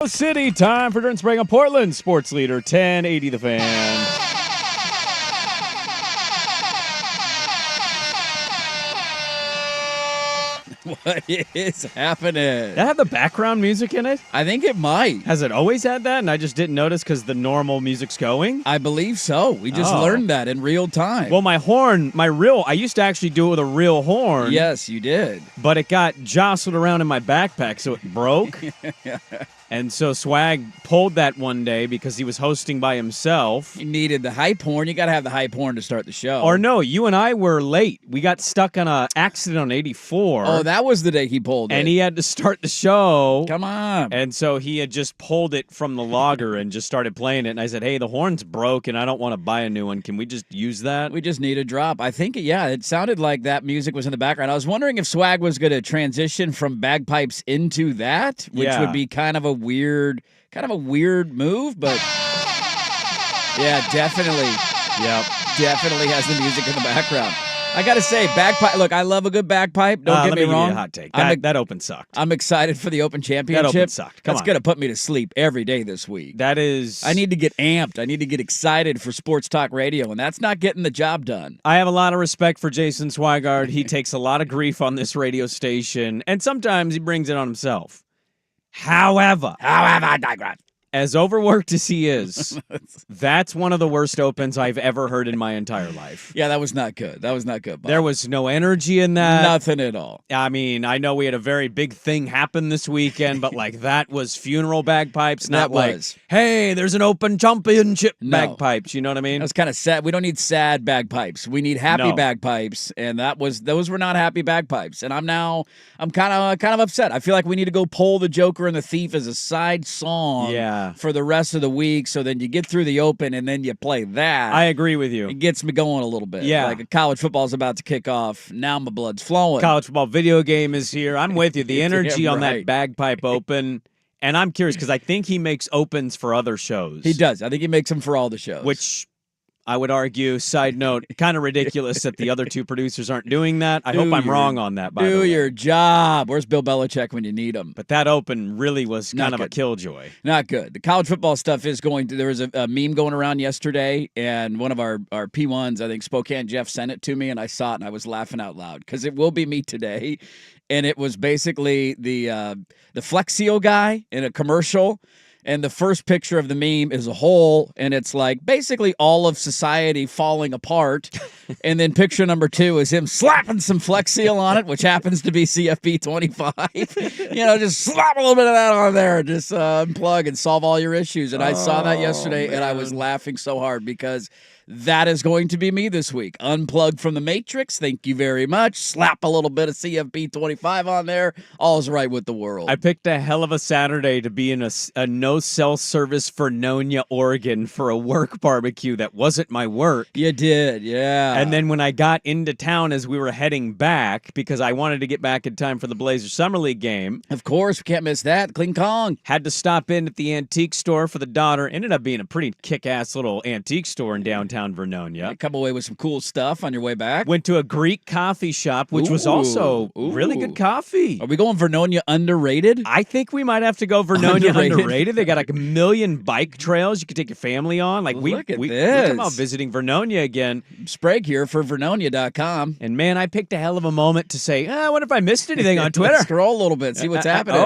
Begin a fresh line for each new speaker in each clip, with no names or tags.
the city. Time for Durant Sprague on Portland. Sports leader 1080 The Fan.
What is happening?
That have the background music in it?
I think it might.
Has it always had that and I just didn't notice because the normal music's going?
I believe so. We just learned that in real time.
Well, I used to actually do it with a real horn.
Yes, you did.
But it got jostled around in my backpack, so it broke. And so Swag pulled that one day because he was hosting by himself.
You needed the hype horn. You got to have the hype horn to start the show.
Or no, you and I were late. We got stuck on an accident on 84.
Oh, that was the day he pulled it.
And he had to start the show.
Come on.
And so he had just pulled it from the logger and just started playing it. And I said, hey, the horn's broke and I don't want to buy a new one. Can we just use that?
We just need a drop. I think, it sounded like that music was in the background. I was wondering if Swag was going to transition from bagpipes into that, which would be kind of a weird move, but yeah, definitely has the music in the background. I gotta say, bagpipe. Look, I love a good bagpipe. Don't get me wrong.
Give you a hot take. That open sucked.
I'm excited for the Open Championship.
That open sucked.
That's gonna put me to sleep every day this week.
That is.
I need to get amped. I need to get excited for sports talk radio, and that's not getting the job done.
I have a lot of respect for Jason Swigard. He takes a lot of grief on this radio station, and sometimes he brings it on himself. However,
I digress.
As overworked as he is, that's one of the worst opens I've ever heard in my entire life.
Yeah, that was not good. Bob.
There was no energy in that.
Nothing at all.
I mean, I know we had a very big thing happen this weekend, but that was funeral bagpipes, not hey, there's an Open Championship bagpipes. You know what I mean?
That was kind of sad. We don't need sad bagpipes. We need happy bagpipes, and those were not happy bagpipes. And I'm kind of upset. I feel like we need to go pull the Joker and the Thief as a side song.
Yeah.
For the rest of the week, so then you get through the Open and then you play that.
I agree with you.
It gets me going a little bit.
Yeah.
Like college football's about to kick off. Now my blood's flowing.
College football video game is here. I'm with you. The energy on that bagpipe open. And I'm curious because I think he makes opens for other shows.
He does. I think he makes them for all the shows.
Which I would argue, side note, kind of ridiculous that the other two producers aren't doing that. I hope I'm wrong on that, by the way.
Do your job. Where's Bill Belichick when you need him?
But that open really was kind of a killjoy.
Not good. The college football stuff is going to... There was a meme going around yesterday, and one of our P1s, I think Spokane Jeff, sent it to me, and I saw it, and I was laughing out loud, because it will be me today. And it was basically the Flexio guy in a commercial. And the first picture of the meme is a hole, and it's like basically all of society falling apart. And then picture number 2 is him slapping some Flex Seal on it, which happens to be CFP 25. Just slap a little bit of that on there, just unplug and solve all your issues. And I saw that yesterday, and I was laughing so hard because that is going to be me this week. Unplug from the Matrix. Thank you very much. Slap a little bit of CFP 25 on there. All's right with the world.
I picked a hell of a Saturday to be in a no-cell service for Nonia, Oregon for a work barbecue that wasn't my work.
You did, yeah.
And then when I got into town as we were heading back, because I wanted to get back in time for the Blazers Summer League game.
Of course, we can't miss that. Kling Kong.
Had to stop in at the antique store for the daughter. Ended up being a pretty kick-ass little antique store in downtown Vernonia.
Come away with some cool stuff on your way back.
Went to a Greek coffee shop, which was also really good coffee.
Are we going Vernonia underrated?
I think we might have to go Vernonia underrated. They got like a million bike trails you could take your family on. Like we're talking about visiting Vernonia again.
Sprague here for Vernonia.com.
And man, I picked a hell of a moment to say, I wonder if I missed anything on Twitter.
Scroll a little bit, see what's happening.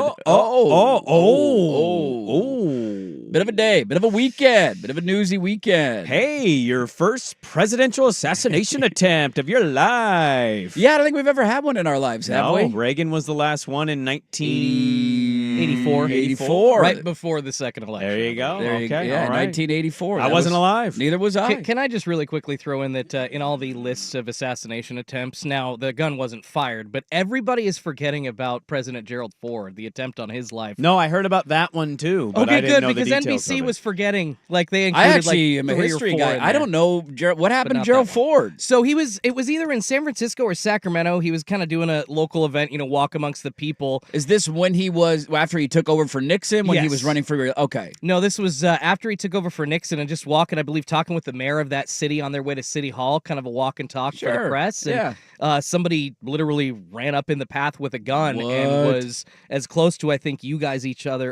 Bit of a day, bit of a weekend, bit of a newsy weekend.
Hey, your first presidential assassination attempt of your life.
Yeah, I don't think we've ever had one in our lives, have we?
Reagan was the last one in 1984.
84.
Right before the second election.
There you go.
Yeah, 1984.
I wasn't alive.
Neither was I.
Can I just really quickly throw in that in all the lists of assassination attempts, now the gun wasn't fired, but everybody is forgetting about President Gerald Ford, the attempt on his life.
No, I heard about that one too. But I didn't know
because
the details
NBC
of it.
was forgetting. Like they included
I actually am a
3 or
history
4
guy.
in
I
there.
don't know what happened to Gerald Ford.
So it was either in San Francisco or Sacramento. He was kind of doing a local event, walk amongst the people.
Is this when he was after he took over for Nixon when he
Yes.
was running for? Okay.
No, this was after he took over for Nixon and just walking, I believe, talking with the mayor of that city on their way to City Hall, kind of a walk and talk for the press. And somebody literally ran up in the path with a gun and was as close to, I think, you guys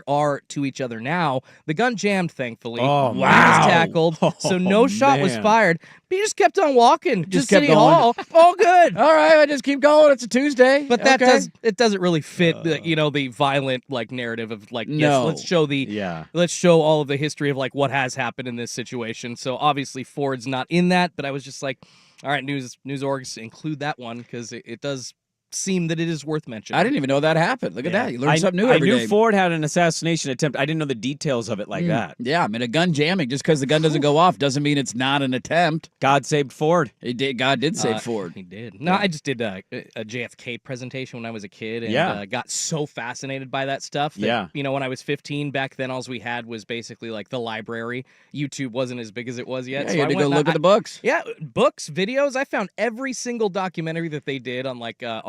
are to each other now. The gun jammed, thankfully.
Oh,
He
wow.
was tackled, so no shot was
man.
fired. But he just kept on walking to
Just kept
City
going.
Hall. All good.
All right, I just keep going. It's a Tuesday.
But that
Okay.
doesn't really fit the violent narrative of yes,
No.
let's show all of the history of what has happened in this situation. So obviously Ford's not in that, but I was just like, all right, news orgs, include that one because it does seem that it is worth mentioning.
I didn't even know that happened. Look at that. You learn something new every day.
I knew Ford had an assassination attempt. I didn't know the details of it like that.
Yeah, I mean, a gun jamming, just because the gun doesn't go off doesn't mean it's not an attempt.
God saved Ford.
God did save Ford.
He did. No, I just did a JFK presentation when I was a kid and got so fascinated by that stuff that, when I was 15, back then all we had was basically the library. YouTube wasn't as big as it was yet.
Yeah,
so
you had to go look at the books.
Yeah, books, videos. I found every single documentary that they did on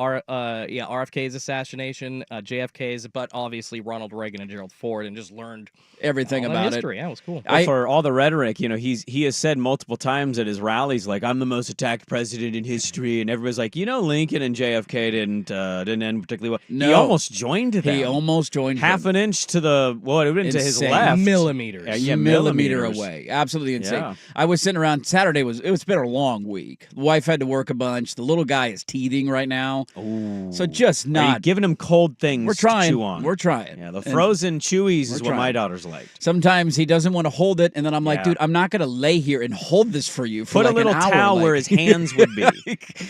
RFK's assassination, JFK's, but obviously Ronald Reagan and Gerald Ford, and just learned
everything about
history. Yeah, it was cool.
For all the rhetoric, he has said multiple times at his rallies, I'm the most attacked president in history, and everybody's like, Lincoln and JFK didn't end particularly well.
No.
He almost joined them.
He almost joined
half
them.
an inch to the to his left,
millimeters.
Millimeter away. Absolutely insane.
Yeah.
I was sitting around Saturday. It's been a long week. The wife had to work a bunch. The little guy is teething right now.
Ooh.
So just
Are you
not
giving him cold things.
We're trying.
To chew on.
We're trying.
Yeah, the frozen chewies is what
trying.
my daughter's like.
Sometimes he doesn't want to hold it, and then I'm like,
Yeah.
dude, I'm not going to lay here and hold this for you for
Put a
an
little
hour.
towel where his hands would be,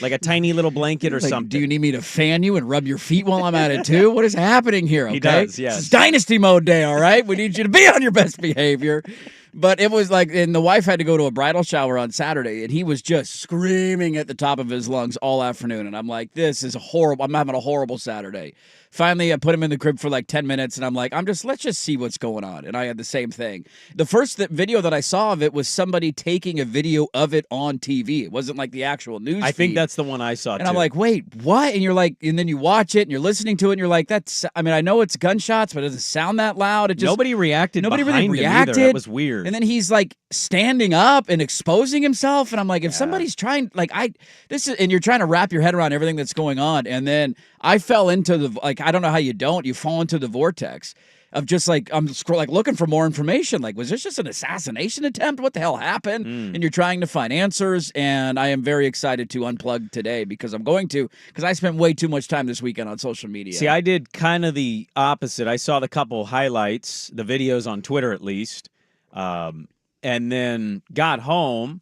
like a tiny little blanket or something.
Do you need me to fan you and rub your feet while I'm at it too? What is happening here? Okay?
He does, yes.
This is Dynasty Mode Day, all right? We need you to be on your best behavior. But it was and the wife had to go to a bridal shower on Saturday, and he was just screaming at the top of his lungs all afternoon. And I'm like, this is horrible. I'm having a horrible Saturday. Finally, I put him in the crib for 10 minutes, and I'm like, let's just see what's going on. And I had the same thing. The first video that I saw of it was somebody taking a video of it on TV. It wasn't the actual news
I
feed.
think that's the one I saw,
And
too.
I'm like, wait, what? And you're like, and then you watch it, and you're listening to it, and you're like, I know it's gunshots, but it doesn't sound that loud. It just
nobody reacted.
Nobody really
behind him
reacted.
either. That was weird.
And then he's standing up and exposing himself, and I'm like, if somebody's trying, and you're trying to wrap your head around everything that's going on, and then I fell into the I don't know how you don't. You fall into the vortex of just I'm looking for more information. Was this just an assassination attempt? What the hell happened? And you're trying to find answers. And I am very excited to unplug today because I spent way too much time this weekend on social media.
See, I did kind of the opposite. I saw the couple highlights, the videos on Twitter at least, and then got home.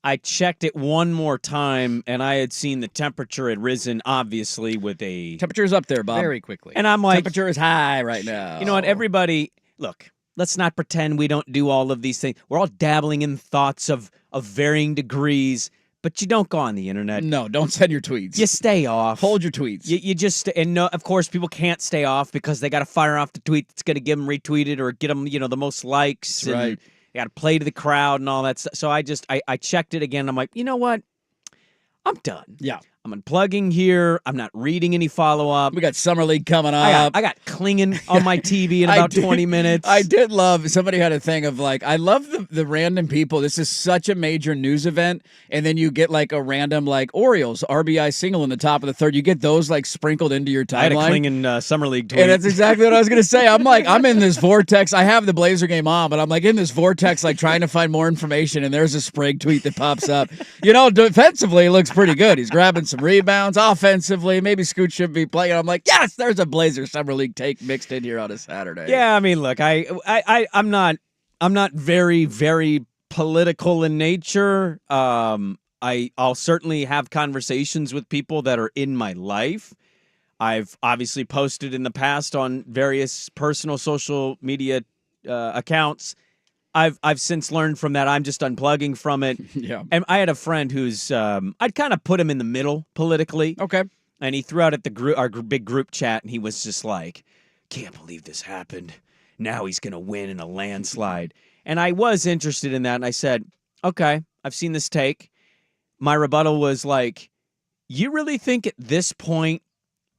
I checked it one more time, and I had seen the temperature had risen, obviously, with a...
Temperature's up there, Bob.
Very quickly.
And I'm like...
Temperature is high right now.
You know what? Everybody... Look, let's not pretend we don't do all of these things. We're all dabbling in thoughts of varying degrees, but you don't go on the internet.
No, don't send your tweets.
You stay off.
Hold your tweets.
You just... And no, of course, people can't stay off because they got to fire off the tweet that's going to get them retweeted or get them, the most likes.
That's right.
You got to play to the crowd and all that stuff. So I checked it again. I'm like, you know what? I'm done.
Yeah.
I'm unplugging here. I'm not reading any follow-up.
We got Summer League coming up.
I got clinging on my TV in about 20 minutes.
I did love, somebody had a thing of I love the random people. This is such a major news event. And then you get a random Orioles RBI single in the top of the third. You get those sprinkled into your timeline.
I had a clinging Summer League tweet.
And that's exactly what I was going to say. I'm in this vortex. I have the Blazer game on, but I'm in this vortex, trying to find more information. And there's a Sprague tweet that pops up. Defensively, it looks pretty good. He's grabbing some rebounds. Offensively, maybe Scoot should be playing. I'm like, yes, there's a Blazer Summer League take mixed in here on a Saturday.
Yeah, I mean, look, I'm not very, very political in nature. I'll certainly have conversations with people that are in my life. I've obviously posted in the past on various personal social media accounts. I've since learned from that. I'm just unplugging from it.
Yeah.
And I had a friend who's I'd kind of put him in the middle politically.
Okay.
And he threw out at our big group chat, and he was just like, "Can't believe this happened. Now he's gonna win in a landslide." And I was interested in that, and I said, "Okay, I've seen this take." My rebuttal was like, "You really think at this point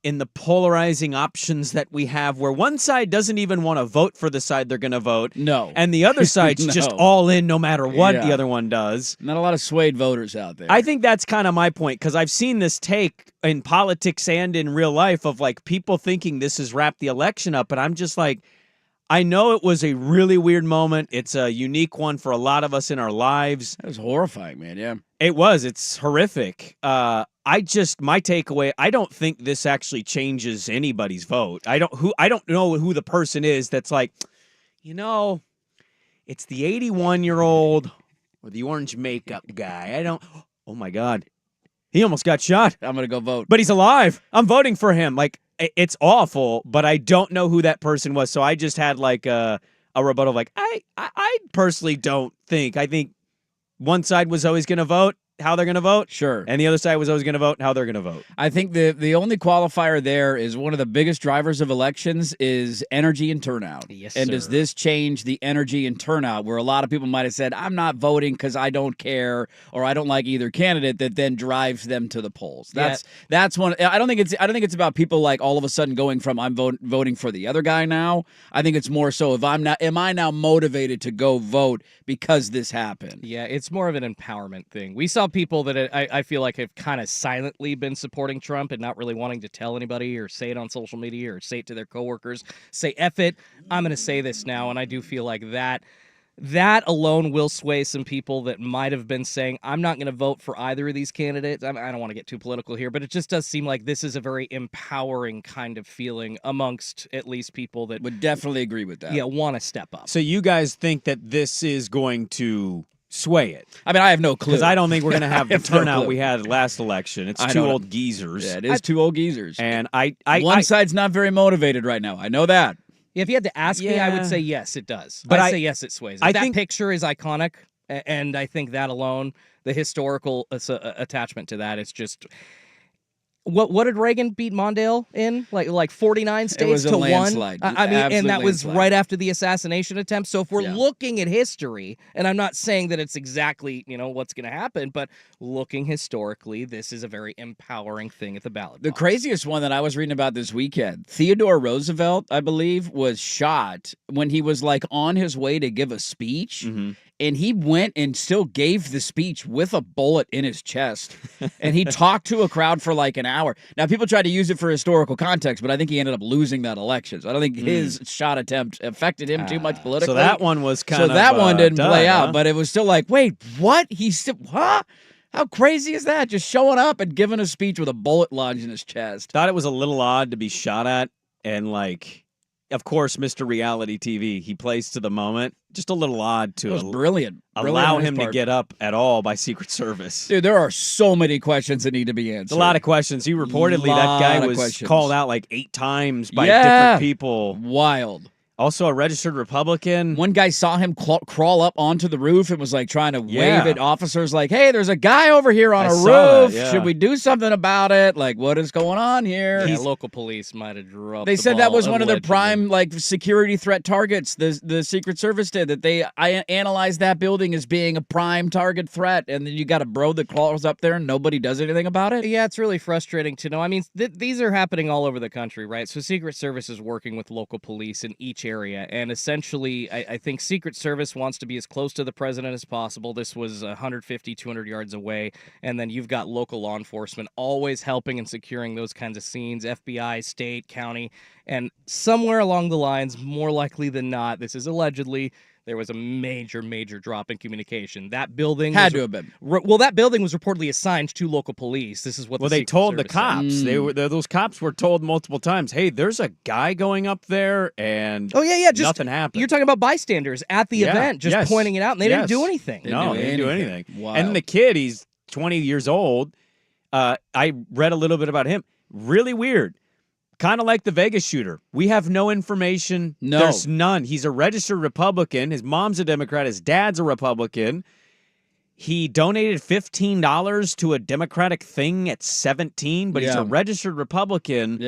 in the polarizing options that we have where one side doesn't even want to vote for the side they're going to vote.
No.
And the other side's
No.
just all in no matter what the other one does.
Not a lot of swayed voters out there.
I think that's kind of my point, because I've seen this take in politics and in real life of like people thinking this has wrapped the election up. And I'm just like, I know it was a really weird moment. It's a unique one for a lot of us in our lives.
That was horrifying, man. Yeah.
It was. It's horrific. My takeaway, I don't think this actually changes anybody's vote. I don't know who the person is that's like, it's the 81-year-old or the orange makeup guy. Oh my God. He almost got shot.
I'm going to go vote.
But he's alive. I'm voting for him. Like, it's awful, but I don't know who that person was. So I just had like a rebuttal. Like, I personally don't think. I think one side was always going to vote how they're going to vote.
Sure.
And the other side was always going to vote how they're going to vote.
I think the only qualifier there is one of the biggest drivers of elections is energy and turnout.
Yes,
and
sir.
does this change the energy and turnout where a lot of people might have said, I'm not voting because I don't care or I don't like either candidate, that then drives them to the polls. That's one. I don't think it's about people like all of a sudden going from I'm voting for the other guy now. I think it's more so am I now motivated to go vote because this happened?
Yeah, it's more of an empowerment thing. We saw people that I feel like have kind of silently been supporting Trump and not really wanting to tell anybody or say it on social media or say it to their coworkers. Say, F it, I'm going to say this now. And I do feel like that alone will sway some people that might have been saying, I'm not going to vote for either of these candidates. I don't want to get too political here, but it just does seem like this is a very empowering kind of feeling amongst at least people that
would definitely agree with that.
Yeah, want to step up.
So you guys think that this is going to sway it?
I mean, I have no clue.
Because I don't think we're going to have the turnout
clue.
we had last election. It's two old geezers.
Yeah, it is two old geezers.
And
one side's not very motivated right now. I know that.
If you had to ask me, I would say yes, it does.
But
I'd say yes, it sways. That picture is iconic, and I think that alone, the historical attachment to that, it's just... What did Reagan beat Mondale in? Like 49 states to
landslide.
1? I mean, and that was right after the assassination attempt. So if we're looking at history, and I'm not saying that it's exactly, what's going to happen, but looking historically, this is a very empowering thing at the ballot box.
The craziest one that I was reading about this weekend, Theodore Roosevelt, I believe, was shot when he was like on his way to give a speech.
Mm-hmm.
And he went and still gave the speech with a bullet in his chest. And he talked to a crowd for like an hour. Now, people tried to use it for historical context, but I think he ended up losing that election. So I don't think his shot attempt affected him too much politically.
So that one was kind of...
So that one didn't play out,
huh?
but it was still like, wait, what? Huh? How crazy is that? Just showing up and giving a speech with a bullet lodged in his chest.
Thought it was a little odd to be shot at, and like... Of course, Mr. Reality TV, he plays to the moment. Just a little odd to
it was brilliant.
Allow him to get up at all by Secret Service.
Dude, there are so many questions that need to be answered.
A lot of questions. He reportedly, that guy was called out like 8 times by different people.
Wild.
Also a registered Republican.
One guy saw him crawl up onto the roof and was like trying to wave at officers like, hey, there's a guy over here on a roof. Should we do something about it? Like, what is going on here?
Local police might have dropped
They
the
said
ball,
that was one of their
allegedly.
prime like security threat targets. The Secret Service did that. I analyzed that building as being a prime target threat, and then you got a bro that crawls up there and nobody does anything about it.
Yeah, it's really frustrating to know. I mean, these are happening all over the country, right? So Secret Service is working with local police in each area, and essentially, I think Secret Service wants to be as close to the president as possible. This was 150, 200 yards away, and then you've got local law enforcement always helping and securing those kinds of scenes, FBI, state, county, and somewhere along the lines, more likely than not, this is allegedly, there was a major, major drop in communication. That building
had to have been.
Well, that building was reportedly assigned to local police. This is what
they told the cops. Those cops were told multiple times, hey, there's a guy going up there, and nothing happened.
You're talking about bystanders at the event, just pointing it out, and they didn't do anything.
They didn't do anything.
Wow.
And the kid, he's 20 years old. I read a little bit about him. Really weird. Kind of like the Vegas shooter. We have no information.
No.
There's none. He's a registered Republican. His mom's a Democrat. His dad's a Republican. He donated $15 to a Democratic thing at 17, but he's a registered Republican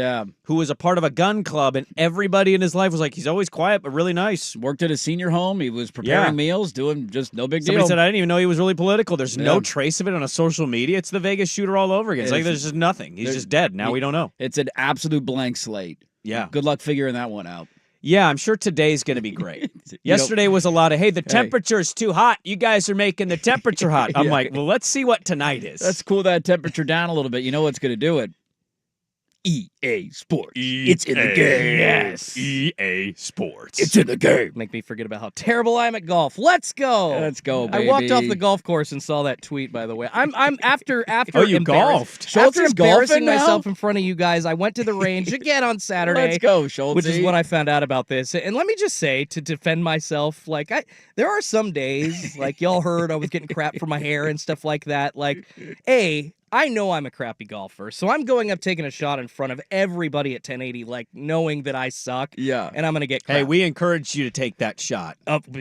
who was a part of a gun club, and everybody in his life was like, he's always quiet, but really nice.
Worked at a senior home. He was preparing meals, doing just no big deal.
Somebody said, I didn't even know he was really political. There's no trace of it on a social media. It's the Vegas shooter all over again. It's like there's just nothing. He's just dead. Now we don't know.
It's an absolute blank slate.
Yeah.
Good luck figuring that one out.
Yeah, I'm sure today's going to be great. Yesterday was a lot of, hey, the temperature's too hot. You guys are making the temperature hot. I'm like, well, let's see what tonight is.
Let's cool that temperature down a little bit. You know what's going to do it? EA Sports. It's in the game.
Yes. EA Sports.
It's in the game.
Make me forget about how terrible I am at golf. Let's go.
Let's go, baby.
I walked off the golf course and saw that tweet, by the way. I'm after
Oh, you golfed.
After
Schultz is
embarrassing
golfing now?
myself in front of you guys, I went to the range again on Saturday.
Let's go, Schultz.
Which is when I found out about this. And let me just say, to defend myself, like there are some days, like y'all heard I was getting crap for my hair and stuff like that. Like, I know I'm a crappy golfer, so I'm going up taking a shot in front of everybody at 1080, like knowing that I suck.
Yeah.
And I'm going to get crap.
Hey, we encourage you to take that shot.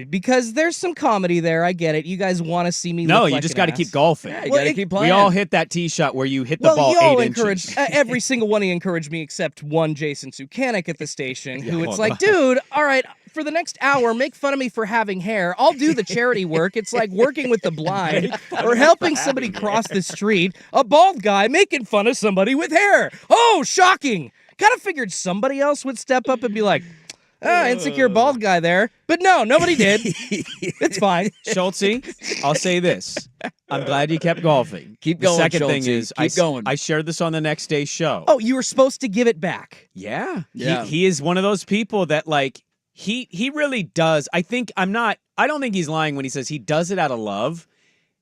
Because there's some comedy there. I get it. You guys want to see me
No,
look
you
like
just
an
got to
ass.
keep golfing.
Yeah, you got to keep playing.
We all hit that tee shot where you hit the ball
you all
8
encourage,
inches.
every single one of you encouraged me except one Jason Sukanik at the station, who it's
well,
like, dude, all right, for the next hour, make fun of me for having hair. I'll do the charity work. It's like working with the blind or helping somebody cross the street. A bald guy making fun of somebody with hair. Oh, shocking. Kind of figured somebody else would step up and be like, insecure bald guy there. But no, nobody did. It's fine.
Schultz, I'll say this. I'm glad you kept golfing.
Keep going,
The second
Schultz.
thing is,
Keep going.
I shared this on the next day's show.
Oh, you were supposed to give it back.
Yeah.
Yeah.
He is one of those people that, like, he really does. I don't think he's lying when he says he does it out of love.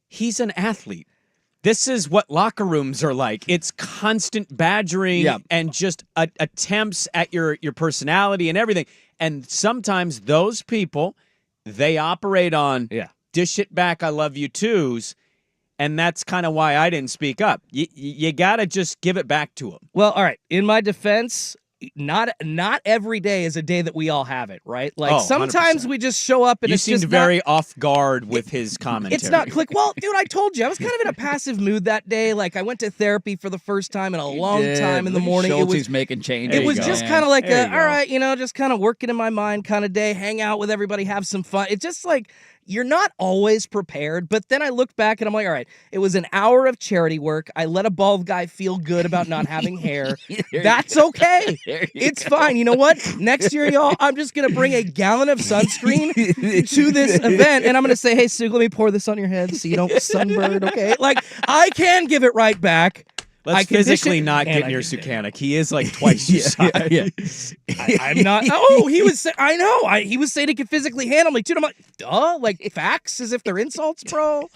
He's an athlete. This is what locker rooms are like. It's constant badgering and just attempts at your personality and everything. And sometimes those people, they operate on dish it back, I love you twos. And that's kind of why I didn't speak up. You got to just give it back to him.
Well, all right. In my defense, not every day is a day that we all have it, right? Like sometimes
100%.
we just show up and
You
it's
seemed
just
very off guard with his commentary.
It's not click. Well, dude, I told you I was kind of in a passive mood that day. Like I went to therapy for the first time in a long time in the morning.
Schultz,
It
he's making changes.
It was just kind of like all
There you go.
right, just kind of working in my mind kind of day, hang out with everybody, have some fun. It's just like you're not always prepared. But then I look back and I'm like, all right, it was an hour of charity work. I let a bald guy feel good about not having hair. That's okay. It's fine. You know what? Next year, y'all, I'm just going to bring a gallon of sunscreen to this event. And I'm going to say, hey, Sue, let me pour this on your head so you don't sunburn, okay? Like, I can give it right back.
Let's physically not get near Sukanik. He is like twice your size.
I'm not. Oh, he was. I know. He was saying he could physically handle me too. And I'm like, duh. Like facts as if they're insults, bro.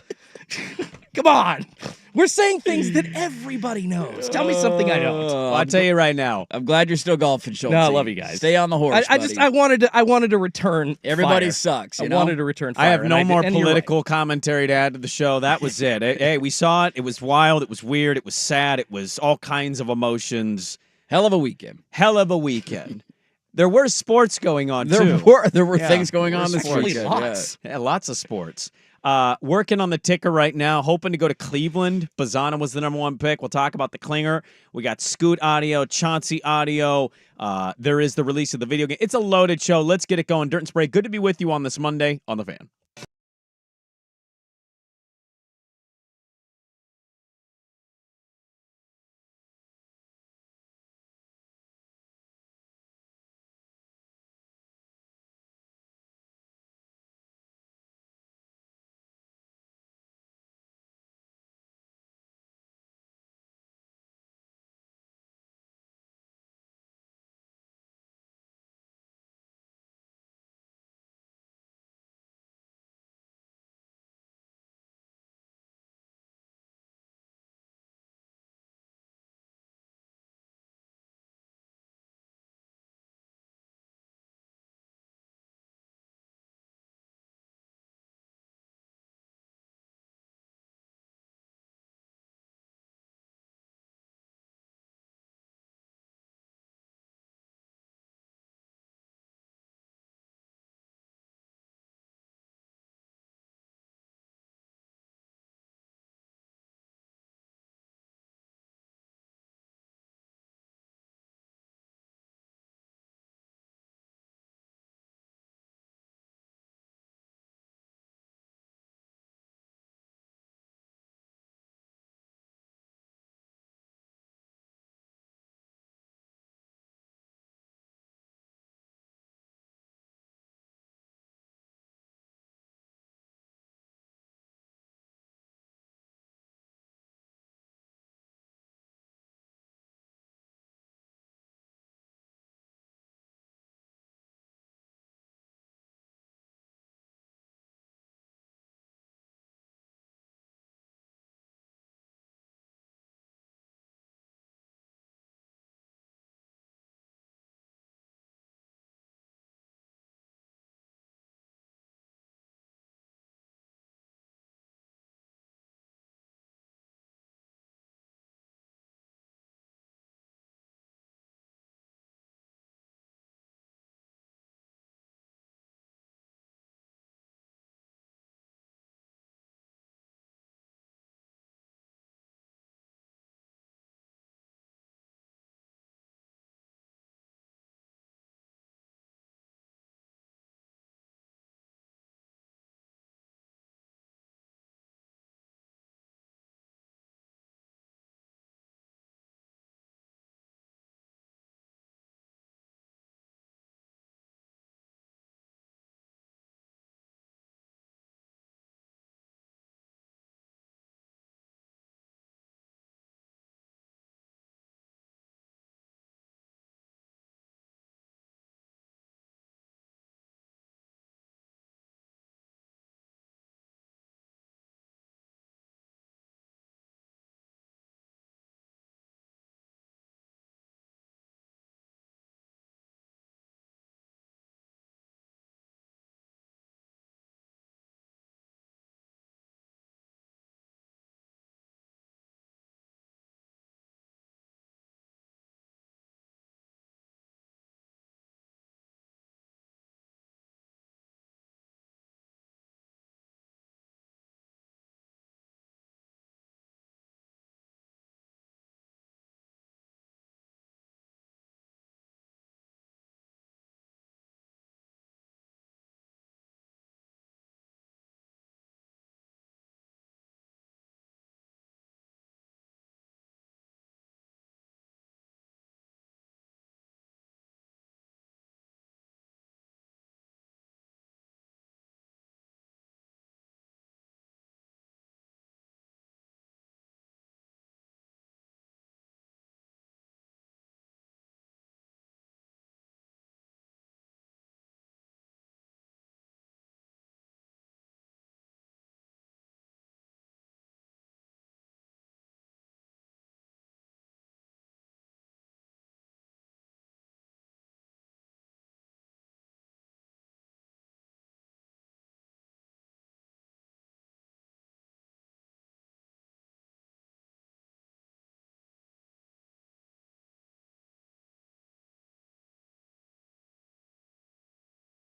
Come on. We're saying things that everybody knows. Tell me something I don't.
Well, I'll tell you right now.
I'm glad you're still golfing, Schultz.
No, I love you guys.
Stay on the horse.
I wanted to return.
Everybody
fire.
sucks.
I wanted to return. Fire,
I have no more
and you're
political commentary to add to the show. That was it. Hey, we saw it. It was wild. It was weird. It was sad. It was all kinds of emotions.
Hell of a weekend.
Hell of a weekend. There were sports going on,
There
too.
were things going on this
Actually,
weekend.
lots.
Yeah, lots of sports. Working on the ticker right now, hoping to go to Cleveland. Bazana was the #1 pick. We'll talk about the Klinger. We got Scoot audio, Chauncey audio. There is the release of the video game. It's a loaded show. Let's get it going. Dirt and Sprague, good to be with you on this Monday on The Fan.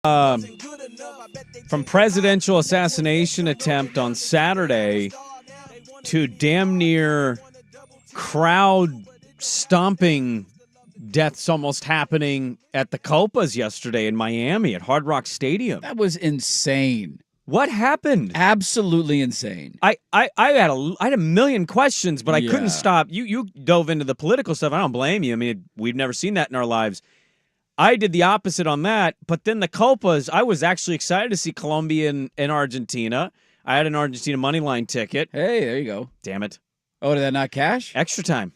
From presidential assassination attempt on Saturday to damn near crowd stomping deaths almost happening at the Copas yesterday in Miami at Hard Rock Stadium.
That was insane.
What happened?
Absolutely insane.
I had a million questions, but I couldn't stop. You dove into the political stuff. I don't blame you. I mean, we've never seen that in our lives. I did the opposite on that, but then the Copas, I was actually excited to see Colombia and Argentina. I had an Argentina money line ticket.
Hey, there you go.
Damn it.
Oh, did that not cash?
Extra time.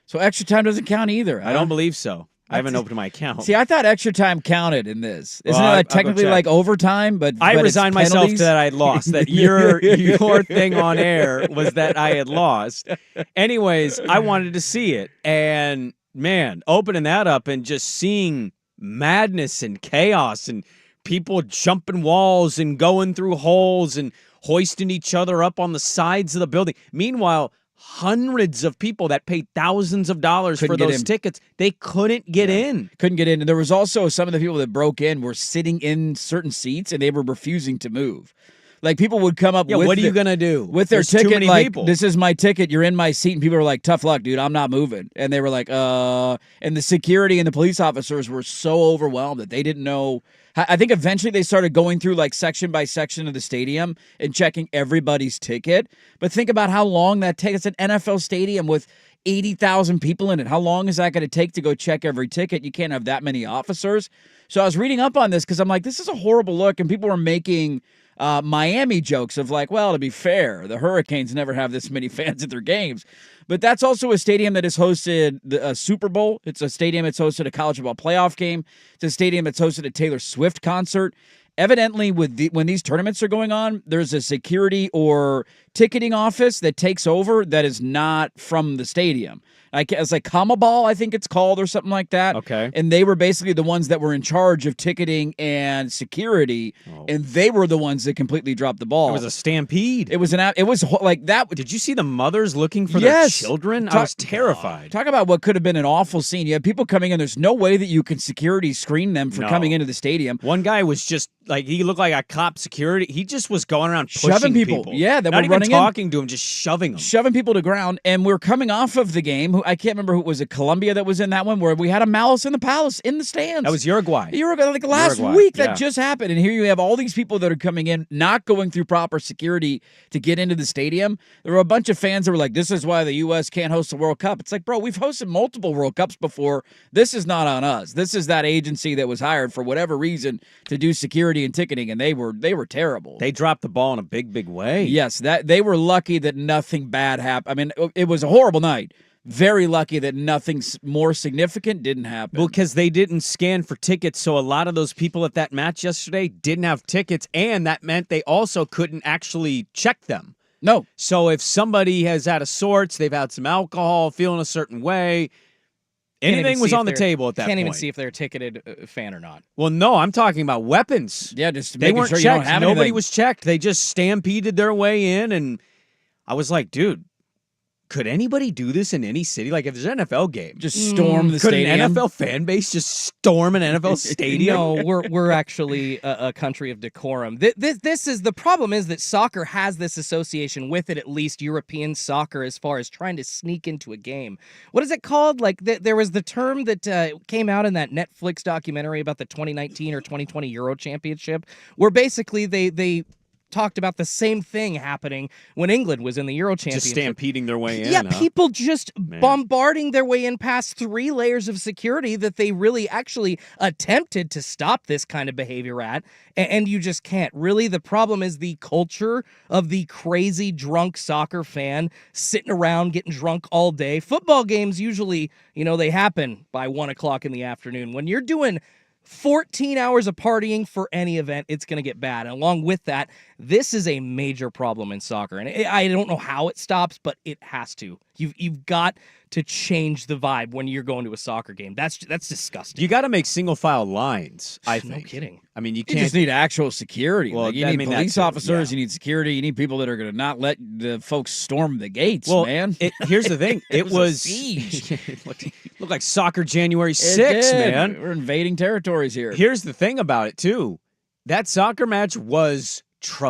So extra time doesn't count either.
I don't believe so. I haven't opened my account.
See, I thought extra time counted in this. Isn't it technically like overtime? But
I resigned myself to that I had lost. That your thing on air was that I had lost. Anyways, I wanted to see it. And, man, opening that up and just seeing madness and chaos and people jumping walls and going through holes and hoisting each other up on the sides of the building. Meanwhile, hundreds of people that paid thousands of dollars for those tickets, they couldn't get in.
Couldn't get in. And there was also some of the people that broke in were sitting in certain seats and they were refusing to move. Like, people would come up with
what are you going to do?
With their ticket, like, this is my ticket, you're in my seat, and people were like, tough luck, dude, I'm not moving. And they were like, and the security and the police officers were so overwhelmed that they didn't know. I think eventually they started going through, like, section by section of the stadium and checking everybody's ticket. But think about how long that takes. It's an NFL stadium with 80,000 people in it. How long is that going to take to go check every ticket? You can't have that many officers. So I was reading up on this because I'm like, this is a horrible look, and people were making Miami jokes of like, well, to be fair, the Hurricanes never have this many fans at their games. But that's also a stadium that has hosted the Super Bowl. It's a stadium that's hosted a college football playoff game. It's a stadium that's hosted a Taylor Swift concert. Evidently, when these tournaments are going on, there's a security or ticketing office that takes over that is not from the stadium. It's like CONMEBOL, I think it's called, or something like that.
Okay.
And they were basically the ones that were in charge of ticketing and security, and they were the ones that completely dropped the ball.
It was a stampede.
It was like that.
Did you see the mothers looking for their children? I was terrified.
Talk about what could have been an awful scene. You have people coming in. There's no way that you can security screen them for coming into the stadium.
One guy was just like, he looked like a cop security. He just was going around pushing
shoving people. Yeah, that
not
were
even
running
talking to him, just shoving them.
Shoving people to ground. And we're coming off of the game. I can't remember who was it, Colombia that was in that one, where we had a Malice in the Palace in the stands.
That was Uruguay.
Like last week that just happened. And here you have all these people that are coming in, not going through proper security to get into the stadium. There were a bunch of fans that were like, this is why the U.S. can't host the World Cup. It's like, bro, we've hosted multiple World Cups before. This is not on us. This is that agency that was hired for whatever reason to do security and ticketing, and they were terrible.
They dropped the ball in a big, big way.
Yes, that they were lucky that nothing bad happened. I mean, it was a horrible night. Very lucky that nothing more significant didn't happen.
Because they didn't scan for tickets, so a lot of those people at that match yesterday didn't have tickets, and that meant they also couldn't actually check them.
No.
So if somebody has out of sorts, they've had some alcohol, feeling a certain way, anything was on the table at that point.
Can't even see if they're a ticketed fan or not.
Well, no, I'm talking about weapons.
Yeah, just
they weren't
sure
checked.
You don't have
Nobody
anything.
was checked. They just stampeded their way in, and I was like, dude, could anybody do this in any city? Like, if there's an NFL game,
just storm the
could
stadium.
An NFL fan base just storm an NFL stadium?
No, we're actually a country of decorum. This is the problem, is that soccer has this association with it, at least European soccer, as far as trying to sneak into a game. What is it called? Like, there was the term that came out in that Netflix documentary about the 2019 or 2020 Euro Championship, where basically they talked about the same thing happening when England was in the Euro Championship.
Just stampeding their way in.
Yeah, people just bombarding their way in past 3 layers of security that they really actually attempted to stop this kind of behavior at, and you just can't. Really, the problem is the culture of the crazy drunk soccer fan sitting around getting drunk all day. Football games usually, they happen by 1 o'clock in the afternoon. When you're doing 14 hours of partying for any event, it's going to get bad. And along with that, this is a major problem in soccer. And I don't know how it stops, but it has to. You've got to change the vibe when you're going to a soccer game. That's disgusting.
You got to make single file lines, I think.
No kidding.
I mean, you
You
can't.
just need actual security.
Well,
Like, you
I
need
mean,
police
that's it,
officers.
yeah.
You need security. You need people that are going to not let the folks storm the gates,
Well,
man.
Here's the thing. It
was a
was
siege.
it looked like soccer January
It
6th,
did.
man.
We're invading territories here.
Here's the thing about it, too. That soccer match was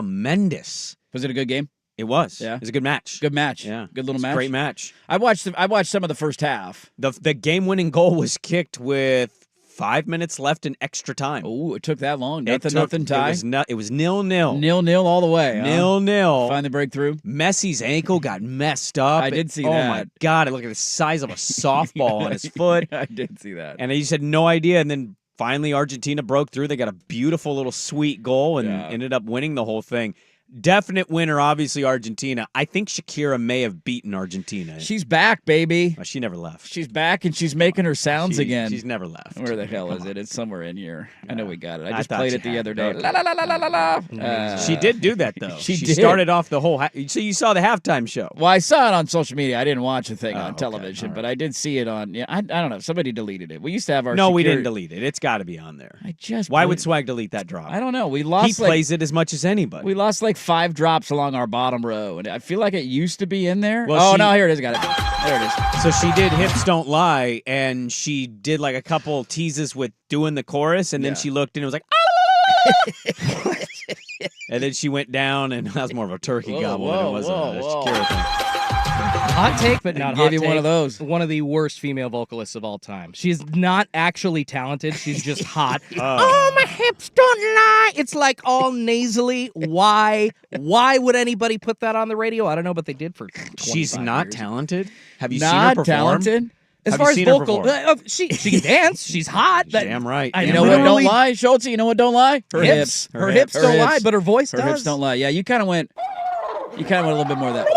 tremendous.
Was it a good game?
It was.
Yeah.
It was a good match.
Good match.
Yeah.
Good little
It was a
match.
Great match.
I watched some of the first half.
The game-winning goal was kicked with 5 minutes left in extra time.
Oh, it took that long.
It
Nothing tie.
It was 0-0.
0-0 all the way. Huh?
0-0.
Finally break through.
Messi's ankle got messed up.
I did see
Oh
that.
my God, it looked like the size of a softball on his foot.
I did see that.
And he just had no idea. And then finally Argentina broke through. They got a beautiful little sweet goal and ended up winning the whole thing. Definite winner, obviously, Argentina. I think Shakira may have beaten Argentina.
She's back, baby.
She never left.
She's back and she's making her sounds again.
She's never left.
Where the hell is it? It's somewhere in here. I know we got it. I just
thought
played
you
it the
had
other
it.
day.
Okay.
La la la la la la la.
She did do that, though.
She did.
Started off the whole... So you saw the halftime show.
Well, I saw it on social media. I didn't watch the thing on
okay.
television,
All
but I did see it on. Yeah, I don't know. Somebody deleted it. We used to have our.
No, we
security-
didn't delete it. It's got to be on there.
Why
would Swag delete that drop?
I don't know. We
He
lost.
plays it as much as anybody.
We lost like 5 drops along our bottom row, and I feel like it used to be in there.
Well,
no, here it is. Got it. There it is.
So she did Hips Don't Lie, and she did like a couple teases with doing the chorus, and then she looked and it was like, ah! And then she went down, and that was more of a turkey gobble than it was a Shakira thing.
Hot take, but not hot
Gave you
take.
one of those.
One of the worst female vocalists of all time. She's not actually talented. She's just hot.
Oh.
My hips don't lie. It's like all nasally. Why? Why would anybody put that on the radio? I don't know, but they did for 25
She's not
years.
talented? Have you seen her
Not
perform?
talented.
As
Have
far
you
as
seen her
vocal,
perform?
she can dance. She's hot.
Damn right.
I
You
Damn
know
right.
what don't lie, Schultze? You know what don't lie? Her hips.
Her hips don't lie, but her voice
Her
does.
hips don't lie. Yeah, you kind of went a little bit more of that.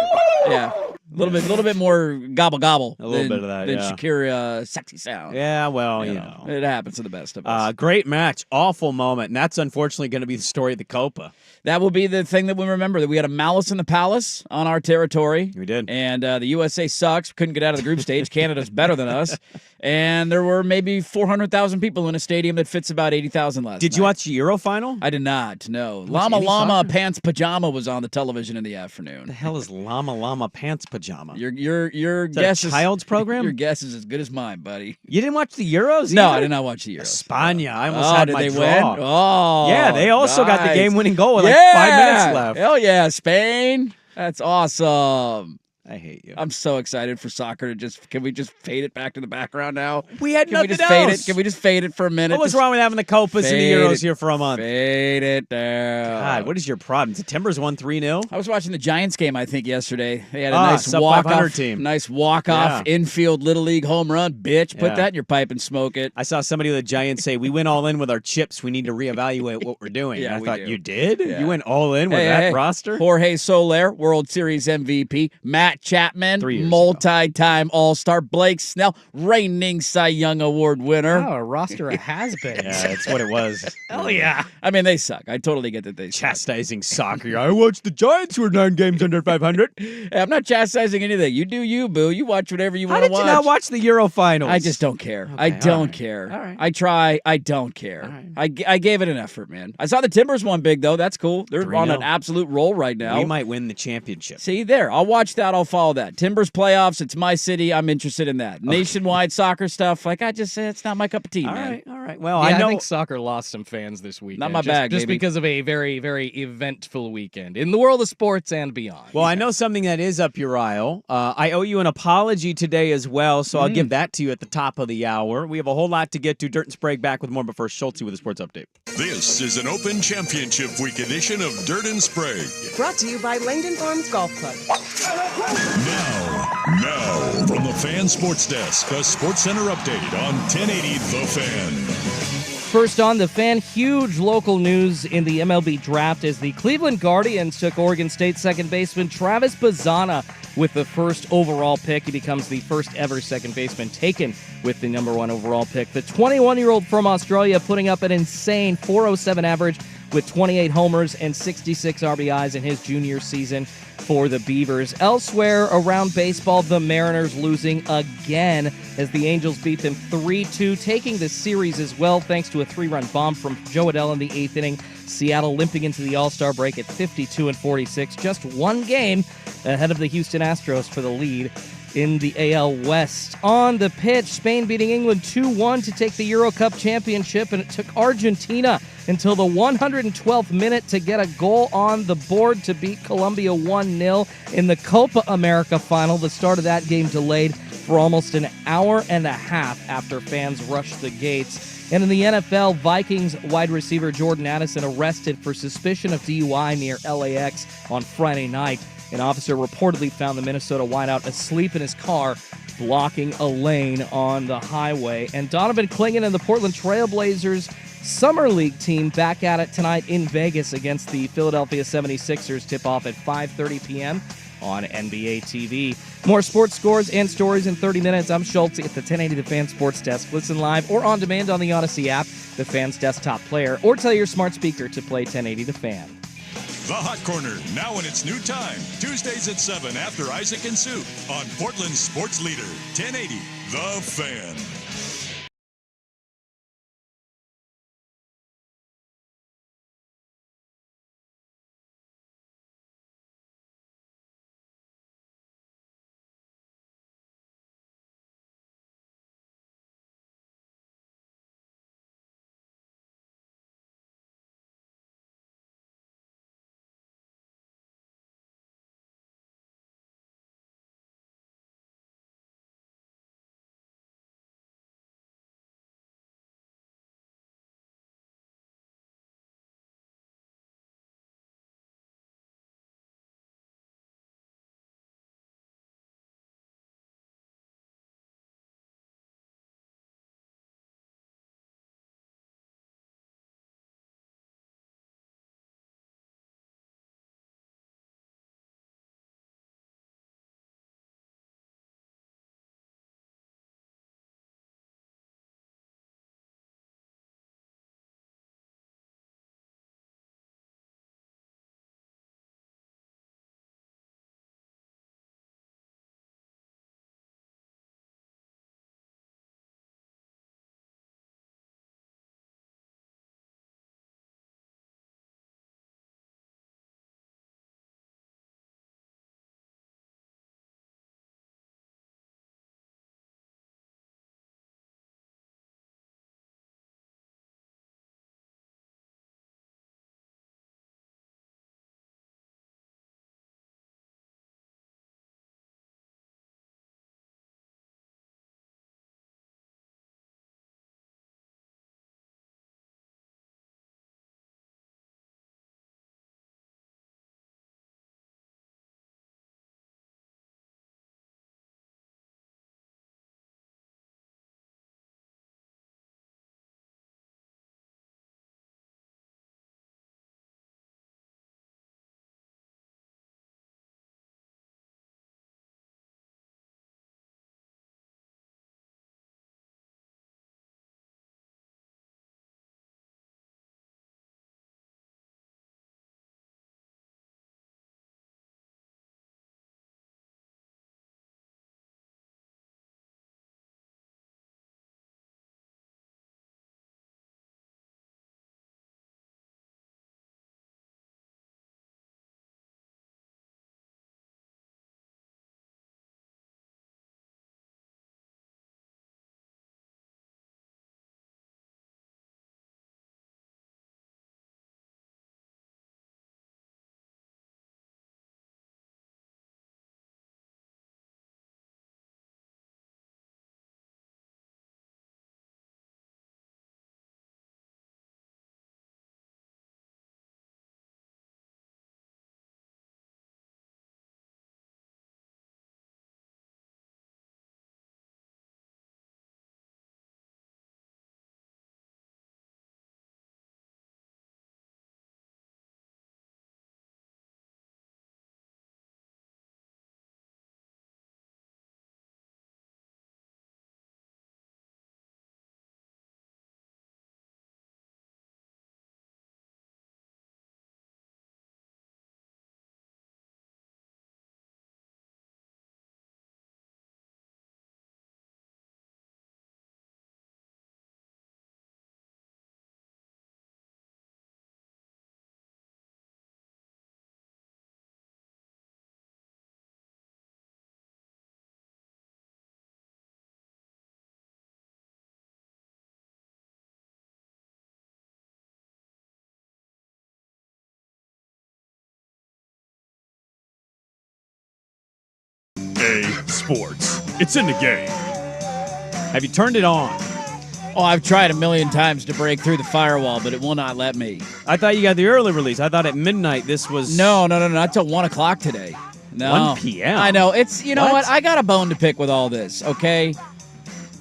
Yeah. A little bit more gobble gobble.
A little bit of that,
than
yeah.
Shakira sexy sound.
Yeah, well, you know.
It happens to the best of us.
Great match. Awful moment. And that's unfortunately going to be the story of the Copa.
That will be the thing that we remember, that we had a malice in the palace on our territory.
We did.
And the USA sucks. Couldn't get out of the group stage. Canada's better than us. And there were maybe 400,000 people in a stadium that fits about 80,000 last
Did you
night.
watch the Euro final?
I did not, no. Llama
any
Llama
soccer?
Pants Pajama was on the television in the afternoon.
The hell is Llama Llama Pants Pajama?
Your
that
guess
a child's program?
Your guess is as good as mine, buddy.
You didn't watch the Euros
No,
either?
I did not watch the Euros.
España. I almost had
did
my
they
draw.
win? Oh,
Yeah, they also got the
nice.
game-winning goal with like 5 minutes left.
Hell yeah, Spain. That's awesome.
I hate you.
I'm so excited for soccer to can we just fade it back to the background now?
We had
Can we
nothing
just fade
else.
it? Can we just fade it for a minute?
What was
Just
wrong with having the Copas and the
fade
Euros
it.
here for a month?
Fade it down.
God, what is your problem? Timbers won 3-0?
I was watching the Giants game, I think, yesterday. They had a
sub 500 team.
Nice walk-off infield Little League home run. Bitch, put that in your pipe and smoke it.
I saw somebody with the Giants say, we went all in with our chips. We need to reevaluate what we're doing.
Yeah,
And I
we
thought,
do.
you did?
Yeah.
You went all in with that roster?
Jorge Soler, World Series MVP. Matt Chapman,
3 years
multi-time All-Star. Blake Snell, reigning Cy Young Award winner.
Oh, a roster of has-beens.
Yeah, that's what it was.
Hell yeah.
I mean, they suck. I totally get that they suck.
Chastising soccer. I watched the Giants who are 9 games under 500.
Hey, I'm not chastising anything. You do you, boo. You watch whatever you
How
want to
did
watch.
you not watch the Euro finals?
I just don't care.
Okay,
I don't
all right.
care.
All right.
I try. I don't care.
All right.
I gave it an effort, man. I saw the Timbers won big, though. That's cool. They're
3-0.
on an absolute roll right now.
We might win the championship.
See, there. I'll watch that. I'll follow that. Timbers playoffs. It's my city. I'm interested in that. Nationwide soccer stuff. Like, it's not my cup of tea,
All
man.
right, all right. Well,
Yeah,
I know.
I think soccer lost some fans this weekend.
Not my bag,
just
baby.
because of a very, very eventful weekend in the world of sports and beyond.
Well, I know something that is up your aisle. I owe you an apology today as well, so I'll give that to you at the top of the hour. We have a whole lot to get to. Dirt and Sprague back with more, but first, Schultze with a sports update.
This is an Open Championship Week edition of Dirt and Sprague.
Brought to you by Langdon Farms Golf Club.
Now, from the Fan Sports Desk, a Sports Center update on 1080 The Fan.
First on the Fan, huge local news in the MLB draft as the Cleveland Guardians took Oregon State second baseman Travis Bazzana with the first overall pick. He becomes the first ever second baseman taken with the number 1 overall pick. The 21-year-old from Australia putting up an insane .407 average with 28 homers and 66 RBIs in his junior season for the Beavers. Elsewhere around baseball, the Mariners losing again as the Angels beat them 3-2, taking the series as well thanks to a 3-run bomb from Joe Adell in the 8th inning. Seattle limping into the All-Star break at 52-46, just one game ahead of the Houston Astros for the lead in the AL West. On the pitch, Spain beating England 2-1 to take the Euro Cup championship, and it took Argentina until the 112th minute to get a goal on the board to beat Colombia 1-0 in the Copa America final. The start of that game delayed for almost an hour and a half after fans rushed the gates. And in the NFL, Vikings wide receiver Jordan Addison arrested for suspicion of DUI near LAX on Friday night. An officer reportedly found the Minnesota wideout asleep in his car, blocking a lane on the highway. And Donovan Clingan and the Portland Trailblazers Summer League team back at it tonight in Vegas against the Philadelphia 76ers. Tip-off at 5:30 p.m. on NBA TV. More sports scores and stories in 30 minutes. I'm Schultz at the 1080 The Fan Sports Desk. Listen live or on demand on the Odyssey app, the Fan's desktop player, or tell your smart speaker to play 1080 The Fan.
The Hot Corner, now in its new time. Tuesdays at 7 after Isaac and Sue on Portland's sports leader, 1080 The Fan. EA Sports. It's in the game.
Have you turned it on?
Oh, I've tried a million times to break through the firewall, but it will not let me.
I thought you got the early release. I thought at midnight this was...
No, not till 1 o'clock today. No.
1 p.m.?
I know. It's, you know what? I got a bone to pick with all this, okay?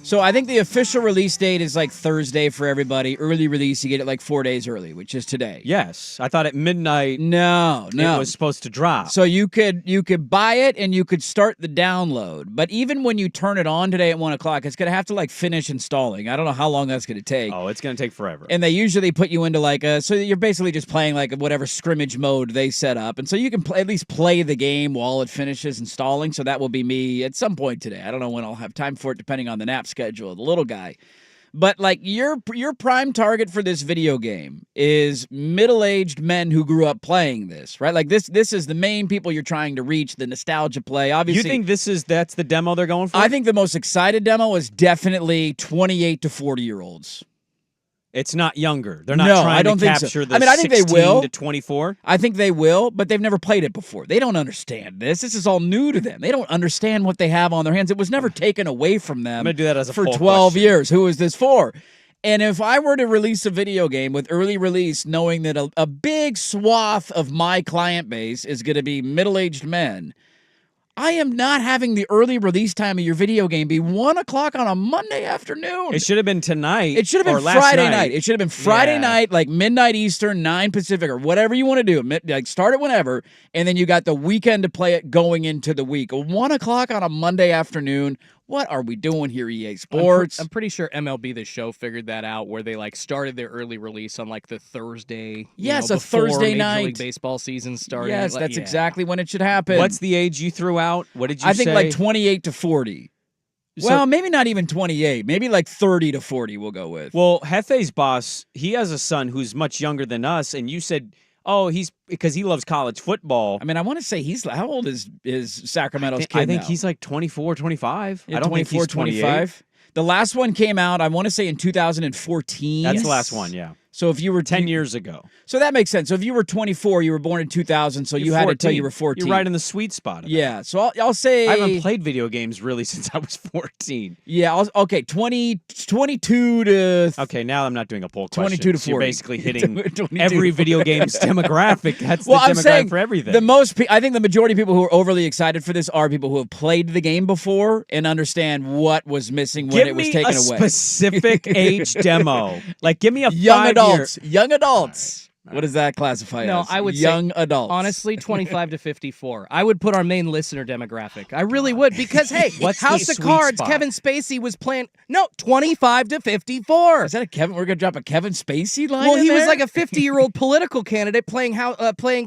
So I think the official release date is like Thursday for everybody. Early release, you get it like 4 days early, which is today.
Yes. I thought at midnight
No.
it was supposed to drop.
So you could buy it and you could start the download. But even when you turn it on today at 1 o'clock, it's going to have to like finish installing. I don't know how long that's going to take.
Oh, it's going to take forever.
And they usually put you into like so you're basically just playing like whatever scrimmage mode they set up. And so you can at least play the game while it finishes installing. So that will be me at some point today. I don't know when I'll have time for it, depending on the nap schedule, the little guy. But like your prime target for this video game is middle-aged men who grew up playing this, right? Like this is the main people you're trying to reach, the nostalgia play. Obviously,
you think that's the demo they're going for?
I think the most excited demo is definitely 28 to 40-year-olds.
It's not younger. They're not trying to capture the
I think they
16
will.
to 24.
I think they will, but they've never played it before. They don't understand this. This is all new to them. They don't understand what they have on their hands. It was never taken away from them.
I'm going to do that as a
for
poll
12
question.
years. Who is this for? And if I were to release a video game with early release, knowing that a big swath of my client base is going to be middle-aged men, I am not having the early release time of your video game be 1 o'clock on a Monday afternoon.
It should have been tonight.
It should have been Friday night. It should have been Friday night, like midnight Eastern, 9 Pacific, or whatever you want to do. Like start it whenever, and then you got the weekend to play it going into the week. 1 o'clock on a Monday afternoon. What are we doing here, EA Sports?
I'm pretty sure MLB The Show figured that out, where they like started their early release on like the Thursday.
Yes,
a
Thursday
Major
night.
League Baseball season starting.
Yes, that's exactly when it should happen.
What's the age you threw out? What did you say?
I think like 28 to 40.
So-
Well, maybe not even 28. Maybe like 30 to 40 we'll go with.
Well, Hefe's boss, he has a son who's much younger than us, and you said, oh, he's because he loves college football.
I mean, I want to say how old is Sacramento's kid
I think
now?
he's like 24, 25.
Yeah,
I don't
24,
think he's 28.
25. The last one came out, I want to say in 2014.
That's the last one, yeah.
So if you were
10 years ago.
So that makes sense. So if you were 24, you were born in 2000, so you had it till you were 14.
You're right in the sweet spot of
Yeah.
that.
So I'll say
I haven't played video games really since I was 14.
Yeah, okay, 22 to
Okay, now I'm not doing a poll question.
22 to 40.
So you're basically hitting
22
every
to
video
40.
game's demographic. That's
Well,
the
I'm
demographic
saying
for everything.
I think the majority of people who are overly excited for this are people who have played the game before and understand what was missing when it was taken away.
Give me a specific age demo. Like, give me a
Young
5-year
adults. Young adults. What does that classify
No,
as?
I would
young
say,
adults.
honestly, 25 to 54. I would put our main listener demographic. I really would, because hey,
What's the
House of
sweet
Cards,
spot?
Kevin Spacey was playing. No, 25 to 54.
Is that a Kevin? We're gonna drop a Kevin Spacey line.
Well,
in
he was
there?
like a 50-year-old political candidate playing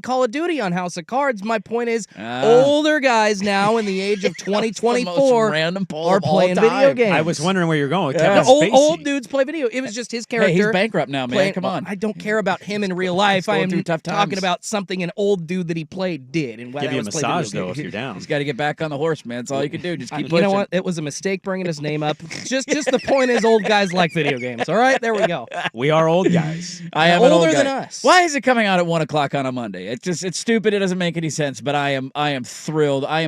Call of Duty on House of Cards. My point is, older guys now in the age of
That's the most
2024
random poll
are
of all
playing
time.
video games.
I was wondering where you're going with
Yeah.
Kevin
old,
Spacey.
old dudes play video. It was just his character.
Hey, he's bankrupt now, man.
playing-
Come on.
I don't care about him in real life. I
going
am
through tough
talking
times.
about something an old dude that he played did. And
Give you a massage, though, if you're down.
He's got to get back on the horse, man. That's all you can do. Just keep
You
pushing.
know what? It was a mistake bringing his name up. Just the point is, old guys like video games. All right, there we go.
We are old guys.
I am an old
older
guy.
than us.
Why is it coming out at 1 o'clock on a Monday? It's stupid. It doesn't make any sense. But I am thrilled. I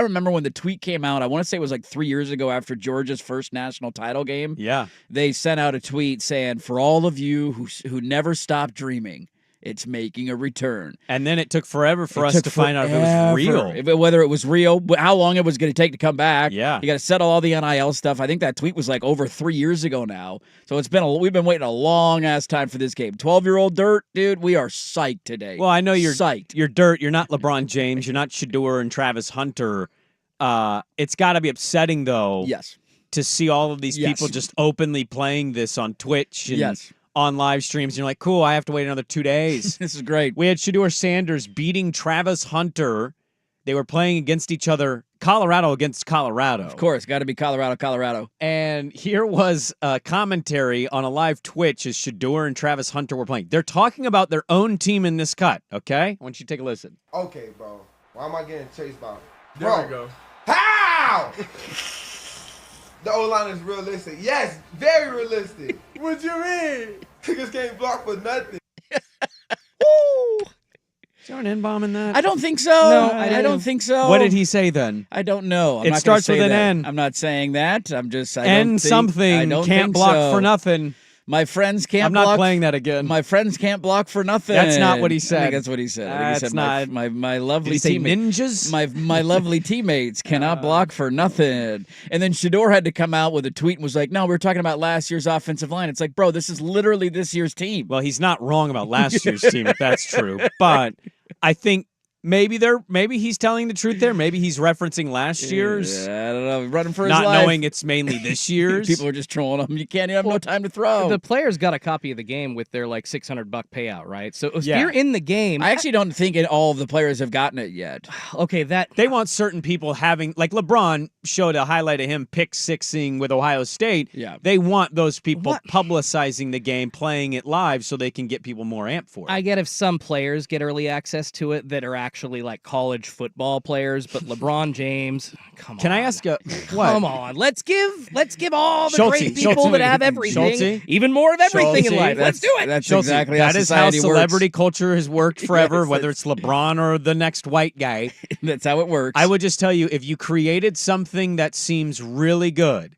remember when the tweet came out. I want to say it was like 3 years ago after Georgia's first national title game.
Yeah.
They sent out a tweet saying, "For all of you who never stop dreaming, it's making a return."
And then it took forever for us
took
to find out if it was real.
whether it was real, how long it was going to take to come back.
Yeah.
You got to settle all the NIL stuff. I think that tweet was like over 3 years ago now. So we've been waiting a long ass time for this game. 12-year-old Dirt, dude, we are psyched today.
Well, I know you're
psyched.
You're Dirt. You're not LeBron James. You're not Shador and Travis Hunter. It's got to be upsetting, though,
Yes.
to see all of these
Yes.
people just openly playing this on Twitch and
Yes.
on live streams. And you're like, cool, I have to wait another 2 days.
This is great.
We had Shador Sanders beating Travis Hunter. They were playing against each other, Colorado against Colorado.
Of course, got to be Colorado.
And here was a commentary on a live Twitch as Shador and Travis Hunter were playing. They're talking about their own team in this cut, okay? I want you to take a listen.
Okay, bro. Why am I getting chased by?
There
Bro,
we go.
how? The O-line is realistic. Yes, very realistic.
What you mean?
Niggas can't block for nothing.
Woo! an N-bomb in that?
I don't think so.
No,
I don't think so.
What did he say then?
I don't know. I'm
It
not gonna
starts
say
with an
that.
N.
I'm not saying that. I'm just I
N
don't think,
something
I don't
can't
think
block
so.
for nothing.
My friends can't.
I'm not
block,
playing that again.
My friends can't block for nothing.
That's not what he
I
said.
think that's what he said. I think he
That's
said
not.
my lovely
Did he say
teammates.
ninjas?
My lovely teammates cannot block for nothing. And then Shador had to come out with a tweet and was like, "No, we were talking about last year's offensive line." It's like, bro, this is literally this year's team.
Well, he's not wrong about last year's team, if that's true. But I think maybe he's telling the truth there. Maybe he's referencing last year's.
Yeah, I don't know. Running for his
Not
life.
knowing it's mainly this year's.
People are just trolling him. You can't have no time to throw.
The players got a copy of the game with their like $600 payout, right? So if
Yeah.
you're in the game,
I actually don't think all of the players have gotten it yet.
okay, that
They want certain people having, like LeBron showed a highlight of him pick-sixing with Ohio State.
Yeah.
They want those people
What?
publicizing the game, playing it live so they can get people more amped for it.
I get if some players get early access to it that are actually like college football players, but LeBron James, come on.
Can I ask a what?
Come on, let's give all the
Schulte,
great people
Schulte,
that have everything,
Schulte,
even more of everything in
Schulte.
life. Let's do it.
That's
Schulte,
exactly how
that is how
society
celebrity
works.
culture has worked forever,
Yes,
whether it's LeBron or the next white guy.
That's how it works.
I would just tell you, if you created something that seems really good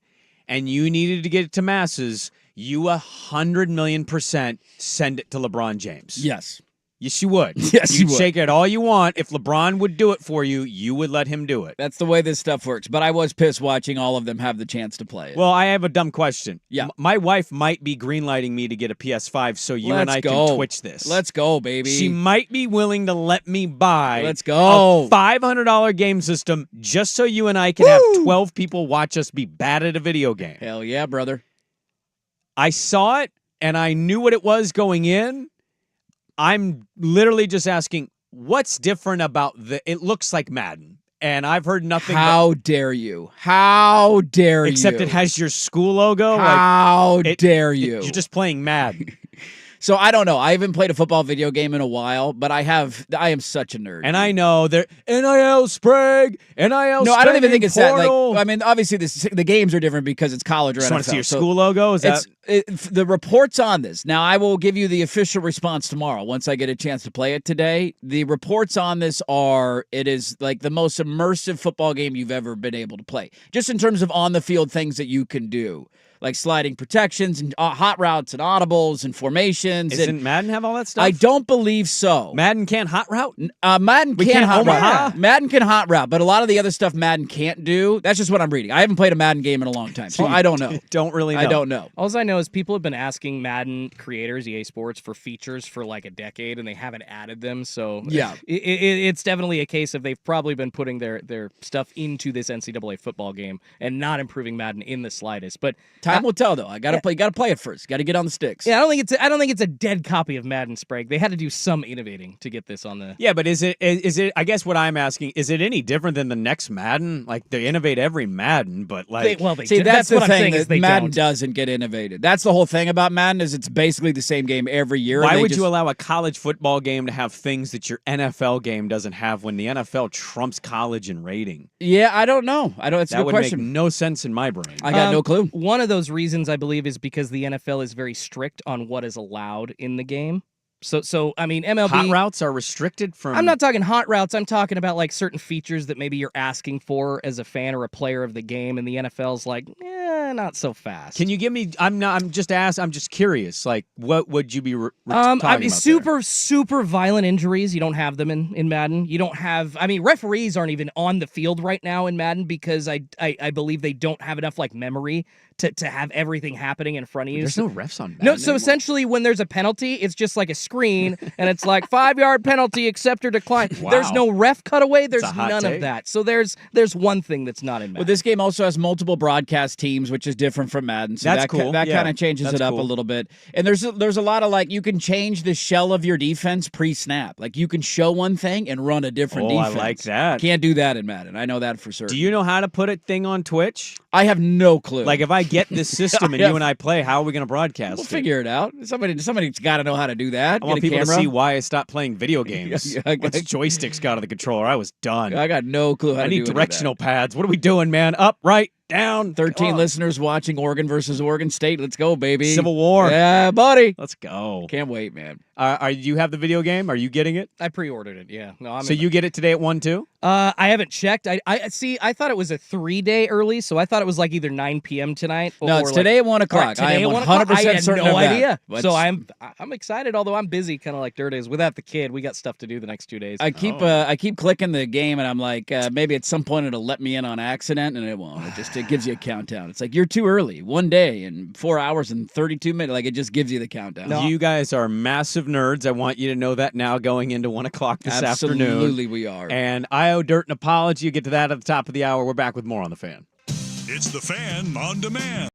and you needed to get it to masses, you 100,000,000% send it to LeBron James.
Yes.
Yes, you would.
Yes, you
You'd
would.
shake it all you want. If LeBron would do it for you, you would let him do it.
That's the way this stuff works. But I was pissed watching all of them have the chance to play it.
Well, I have a dumb question.
Yeah.
My wife might be greenlighting me to get a PS5 so you and
Let's
I
go.
can Twitch this.
Let's go, baby.
She might be willing to let me buy
Let's go.
a $500 game system just so you and I can have 12 people watch us be bad at a video game.
Hell yeah, brother.
I saw it and I knew what it was going in. I'm literally just asking, what's different about it looks like Madden. And I've heard nothing
How dare you? How dare you?
except it has your school logo.
How
it-
dare you?
You're just playing Madden.
So I don't know. I haven't played a football video game in a while, but I am such a nerd.
And I know they're NIL Sprague, NIL
No, I don't even think it's that.
portal.
Like, I mean, obviously the games are different because it's college or
Just
NFL.
want to see your
so
school logo? Is that
the reports on this. Now, I will give you the official response tomorrow once I get a chance to play it today. The reports on this are it is like the most immersive football game you've ever been able to play, just in terms of on the field things that you can do. Like sliding protections and hot routes and audibles and formations.
Doesn't Madden have all that stuff?
I don't believe so.
Madden can't hot route?
Madden
We
can
can't
hot
Omaha?
route. Madden can hot route, but a lot of the other stuff Madden can't do. That's just what I'm reading. I haven't played a Madden game in a long time, so I don't know.
Don't really know.
I don't know.
All I know is people have been asking Madden creators, EA Sports, for features for like a decade, and they haven't added them. So
Yeah.
it's definitely a case of they've probably been putting their stuff into this NCAA football game and not improving Madden in the slightest. But
Time will tell, though. I gotta play. Gotta play it first. Got to get on the sticks.
yeah, I don't think it's a dead copy of Madden, Sprague. They had to do some innovating to get this on the.
Yeah, but is it? I guess what I'm asking, is it any different than the next Madden? Like, they innovate every Madden, but like,
They
See,
do.
that's the
what I'm
thing.
saying is they
Madden
don't.
doesn't get innovated. That's the whole thing about Madden is it's basically the same game every year.
why
and they
would
just-
you allow a college football game to have things that your NFL game doesn't have when the NFL trumps college in rating?
Yeah, I don't know. I don't. It's a
That
good
would
question.
make no sense in my brain.
I got no clue.
One of those reasons, I believe, is because the NFL is very strict on what is allowed in the game. So I mean, MLB.
Hot routes are restricted from.
I'm not talking hot routes. I'm talking about like certain features that maybe you're asking for as a fan or a player of the game, and the NFL's like, not so fast.
Can you give me? I'm just curious. Like, what would you be? Talking
I mean,
about
super violent injuries. You don't have them in Madden. You don't have. I mean, referees aren't even on the field right now in Madden because I believe they don't have enough like memory to have everything happening in front of you.
There's no refs on Madden.
No, so
anymore.
essentially, when there's a penalty, it's just like a screen, and it's like 5-yard penalty, accept or decline.
Wow.
There's no ref cutaway. There's
a hot
none
take.
of that. So there's one thing that's not in Madden.
Well, this game also has multiple broadcast teams, which is different from Madden. So
That's
that
cool.
That
Yeah,
kind of changes
that's
it up
cool.
a little bit. And there's a lot of like you can change the shell of your defense pre-snap. Like you can show one thing and run a different
Oh, I
defense.
like that.
Can't do that in Madden. I know that for certain.
Do you know how to put a thing on Twitch?
I have no clue.
Like, if I get this system and
Yeah.
you and I play, how are we going to broadcast
we'll
it?
figure it out. Somebody's got to know how to do that.
I want
Get a
people to
camera.
see why I stopped playing video games.
Yeah,
Once joysticks got out of the controller, I was done.
I got no clue how
I
to
need
do any of that.
directional pads. What are we doing, man? Up, right, down.
13 listeners watching Oregon versus Oregon State. Let's go, baby.
Civil War.
Yeah, buddy.
Let's go.
Can't wait, man.
You have the video game? Are you getting it?
I pre-ordered it. Yeah. No,
So you get it today at 1 too?
I haven't checked. I see. I thought it was a 3-day early, so I thought it was like either 9 p.m. tonight.
No,
or
it's
like,
today at 1 o'clock.
Right, today
I am
at 1 o'clock.
100%
I had
certain
no
of that.
idea.
But
So I'm excited, although I'm busy, kind of like Dirt is. Without the kid, we got stuff to do the next 2 days.
I keep clicking the game, and I'm like, maybe at some point it'll let me in on accident, and it won't. It gives you a countdown. It's like, you're too early. 1 day and 4 hours and 32 minutes. Like, it just gives you the countdown.
No.
You guys are massive nerds. I want you to know that now going into 1 o'clock this afternoon.
Absolutely, we are.
And I owe Dirt an apology. You get to that at the top of the hour. We're back with more on The Fan.
It's The Fan on demand.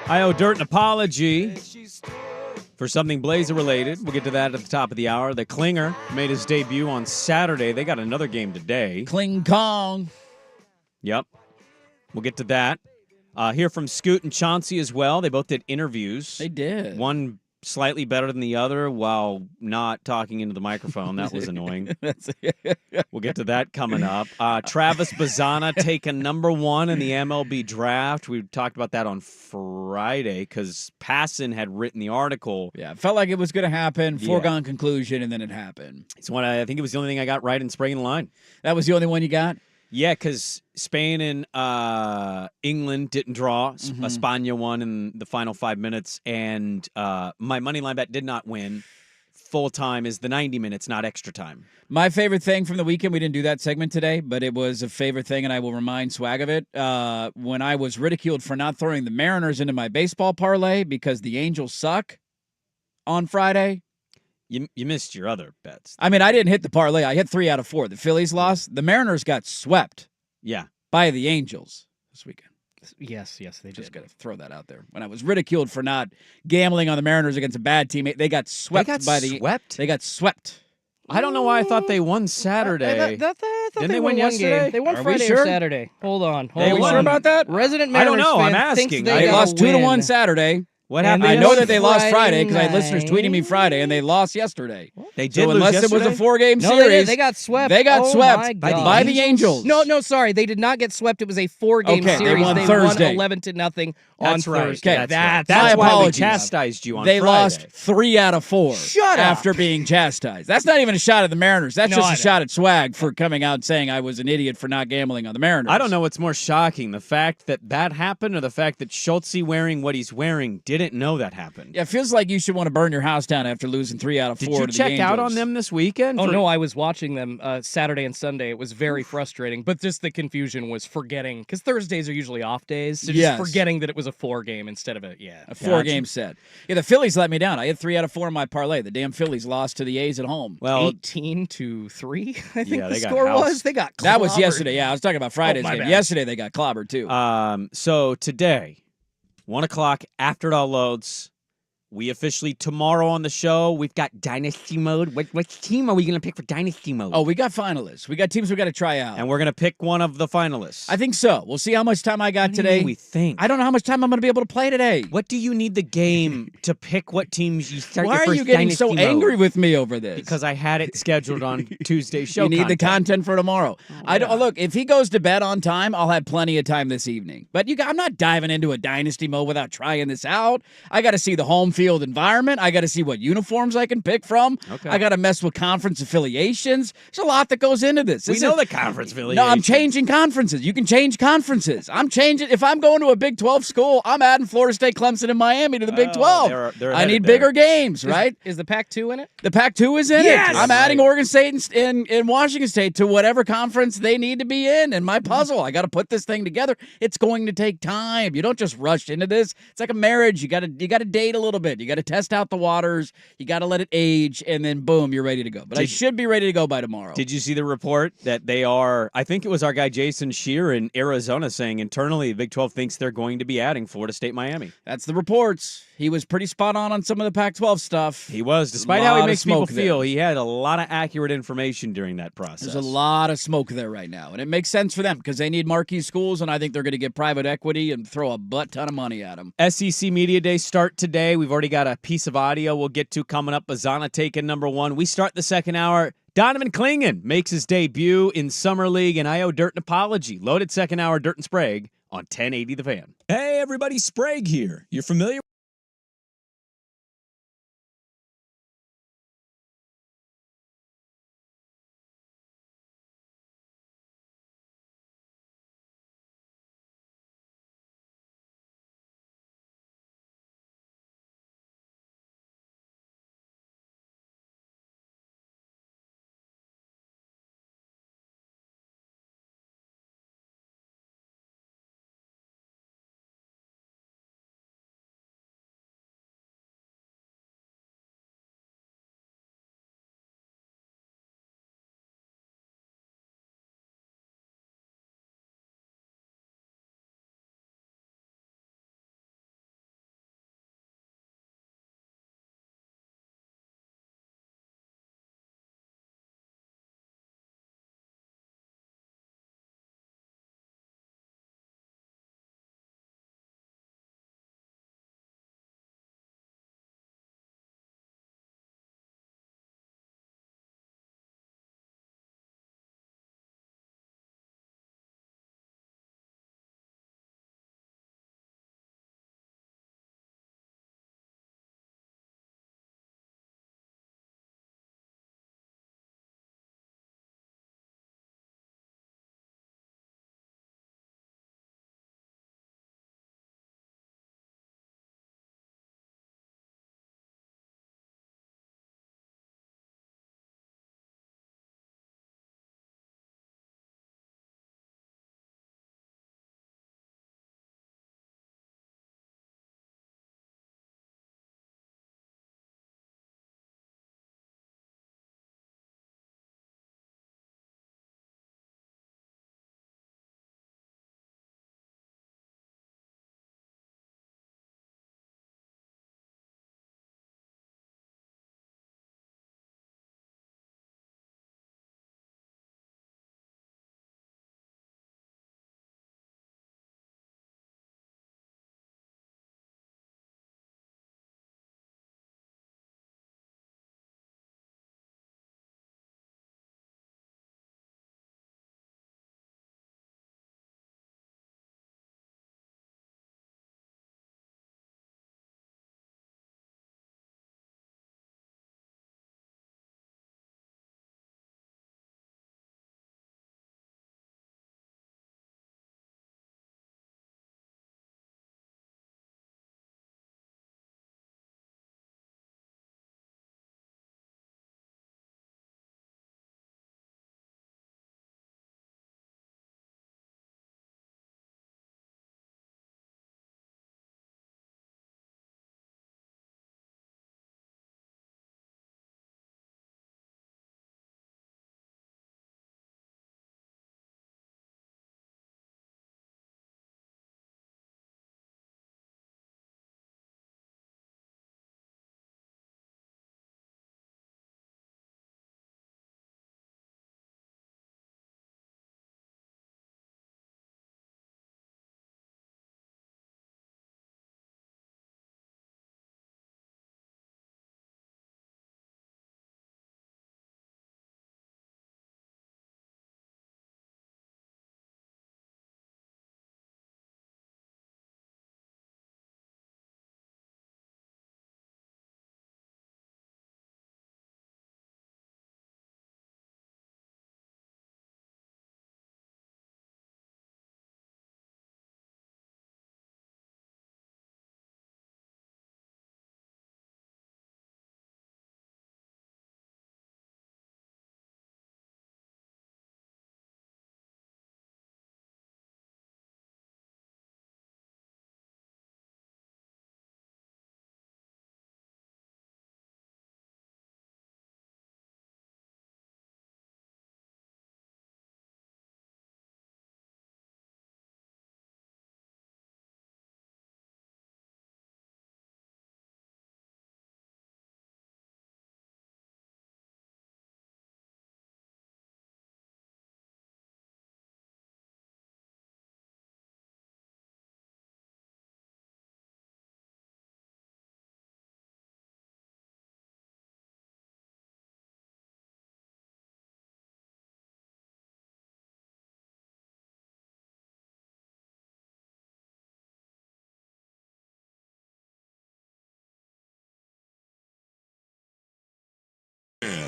I owe Dirt an apology for something Blazer related. We'll get to that at the top of the hour. The Klinger made his debut on Saturday. They got another game today.
Kling Kong.
Yep. We'll get to that. Hear from Scoot and Chauncey as well. They both did interviews.
They did.
One slightly better than the other while not talking into the microphone. That was annoying. We'll get to that coming up. Travis Bazzana taken number 1 in the MLB draft. We talked about that on Friday because Passon had written the article.
Yeah, it felt like it was going to happen, foregone conclusion, and then it happened.
It's one. I think it was the only thing I got right in Sprague the line.
That was the only one you got?
Yeah, because Spain and England didn't draw. España won in the final 5 minutes, and my money line bet did not win. Full time is the 90 minutes, not extra time.
My favorite thing from the weekend, we didn't do that segment today, but it was a favorite thing, and I will remind Swag of it. When I was ridiculed for not throwing the Mariners into my baseball parlay because the Angels suck on Friday.
You missed your other bets.
I mean, I didn't hit the parlay. I hit 3 out of 4. The Phillies lost. The Mariners got swept.
Yeah.
By the Angels this weekend.
Yes, they
Just
did.
got to throw that out there. When I was ridiculed for not gambling on the Mariners against a bad team, they got swept by the.
Swept?
They got swept.
I don't know why I thought they won Saturday.
I thought
Didn't
they
they
won
win
one
yesterday?
game. They won
Are we
Friday
sure?
or Saturday. Hold on.
They
Are we
won.
sure about that?
Resident
I
Mariners
don't know. I'm
fan thinks
asking.
They,
They
gotta
lost 2-1
win.
Saturday.
What
And
happened?
I know that they lost
Friday
Friday because I had listeners
night.
tweeting me Friday, and they lost yesterday.
They did
So
lose
unless
yesterday?
it was a 4-game
No,
series,
they did. They got swept.
They got
Oh,
swept
my
by the
God.
by the Angels.
No, sorry. They did not get swept. It was a 4-game
Okay, they
series.
won
They
Thursday.
won 11-0 on
That's right.
Thursday.
Okay,
That's
my
why we
apologies.
chastised you on
They
Friday.
lost 3 out of 4
Shut up.
after being chastised. That's not even a shot at the Mariners. That's
No,
just
I
a
know.
shot at Swag for coming out saying I was an idiot for not gambling on the Mariners.
I don't know what's more shocking, the fact that happened or the fact that Schultze wearing what he's wearing didn't know that happened.
Yeah, it feels like you should want to burn your house down after losing 3 out of 4
Did you
to
check
the
out
Angels.
on them this weekend?
Oh, no, I was watching them Saturday and Sunday. It was very frustrating, but just the confusion was forgetting, because Thursdays are usually off days, so just
Yes.
forgetting that it was a 4-game instead of a
4-game set. Yeah, the Phillies let me down. I had 3 out of 4 in my parlay. The damn Phillies lost to the A's at home.
Well,
18-3, I think
Yeah,
the
they got
score
housed.
was. They got
That was
clobbered.
yesterday. Yeah, I was talking about Friday's
my
game.
bad.
Yesterday they got clobbered too.
So today, 1 o'clock after it all loads, we officially tomorrow on the show, we've got Dynasty Mode. What team are we going to pick for Dynasty Mode?
Oh, we got finalists. We got teams we got to try out.
And we're going to pick one of the finalists.
I think so. We'll see how much time I got
What do you
today.
mean we think.
I don't know how much time I'm going to be able to play today.
What do you need the game to pick what teams you start
Why
your
are
first
you getting
Dynasty
so
Mode?
angry with me over this?
Because I had it scheduled on Tuesday's show.
you need the
content.
content for tomorrow. I don't look. If he goes to bed on time, I'll have plenty of time this evening. But I'm not diving into a dynasty mode without trying this out. I got to see the home field environment. I got to see what uniforms I can pick from.
Okay.
I got to mess with conference affiliations. There's a lot that goes into this.
We know the conference affiliation.
No, I'm changing conferences. You can change conferences. I'm changing. If I'm going to a Big 12 school, I'm adding Florida State, Clemson, and Miami to the Big 12.
they're
I
headed
need
there.
bigger games, right?
Is the Pac-2 in it?
The Pac-2 is in
Yes!
it. I'm adding Oregon State and Washington State to whatever conference they need to be in my puzzle. I got to put this thing together. It's going to take time. You don't just rush into this. It's like a marriage. You got to date a little bit. You got to test out the waters. You got to let it age, and then boom, you're ready to go. But I should be ready to go by tomorrow.
Did you see the report that they are? I think it was our guy Jason Shear in Arizona saying internally the Big 12 thinks they're going to be adding Florida State, Miami.
That's the reports. He was pretty spot on some of the Pac-12 stuff.
He was, despite
Lot
how he
of
makes people
smoke there.
feel. He had a lot of accurate information during that process.
There's a lot of smoke there right now, and it makes sense for them because they need marquee schools, and I think they're going to get private equity and throw a butt ton of money at them.
SEC Media Day start today. We've already got a piece of audio we'll get to coming up. Bazzana taking number 1. We start the second hour. Donovan Clingan makes his debut in Summer League, and I owe Dirt an apology. Loaded second hour, Dirt and Sprague on 1080 The Fan.
Hey, everybody, Sprague here. You're familiar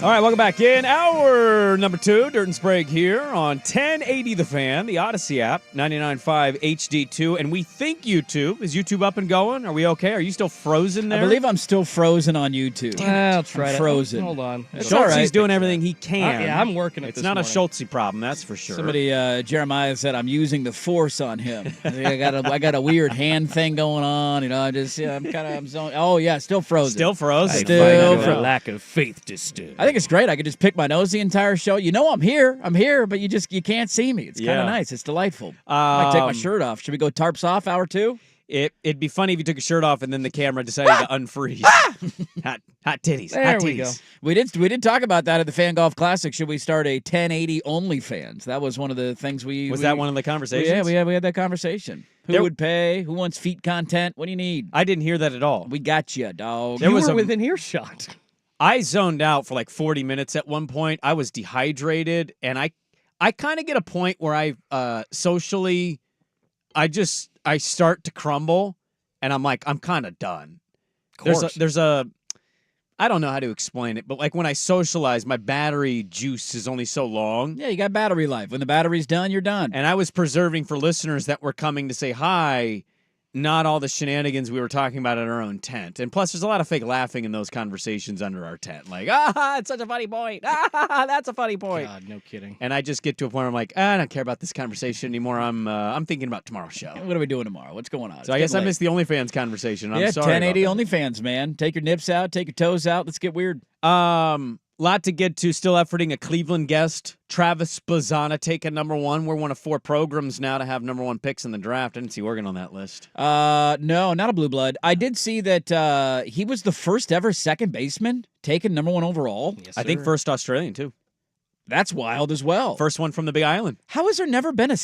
All right, welcome back in. Hour number 2, Dirt and Sprague here on 1080 The Fan, the Odyssey app, 99.5 HD2. And we think YouTube. Is YouTube up and going? Are we okay? Are you still frozen there?
I believe I'm still frozen on YouTube.
I'll try
I'm
to.
frozen.
Hold on.
It's
Schultze's
all right.
doing everything he can.
Yeah, I'm working it
It's
this
not
morning.
a Schultze problem, that's for sure.
Somebody, Jeremiah said, I'm using the force on him. I got a weird hand thing going on. I'm zoned. Oh, yeah, still frozen.
Still frozen.
Still
Your
frozen.
lack of faith disturbed.
I think it's great. I could just pick my nose the entire show. You know I'm here, but you can't see me. It's kind
Yeah.
of nice. It's delightful. I might take my shirt off. Should we go tarps off hour 2?
It'd be funny if you took your shirt off and then the camera decided to unfreeze. Hot titties.
There
hot
we
titties.
go.
We did talk about that at the Fan Golf Classic. Should we start a 1080 OnlyFans? That was one of the things
Was that one of the conversations?
Yeah, we had that conversation. Who would pay? Who wants feet content? What do you need?
I didn't hear that at all.
We got you, dog.
There
You
was
were
a-
within earshot.
I zoned out for like 40 minutes at one point. I was dehydrated, and I kind of get a point where I socially, I start to crumble, and I'm like, I'm kind of done. There's a I don't know how to explain it, but like when I socialize, my battery juice is only so long.
Yeah, you got battery life. When the battery's done, you're done.
And I was preserving for listeners that were coming to say hi, not all the shenanigans we were talking about in our own tent. And plus, there's a lot of fake laughing in those conversations under our tent. Like, it's such a funny point. That's a funny point.
God, no kidding.
And I just get to a point where I'm like, I don't care about this conversation anymore. I'm thinking about tomorrow's show.
What are we doing tomorrow? What's going on?
So I guess I missed the OnlyFans conversation. I'm
yeah,
sorry.
1080
about that.
OnlyFans, man. Take your nips out, take your toes out. Let's get weird.
Lot to get to. Still efforting a Cleveland guest. Travis Bazzana taking number 1. We're one of 4 programs now to have number 1 picks in the draft. I didn't see Oregon on that list.
No, not a blue blood. I did see that he was the first ever second baseman taken number 1 overall.
Yes,
I think
sir.
first Australian, too.
That's wild as well.
First one from the Big Island.
How has there never been a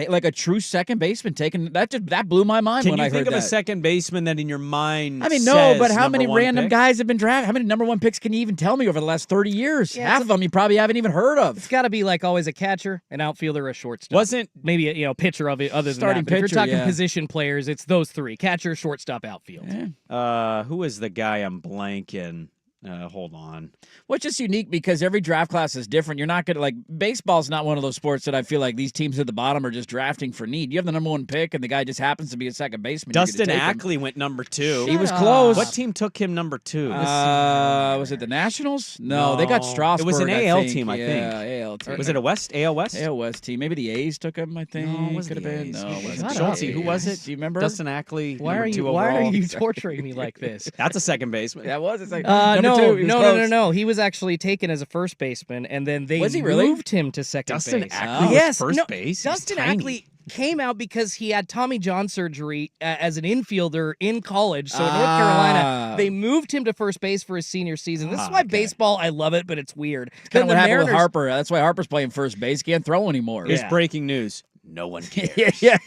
like a true second baseman taken? That blew my mind
Can
when
you
I
think
heard
of
that.
a second baseman that in your mind
I mean, no,
says
but how
number
many
1
random
pick?
guys have been drafted? How many number 1 picks can you even tell me over the last 30 years?
Yeah,
Half of them you probably haven't even heard
It's
of.
got to be like always a catcher, an outfielder, a shortstop.
Wasn't
Maybe a pitcher of it other than
Starting
that. But if
pitcher,
you're talking
yeah.
position players, it's those 3: catcher, shortstop, outfield.
Yeah.
who is the guy I'm blanking? Hold on.
Well, it's just unique because every draft class is different. You're not going to, like, baseball's not one of those sports that I feel like these teams at the bottom are just drafting for need. You have the number 1 pick, and the guy just happens to be a second baseman. You're
Dustin
gonna take him.
Ackley went number 2.
He was close.
What team took him number 2?
Was it the Nationals? No, they got
No.
Strasburg.
It was an
I
AL
think.
team, I think.
Yeah, AL team.
Was it a West? AL West?
AL West team? Maybe the A's took him. I think.
No, it wasn't
Could have
the
been.
A's.
No, it wasn't
Shut
the
up.
Schultze, who was
A's.
it?
Do you remember?
Dustin Ackley.
Why
number
are
2
you? Why are
overall.
you torturing me like this?
That's a second baseman.
That was. It's like
No,
number 2. He was
no.
close.
He was actually taken as a first baseman, and then they
Was he really?
moved him to second
Dustin
base.
Ackley was
yes,
first
no,
base? He was
Dustin
tiny.
Ackley came out because he had Tommy John surgery as an infielder in college. So in North Carolina, they moved him to first base for his senior season. This is why
okay.
baseball, I love it, but it's weird.
Kind
Then
of
the
what happened with
Mariners-
Harper. That's why Harper's playing first base. He can't throw anymore.
Here's
Yeah.
breaking news. No one cares.
Yeah.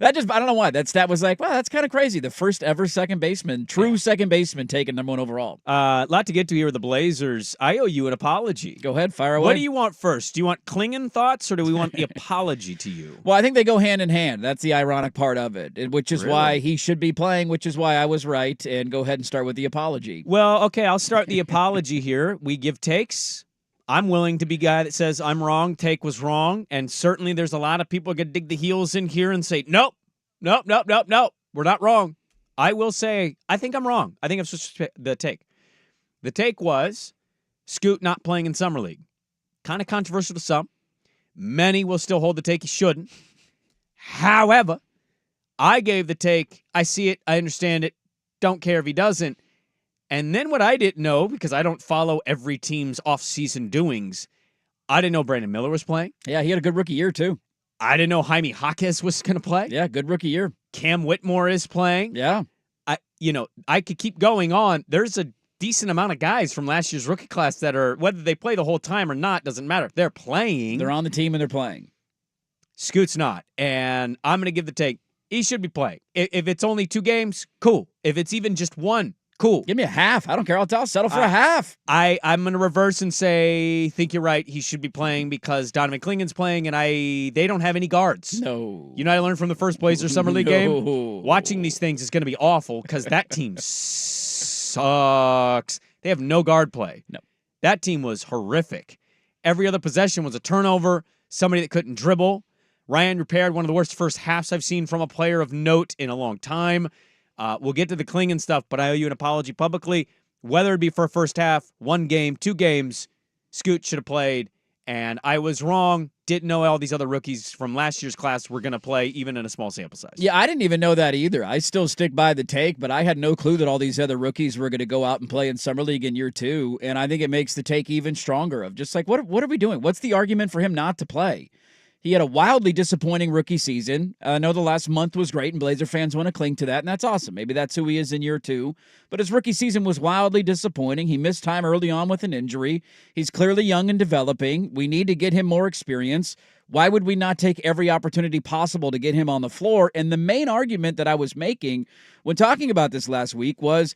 That just, I don't know why. That stat was like, wow, that's kind of crazy. The first ever second baseman, true second baseman taken number 1 overall.
Lot to get to here with the Blazers. I owe you an apology.
Go ahead, fire away.
What do you want first? Do you want Klingon thoughts or do we want the apology to you?
Well, I think they go hand in hand. That's the ironic part of it, which is why
Really?
he should be playing, which is why I was right. And go ahead and start with the apology.
Well, okay, I'll start the apology here. We give takes. I'm willing to be guy that says I'm wrong, take was wrong, and certainly there's a lot of people going to dig the heels in here and say, nope, we're not wrong. I will say, I think I'm wrong. I think I'm supposed to the take. The take was Scoot not playing in Summer League. Kind of controversial to some. Many will still hold the take he shouldn't. However, I gave the take, I see it, I understand it, don't care if he doesn't. And then what I didn't know, because I don't follow every team's off-season doings, I didn't know Brandon Miller was playing.
Yeah, he had a good rookie year, too.
I didn't know Jaime Jaquez was going to play.
Yeah, good rookie year.
Cam Whitmore is playing.
Yeah.
I could keep going on. There's a decent amount of guys from last year's rookie class that are, whether they play the whole time or not, doesn't matter. They're playing.
They're on the team and they're playing.
Scoot's not. And I'm going to give the take. He should be playing. If it's only 2 games, cool. If it's even just 1, cool.
Give me a half. I don't care. I'll settle for a half.
I'm going to reverse and say, think you're right. He should be playing because Donovan Klingon's playing, and they don't have any guards.
No.
You know what I learned from the first Blazers Summer League
No.
game? Watching these things is going to be awful because that team sucks. They have no guard play.
No.
that team was horrific. Every other possession was a turnover, somebody that couldn't dribble. Ryan repaired one of the worst first halves I've seen from a player of note in a long time. We'll get to the Klingon stuff, but I owe you an apology publicly. Whether it be for a first half, 1 game, 2 games, Scoot should have played, and I was wrong. Didn't know all these other rookies from last year's class were going to play, even in a small sample size.
Yeah, I didn't even know that either. I still stick by the take, but I had no clue that all these other rookies were going to go out and play in Summer League in year 2, and I think it makes the take even stronger of just like, what are we doing? What's the argument for him not to play? He had a wildly disappointing rookie season. I know the last month was great, and Blazer fans want to cling to that, and that's awesome. Maybe that's who he is in year 2. But his rookie season was wildly disappointing. He missed time early on with an injury. He's clearly young and developing. We need to get him more experience. Why would we not take every opportunity possible to get him on the floor? And the main argument that I was making when talking about this last week was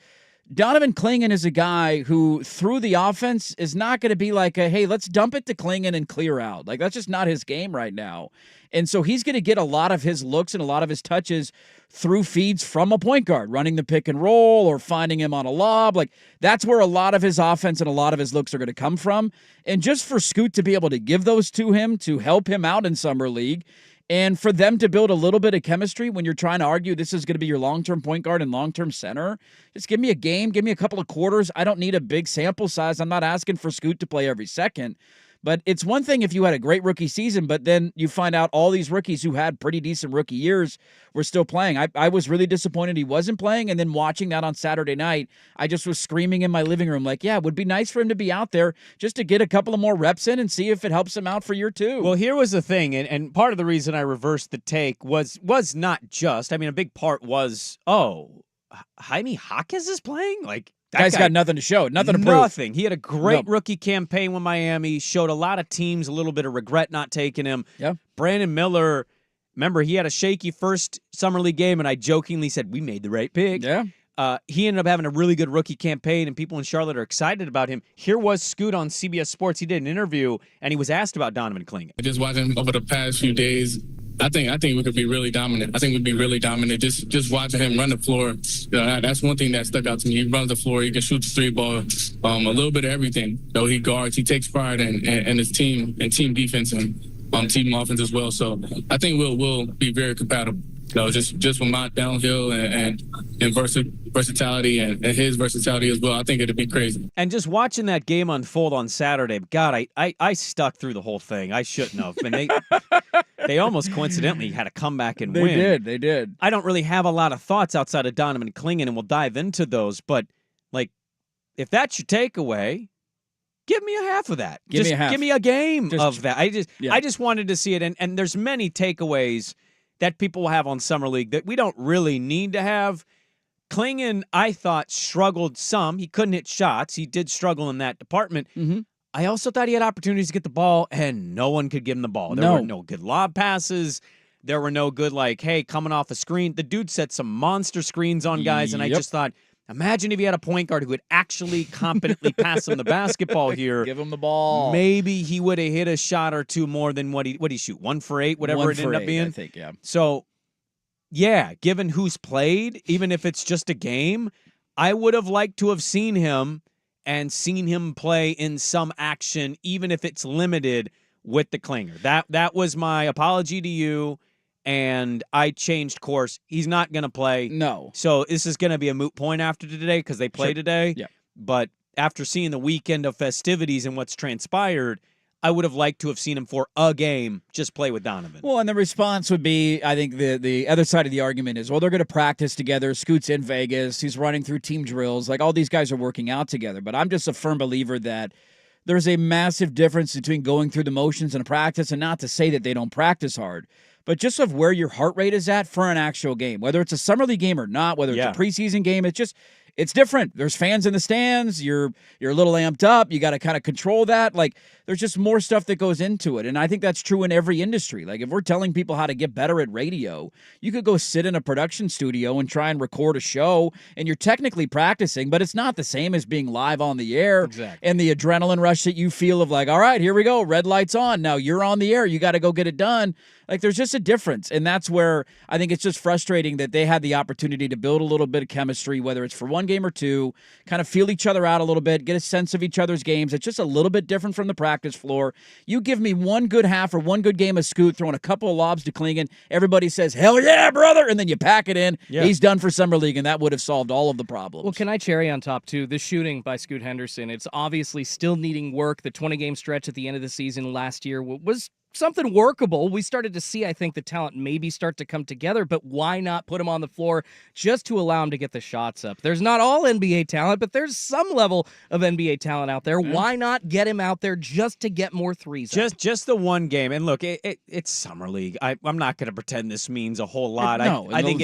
Donovan Klingon is a guy who, through the offense, is not going to be like, hey, let's dump it to Klingon and clear out. Like, that's just not his game right now. And so he's going to get a lot of his looks and a lot of his touches through feeds from a point guard, running the pick and roll or finding him on a lob. Like, that's where a lot of his offense and a lot of his looks are going to come from. And just for Scoot to be able to give those to him, to help him out in Summer League, and for them to build a little bit of chemistry when you're trying to argue this is going to be your long-term point guard and long-term center, just give me a game, give me a couple of quarters. I don't need a big sample size. I'm not asking for Scoot to play every second. But it's one thing if you had a great rookie season, but then you find out all these rookies who had pretty decent rookie years were still playing. I was really disappointed he wasn't playing, and then watching that on Saturday night, I just was screaming in my living room like, yeah, it would be nice for him to be out there just to get a couple of more reps in and see if it helps him out for year 2.
Well, here was the thing, and part of the reason I reversed the take was not just, I mean, a big part was, Jaime Jaquez is playing? Like, that
guy's got nothing to show, nothing to prove.
Nothing. He had a great rookie campaign with Miami, showed a lot of teams a little bit of regret not taking him.
Yeah.
Brandon Miller, remember, he had a shaky first Summer League game, and I jokingly said, we made the right pick.
Yeah.
He ended up having a really good rookie campaign, and people in Charlotte are excited about him. Here was Scoot on CBS Sports. He did an interview, and he was asked about Donovan Klingon.
Just watching over the past few days, I think we could be really dominant. I think we'd be really dominant. Just watching him run the floor, that's one thing that stuck out to me. He runs the floor. He can shoot the 3-ball, a little bit of everything. So he guards. He takes pride in his team and team defense and team offense as well. So I think we'll be very compatible. Just with my downhill and versatility and his versatility as well, I think it'd be crazy.
And just watching that game unfold on Saturday, God, I stuck through the whole thing. I shouldn't have. And they almost coincidentally had a comeback and win.
They did.
I don't really have a lot of thoughts outside of Donovan Klingon, and we'll dive into those. But, like, if that's your takeaway, give me a half of that.
Give me
a game of that. I just wanted to see it. And there's many takeaways that people will have on Summer League that we don't really need to have. Klingon, I thought, struggled some. He couldn't hit shots. He did struggle in that department.
Mm-hmm.
I also thought he had opportunities to get the ball, and no one could give him the ball. There were no good lob passes. There were no good, like, hey, coming off a screen. The dude set some monster screens on guys, and I just thought, imagine if he had a point guard who would actually competently pass him the basketball here.
Give him the ball.
Maybe he would have hit a shot or two more than what he shoot? 1 for 8, whatever it ended up being?
I think, yeah.
So, yeah, given who's played, even if it's just a game, I would have liked to have seen him and seen him play in some action, even if it's limited with the Klinger. That was my apology to you. And I changed course. He's not going to play.
No.
So this is going to be a moot point after today because they play today.
Yeah.
But after seeing the weekend of festivities and what's transpired, I would have liked to have seen him for a game just play with Donovan.
Well, and the response would be, I think the other side of the argument is, well, they're going to practice together. Scoot's in Vegas. He's running through team drills. Like, all these guys are working out together. But I'm just a firm believer that there's a massive difference between going through the motions in a practice, and not to say that they don't practice hard, but just of where your heart rate is at for an actual game, whether it's a summer league game or not, whether it's a preseason game, it's different. There's fans in the stands. You're a little amped up. You got to kind of control that. Like, there's just more stuff that goes into it. And I think that's true in every industry. Like, if we're telling people how to get better at radio, you could go sit in a production studio and try and record a show, and you're technically practicing, but it's not the same as being live on the air.
Exactly.
And the adrenaline rush that you feel of like, all right, here we go. Red light's on. Now you're on the air. You got to go get it done. Like, there's just a difference. And that's where I think it's just frustrating that they had the opportunity to build a little bit of chemistry, whether it's for one game or two, kind of feel each other out a little bit, get a sense of each other's games. It's just a little bit different from the practice floor. You give me one good half or one good game of Scoot, throwing a couple of lobs to Klingon, everybody says, hell yeah, brother, and then you pack it in. Yeah. He's done for Summer League, and that would have solved all of the problems.
Well, can I cherry on top, too? The shooting by Scoot Henderson, it's obviously still needing work. The 20-game stretch at the end of the season last year was something workable. We started to see, I think, the talent maybe start to come together, but why not put him on the floor just to allow him to get the shots up? There's not all NBA talent, but there's some level of NBA talent out there. Why not get him out there just to get more threes up?
Just the one game. And look, it's Summer League. I'm not going to pretend this means a whole lot. I think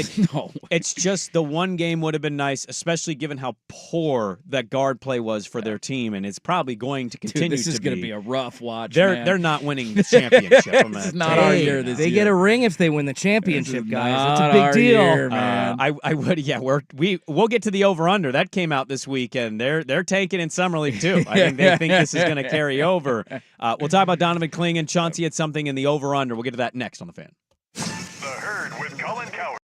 it's just the one game would have been nice, especially given how poor that guard play was for their team, and it's probably going to continue.
This is going to be a rough watch.
They're not winning the championship.
It's not our year this
year. They get a ring if they win the championship, guys. It's a big deal.
Year, man.
I would, yeah. We'll get to the over/under. That came out this week, and they're tanking in Summer League too. I think they think this is going to carry over. We'll talk about Donovan Klingon. Chauncey had something in the over/under. We'll get to that next on the Fan.
The Herd with Colin Coward.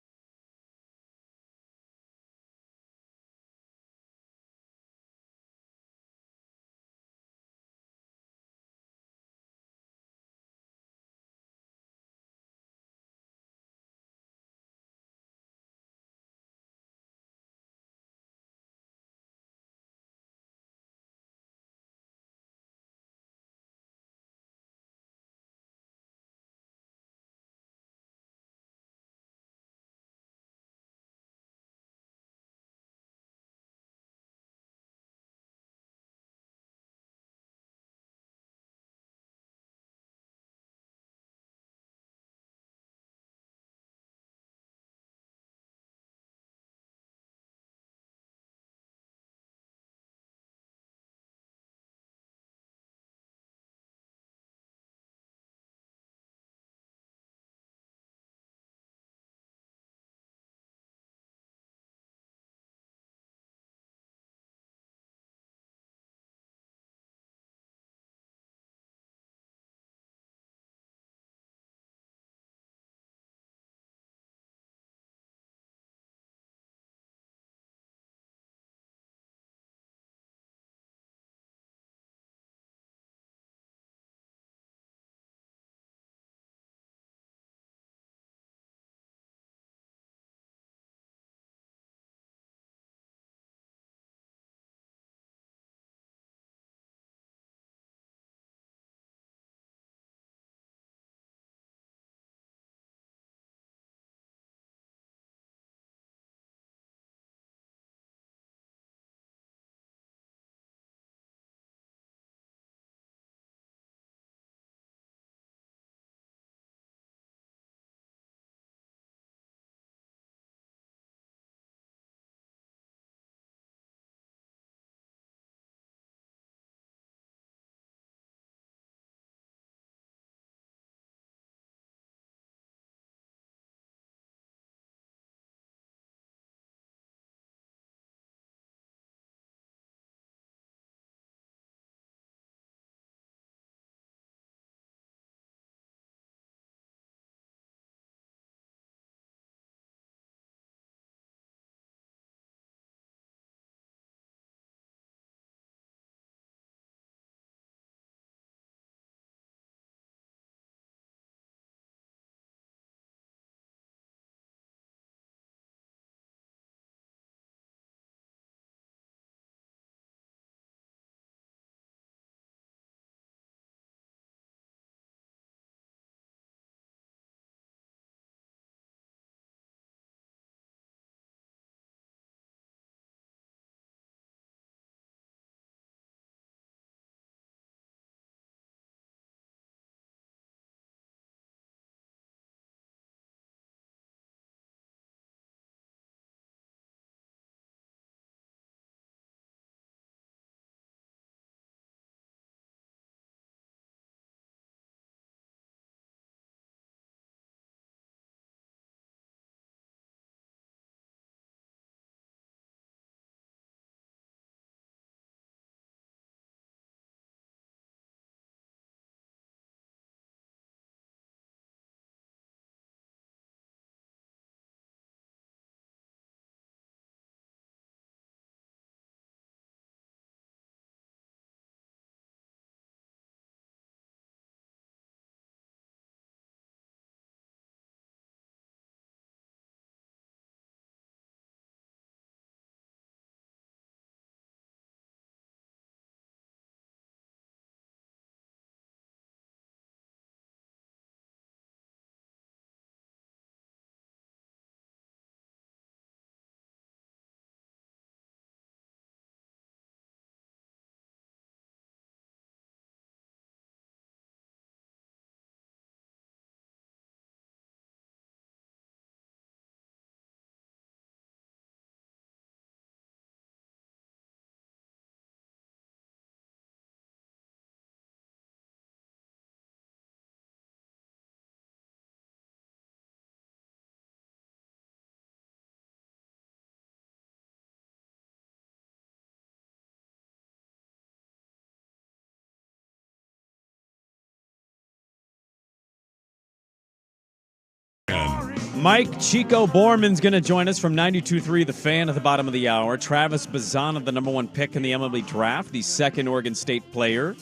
Mike Chico Borman's going to join us from 92.3 The Fan at the bottom of the hour. Travis Bazana, the number 1 pick in the MLB draft, the second Oregon State player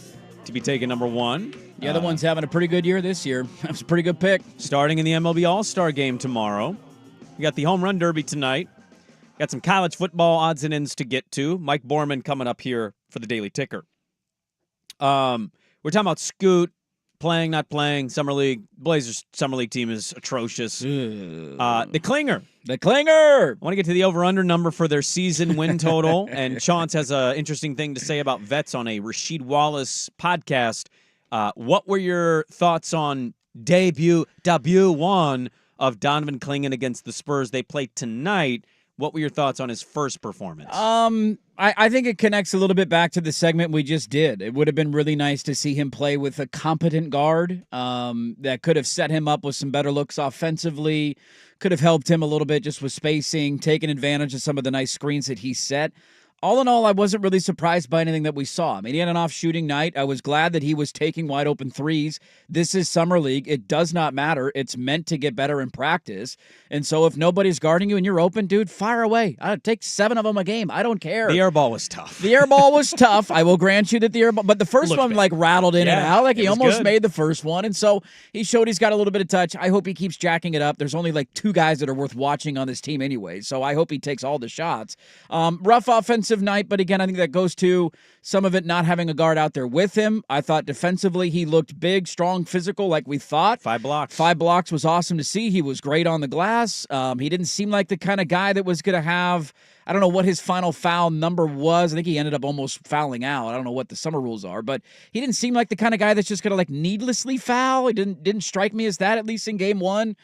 to be taken number 1.
The other one's having a pretty good year this year. That was a pretty good pick.
Starting in the MLB All-Star game tomorrow. We got the Home Run Derby tonight. Got some college football odds and ends to get to. Mike Borman coming up here for the Daily Ticker. We're talking about Scoot. Playing, not playing, Summer League. Blazers Summer League team is atrocious. The Clinger.
The Clinger.
I want to get to the over-under number for their season win total. And Chauncey has an interesting thing to say about vets on a Rasheed Wallace podcast. What were your thoughts on debut one of Donovan Clingan against the Spurs? They play tonight. What were your thoughts on his first performance?
I think it connects a little bit back to the segment we just did. It would have been really nice to see him play with a competent guard that could have set him up with some better looks offensively, could have helped him a little bit just with spacing, taking advantage of some of the nice screens that he set. All in all, I wasn't really surprised by anything that we saw. I mean, he had an off-shooting night. I was glad that he was taking wide-open threes. This is Summer League. It does not matter. It's meant to get better in practice. And so if nobody's guarding you and you're open, dude, fire away. Take 7 of them a game. I don't care.
The air ball was tough.
The air ball was tough. I will grant you that the air ball. But the first one, rattled in and out. He almost made the first one. And so he showed he's got a little bit of touch. I hope he keeps jacking it up. There's only 2 guys that are worth watching on this team anyway. So I hope he takes all the shots. Rough offensive night, but again, I think that goes to some of it not having a guard out there with him. I thought defensively he looked big, strong, physical like we thought.
5 blocks.
5 blocks was awesome to see. He was great on the glass. He didn't seem like the kind of guy that was going to have, I don't know what his final foul number was. I think he ended up almost fouling out. I don't know what the summer rules are, but he didn't seem like the kind of guy that's just going to needlessly foul. He didn't strike me as that, at least in game 1.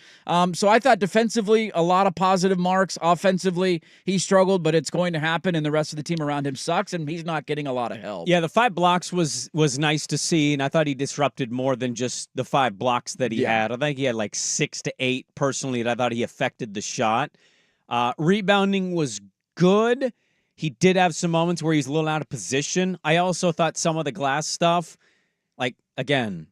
So I thought defensively, a lot of positive marks. Offensively, he struggled, but it's going to happen, and the rest of the team around him sucks, and he's not getting a lot of help.
Yeah, the 5 blocks was nice to see, and I thought he disrupted more than just the 5 blocks that he had. I think he had 6 to 8 personally that I thought he affected the shot. Rebounding was good. He did have some moments where he's a little out of position. I also thought some of the glass stuff, again,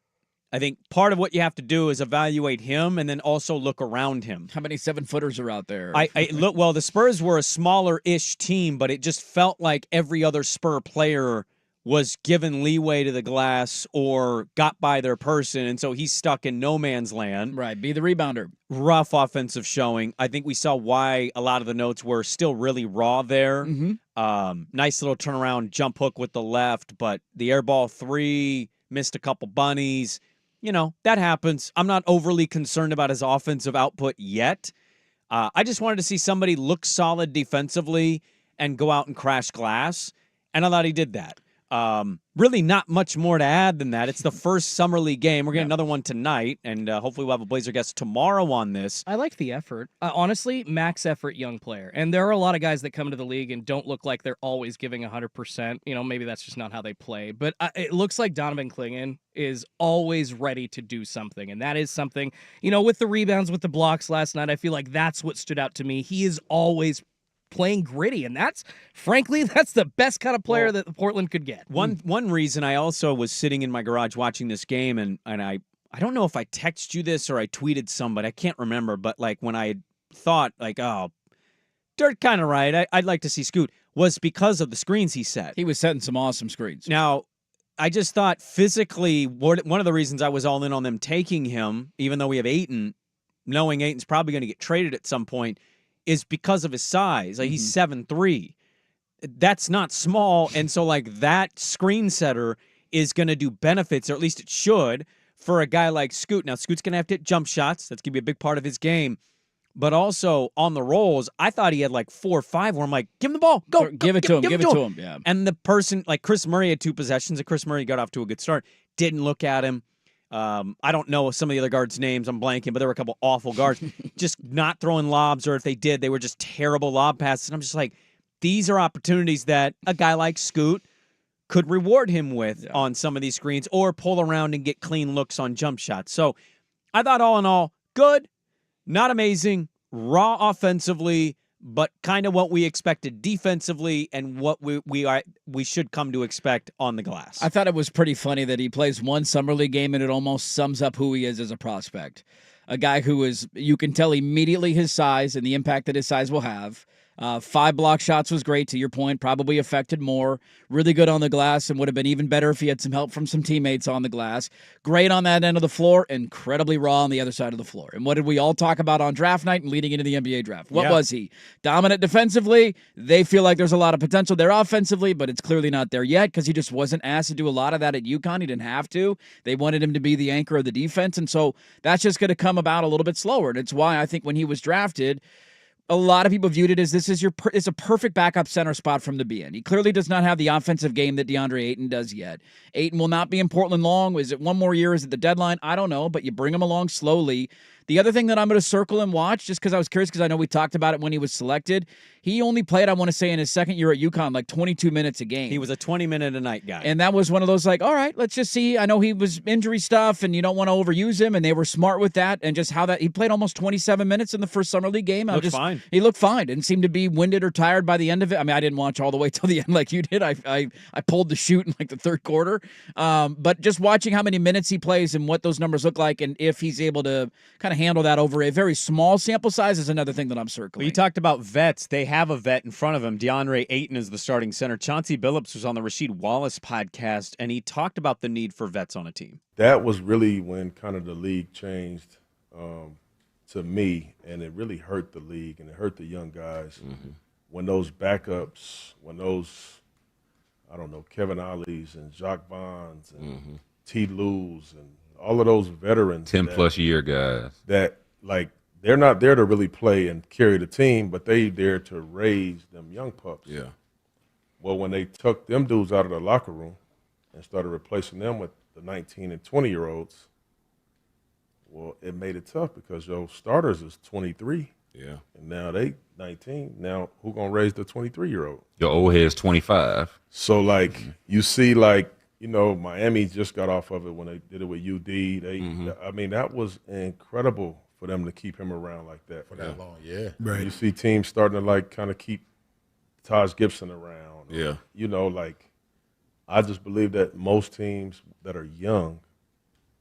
I think part of what you have to do is evaluate him and then also look around him.
How many 7-footers are out there?
Well, the Spurs were a smaller-ish team, but it just felt like every other Spur player was given leeway to the glass or got by their person, and so he's stuck in no man's land.
Right, be the rebounder.
Rough offensive showing. I think we saw why a lot of the notes were still really raw there.
Mm-hmm.
Nice little turnaround jump hook with the left, but the air ball 3, missed a couple bunnies. That happens. I'm not overly concerned about his offensive output yet. I just wanted to see somebody look solid defensively and go out and crash glass, and I thought he did that. Really not much more to add than that. It's the first Summer League game. We're getting another one tonight, and hopefully we'll have a Blazer guest tomorrow on this.
I like the effort. Honestly, max effort young player. And there are a lot of guys that come into the league and don't look like they're always giving 100%. Maybe that's just not how they play. But it looks like Donovan Clingan is always ready to do something. And that is something, with the rebounds, with the blocks last night, I feel like that's what stood out to me. He is always playing gritty, and that's the best kind of player that Portland could get.
One reason I also was sitting in my garage watching this game, and I don't know if I texted you this or I tweeted somebody, I can't remember, but when I thought oh, Dirt kind of right, I'd like to see Scoot, was because of the screens he set.
He was setting some awesome screens.
Now, I just thought physically, one of the reasons I was all in on them taking him, even though we have Ayton, knowing Ayton's probably going to get traded at some point, is because of his size. He's 7'3". That's not small. And so, that screen setter is going to do benefits, or at least it should, for a guy like Scoot. Now, Scoot's going to have to hit jump shots. That's going to be a big part of his game. But also, on the rolls, I thought he had 4 or 5 where I'm give him the ball. Go.
Give it to him. Yeah.
And the person, Chris Murray had 2 possessions, and Chris Murray got off to a good start. Didn't look at him. I don't know some of the other guards' names. I'm blanking, but there were a couple awful guards just not throwing lobs, or if they did, they were just terrible lob passes. And I'm just these are opportunities that a guy like Scoot could reward him with on some of these screens, or pull around and get clean looks on jump shots. So I thought all in all, good, not amazing, raw offensively, but kind of what we expected defensively and what we should come to expect on the glass.
I thought it was pretty funny that he plays one Summer League game and it almost sums up who he is as a prospect. a guy who is, you can tell immediately his size and the impact that his size will have. 5 block shots was great, to your point, probably affected more. Really good on the glass and would have been even better if he had some help from some teammates on the glass. Great on that end of the floor, incredibly raw on the other side of the floor. And what did we all talk about on draft night and leading into the NBA draft? What was he? Dominant defensively. They feel like there's a lot of potential there offensively, but it's clearly not there yet because he just wasn't asked to do a lot of that at UConn. He didn't have to. They wanted him to be the anchor of the defense, and so that's just going to come about a little bit slower. And it's why I think when he was drafted, a lot of people viewed it as this is it's a perfect backup center spot from the beginning. He clearly does not have the offensive game that DeAndre Ayton does yet. Ayton will not be in Portland long. Is it one more year? Is it the deadline? I don't know, but you bring him along slowly. The other thing that I'm going to circle and watch, just because I was curious, because I know we talked about it when he was selected, he only played, I want to say, in his second year at UConn, like 22 minutes a game.
He was a 20-minute-a-night guy.
And that was one of those, like, all right, let's just see. I know he was injury stuff, and you don't want to overuse him, and they were smart with that, and just how that, he played almost 27 minutes in the first Summer League game.
Fine.
He looked fine. Didn't seem to be winded or tired by the end of it. I mean, I didn't watch all the way till the end like you did. I pulled the chute in like the third quarter. But just watching how many minutes he plays and what those numbers look like, and if he's able to kind of handle that over a very small sample size is another thing that I'm circling.
Well, you talked about vets. They have a vet in front of him. DeAndre Ayton is the starting center. Chauncey Billups was on the Rasheed Wallace podcast, and he talked about the need for vets on a team.
That was really when kind of the league changed to me, and it really hurt the league, and it hurt the young guys. Mm-hmm. When those backups, I don't know, Kevin Ollie's and Jacques Bonds and T. Lou's and all of those veterans.
10-plus year guys.
That, like, they're not there to really play and carry the team, but they there to raise them young pups.
Yeah.
Well, when they took them dudes out of the locker room and started replacing them with the 19 and 20-year-olds, well, it made it tough because your starters is 23.
Yeah.
And now they 19. Now who gonna raise the 23-year-old?
Your old head's 25.
So, like, you see, like, you know, Miami just got off of it when they did it with UD. I mean, that was incredible for them to keep him around like that.
For that long, yeah.
Right. You see teams starting to, like, kind of keep Taj Gibson around.
Yeah.
You know, like, I just believe that most teams that are young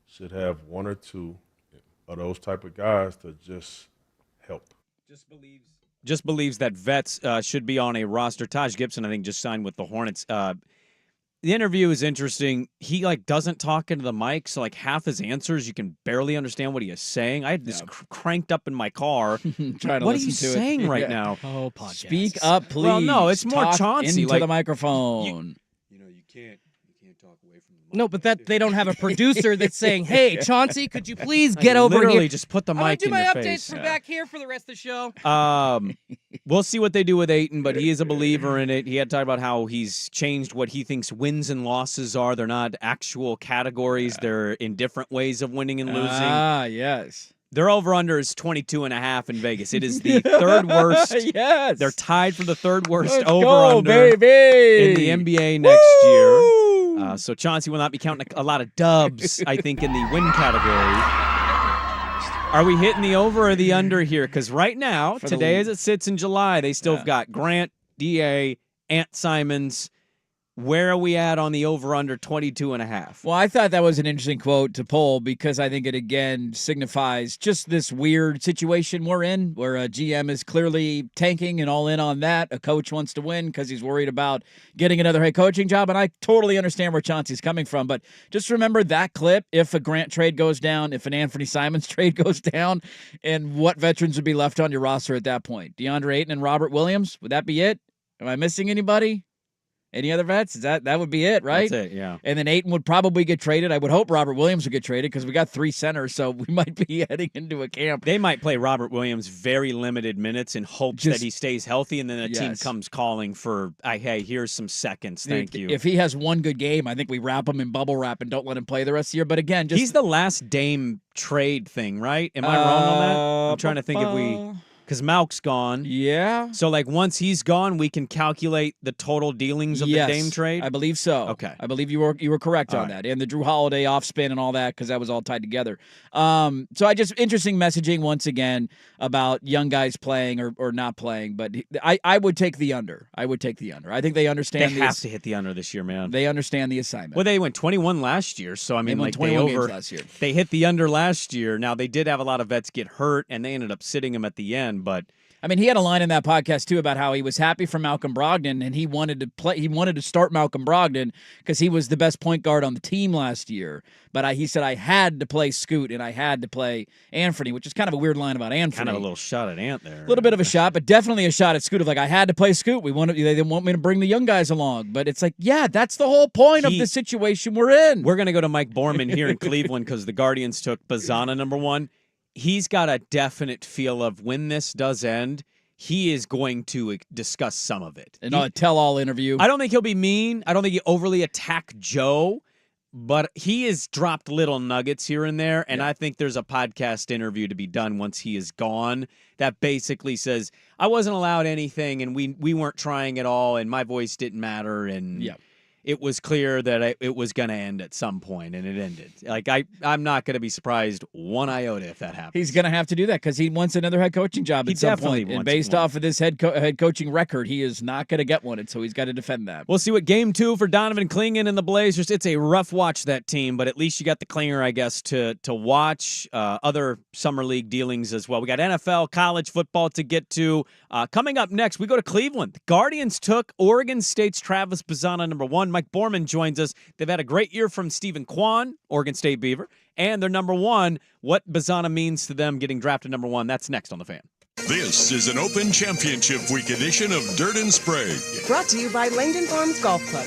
should have one or two of those type of guys to just help.
Just believes that vets should be on a roster. Taj Gibson, I think, just signed with the Hornets. The interview is interesting. He, like, doesn't talk into the mic, so, like, half his answers, you can barely understand what he is saying. I had this cranked up in my car.
Trying to
what are
listen
you
to it.
saying right now?
Oh, podcast.
Speak up, please.
Well, no, it's more
Talk
Chauncey.
into
like,
the microphone.
You know, you can't talk away from the mic.
No, but that they don't have a producer that's saying, "Hey, Chauncey, could you please get over
literally
here?"
just put the
I'm gonna
mic
do
in
my
your
updates
face.
from back here for the rest of the show.
We'll see what they do with Ayton, but he is a believer in it. He had talked about how he's changed what he thinks wins and losses are. They're not actual categories. They're in different ways of winning and losing.
Ah, yes.
Their over-under is 22.5 in Vegas. It is the third worst.
Yes.
They're tied for the third worst
Let's
over-under
go, baby.
in the NBA next year. So Chauncey will not be counting a lot of dubs, I think, in the win category. Are we hitting the over or the under here? Because right now, today as it sits in July, they still have got Grant, D.A., Ant Simons. Where are we at on the over-under 22.5?
Well, I thought that was an interesting quote to pull because I think it, again, signifies just this weird situation we're in where a GM is clearly tanking and all in on that. A coach wants to win because he's worried about getting another head coaching job, and I totally understand where Chauncey's coming from. But just remember that clip, if a Grant trade goes down, if an Anthony Simons trade goes down, and what veterans would be left on your roster at that point. DeAndre Ayton and Robert Williams, would that be it? Am I missing anybody? Any other vets? That would be it, right?
That's it, yeah.
And then Ayton would probably get traded. I would hope Robert Williams would get traded because we got 3 centers, so we might be heading into a camp.
They might play Robert Williams very limited minutes in hopes that he stays healthy, and then a team comes calling for, hey, here's some seconds. Thank you.
If he has one good game, I think we wrap him in bubble wrap and don't let him play the rest of the year. But again, he's
the last Dame trade thing, right? Am I wrong on that? I'm trying to think if we... because Malk's gone.
Yeah.
So, like, once he's gone, we can calculate the total dealings of the Dame trade?
I believe so.
Okay.
I believe you were correct on that. And the Drew Holiday off spin and all that, because that was all tied together. So interesting messaging once again about young guys playing or not playing. But I would take the under. I would take the under. I think they understand.
They have to hit the under this year, man.
They understand the assignment.
Well, they went 21 last year, so I mean,
they won 21 games last year.
They hit the under last year. Now they did have a lot of vets get hurt, and they ended up sitting him at the end. But
I mean, he had a line in that podcast too about how he was happy for Malcolm Brogdon, and he wanted to play. He wanted to start Malcolm Brogdon because he was the best point guard on the team last year. But he said I had to play Scoot and I had to play Anthony, which is kind of a weird line about Anthony.
Kind of a little shot at Ant there.
A little bit of a shot, but definitely a shot at Scoot. Of like I had to play Scoot. They didn't want me to bring the young guys along, but it's like, yeah, that's the whole point of the situation we're in.
We're gonna go to Mike Borman here in Cleveland because the Guardians took Bazana #1. He's got a definite feel of when this does end, he is going to discuss some of it.
And a tell-all interview.
I don't think he'll be mean. I don't think he overly attack Joe, but he has dropped little nuggets here and there, and I think there's a podcast interview to be done once he is gone that basically says, I wasn't allowed anything, and we weren't trying at all, and my voice didn't matter, and it was clear that it was going to end at some point, and it ended. Like, I'm not going to be surprised one iota if that happens.
He's going to have to do that because he wants another head coaching job at some point. And based off of this head coaching record, he is not going to get one, and so he's got to defend that.
We'll see what game 2 for Donovan Clingan and the Blazers. It's a rough watch, that team, but at least you got the clinger, I guess, to watch. Other summer league dealings as well. We got NFL, college football to get to. Coming up next, we go to Cleveland. The Guardians took Oregon State's Travis Bazana #1. Mike Borman joins us. They've had a great year from Stephen Kwan, Oregon State Beaver, and they're #1. What Bazana means to them getting drafted #1, that's next on The Fan.
This is an Open Championship Week edition of Dirt and Sprague.
Brought to you by Langdon Farms Golf Club.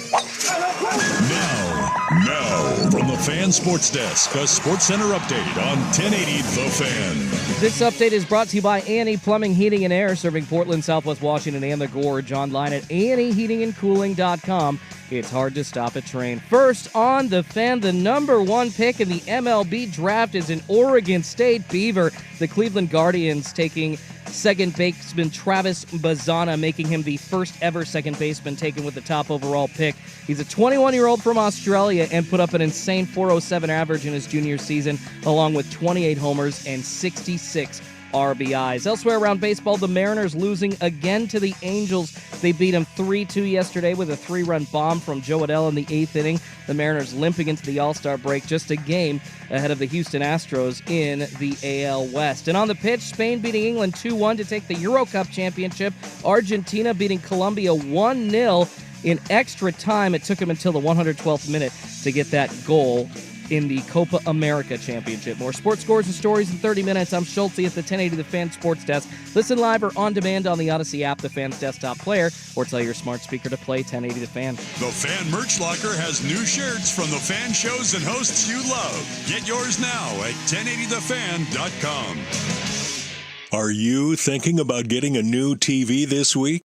Now, from the Fan Sports Desk, a Sports Center update on 1080 The Fan.
This update is brought to you by Annie Plumbing, Heating, and Air, serving Portland, Southwest Washington, and the Gorge. Online at AnnieHeatingandCooling.com. It's hard to stop a train. First on The Fan, the #1 pick in the MLB draft is an Oregon State Beaver. The Cleveland Guardians taking second baseman Travis Bazana, making him the first ever second baseman taken with the top overall pick. He's a 21-year-old from Australia and put up an insane .407 average in his junior season, along with 28 homers and 66 RBIs. Elsewhere around baseball, the Mariners losing again to the Angels. They beat them 3-2 yesterday with a 3-run bomb from Joe Adell in the 8th inning. The Mariners limping into the All-Star break, just a game ahead of the Houston Astros in the AL West. And on the pitch, Spain beating England 2-1 to take the Euro Cup championship. Argentina beating Colombia 1-0 in extra time. It took them until the 112th minute to get that goal in the Copa America Championship. More sports scores and stories in 30 minutes. I'm Schulte at the 1080 The Fan Sports Desk. Listen live or on demand on the Odyssey app, the Fan's desktop player, or tell your smart speaker to play 1080 The Fan.
The Fan Merch Locker has new shirts from the fan shows and hosts you love. Get yours now at 1080thefan.com. Are you thinking about getting a new TV this week?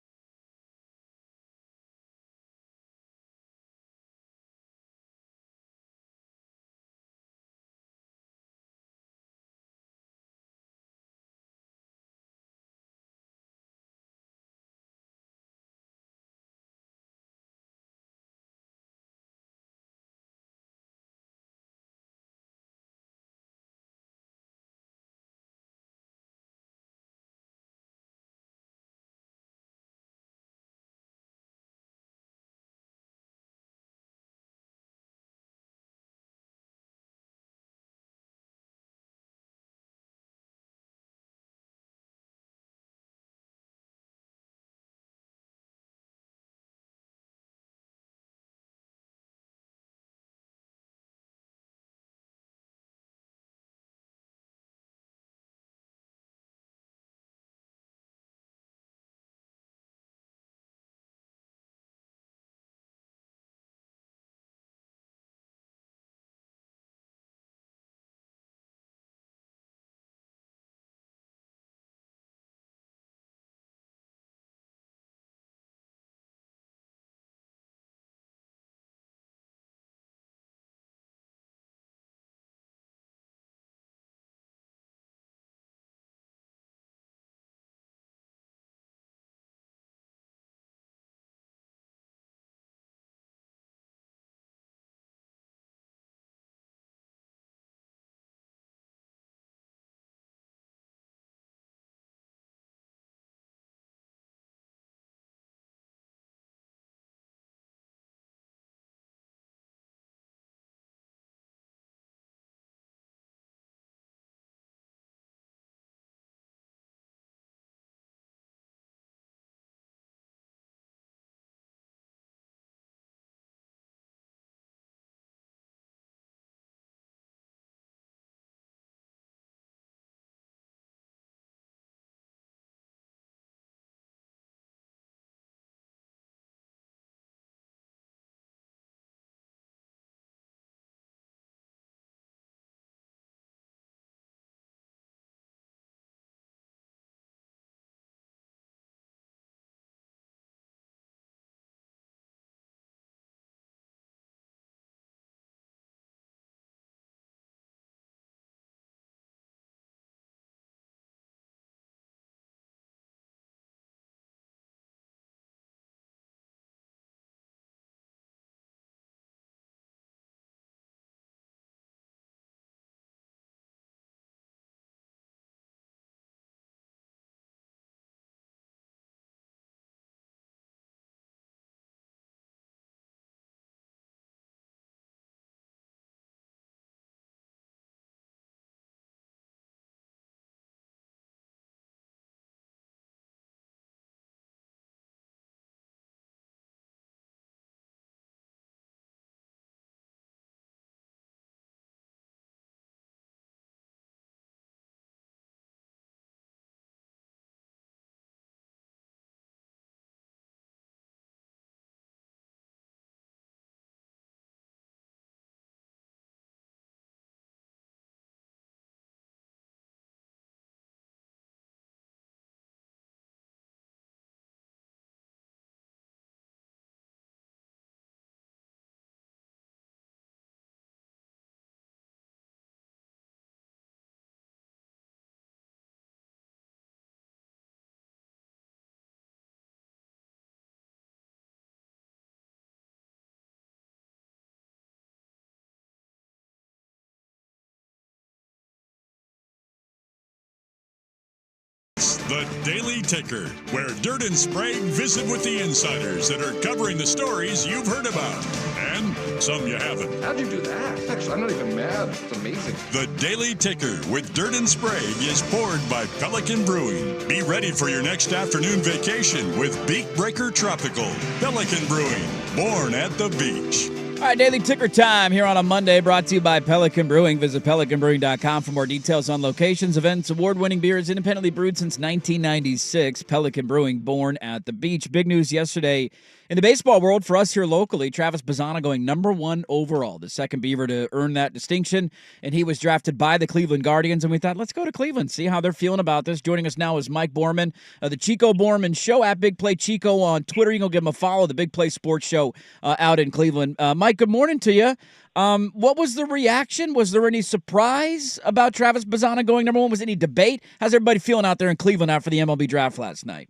The Daily Ticker, where Dirt and Sprague visit with the insiders that are covering the stories you've heard about and some you haven't.
How'd you do that? Actually, I'm not even mad. It's amazing.
The Daily Ticker with Dirt and Sprague is poured by Pelican Brewing. Be ready for your next afternoon vacation with Beak Breaker Tropical. Pelican Brewing, born at the beach.
All right, Daily Ticker time here on a Monday, brought to you by Pelican Brewing. Visit pelicanbrewing.com for more details on locations, events, award-winning beers, independently brewed since 1996. Pelican Brewing, born at the beach. Big news yesterday in the baseball world for us here locally. Travis Bazzana going #1 overall, the second Beaver to earn that distinction, and he was drafted by the Cleveland Guardians, and we thought, let's go to Cleveland, see how they're feeling about this. Joining us now is Mike Borman of the Chico Borman Show at Big Play Chico on Twitter. You can go give him a follow, the Big Play Sports Show out in Cleveland. Mike, good morning to you. What was the reaction? Was there any surprise about Travis Bazzana going #1? Was any debate? How's everybody feeling out there in Cleveland after the MLB draft last night?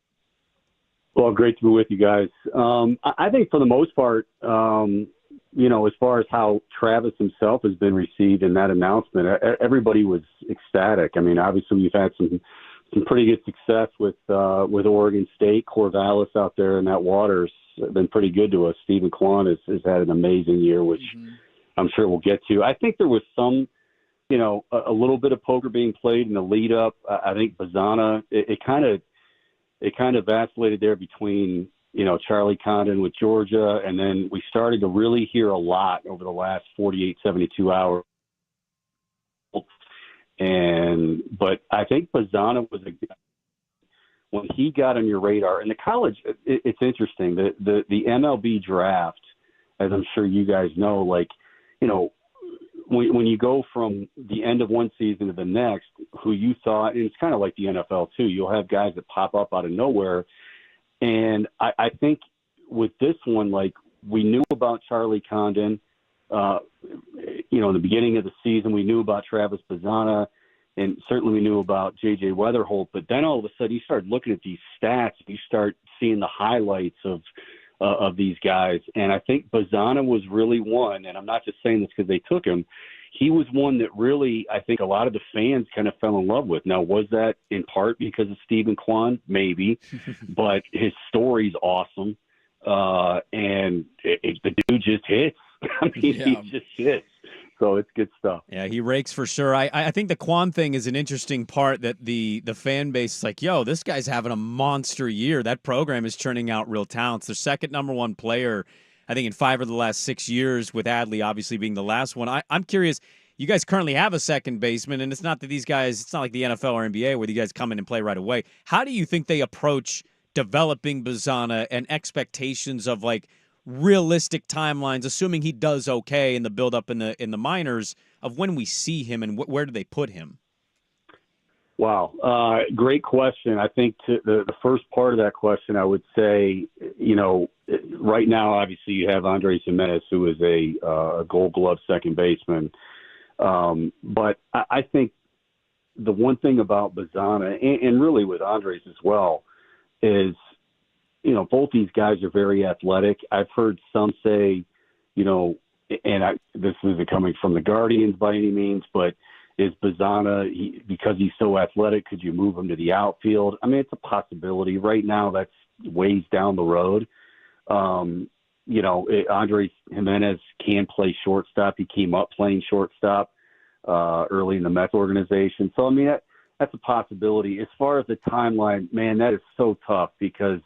Well, great to be with you guys. I think for the most part, as far as how Travis himself has been received in that announcement, everybody was ecstatic. I mean, obviously we've had some pretty good success with Oregon State. Corvallis out there in that water's been pretty good to us. Stephen Kwan has had an amazing year, which I'm sure we'll get to. I think there was some, a little bit of poker being played in the lead up. I think Bazzana, it kind of vacillated there between, Charlie Condon with Georgia, and then we started to really hear a lot over the last 48, 72 hours. But I think Bazzana was when he got on your radar. In the college, it's interesting. The MLB draft, as I'm sure you guys know, when you go from the end of one season to the next, who you thought, and it's kind of like the NFL too, you'll have guys that pop up out of nowhere. And I think with this one, we knew about Charlie Condon, in the beginning of the season, we knew about Travis Bazzana, and certainly we knew about J.J. Weatherholt. But then all of a sudden you start looking at these stats, you start seeing the highlights of these guys. And I think Bazzana was really one, and I'm not just saying this because they took him. He was one that really, I think a lot of the fans kind of fell in love with. Now, was that in part because of Stephen Kwan? Maybe. But his story's awesome. And the dude just hits. I mean, he just hits. So it's good stuff.
Yeah, he rakes for sure. I think the Kwan thing is an interesting part that the fan base is like, yo, this guy's having a monster year. That program is churning out real talents. Their second #1 player, I think, in 5 of the last 6 years, with Adley obviously being the last one. I'm curious, you guys currently have a second baseman, and it's not that these guys, it's not like the NFL or NBA where you guys come in and play right away. How do you think they approach developing Bazzana and expectations of realistic timelines, assuming he does okay in the build-up in the minors, of when we see him and where do they put him?
Wow. Great question. I think the first part of that question, I would say, right now, obviously you have Andres Jimenez, who is a Gold Glove second baseman. But I think the one thing about Bazzana, and really with Andres as well, is, both these guys are very athletic. I've heard some say, this isn't coming from the Guardians by any means, but is Bazzana, because he's so athletic, could you move him to the outfield? I mean, it's a possibility. Right now, that's ways down the road. Andres Jimenez can play shortstop. He came up playing shortstop early in the Mets organization. So, I mean, that's a possibility. As far as the timeline, man, that is so tough because,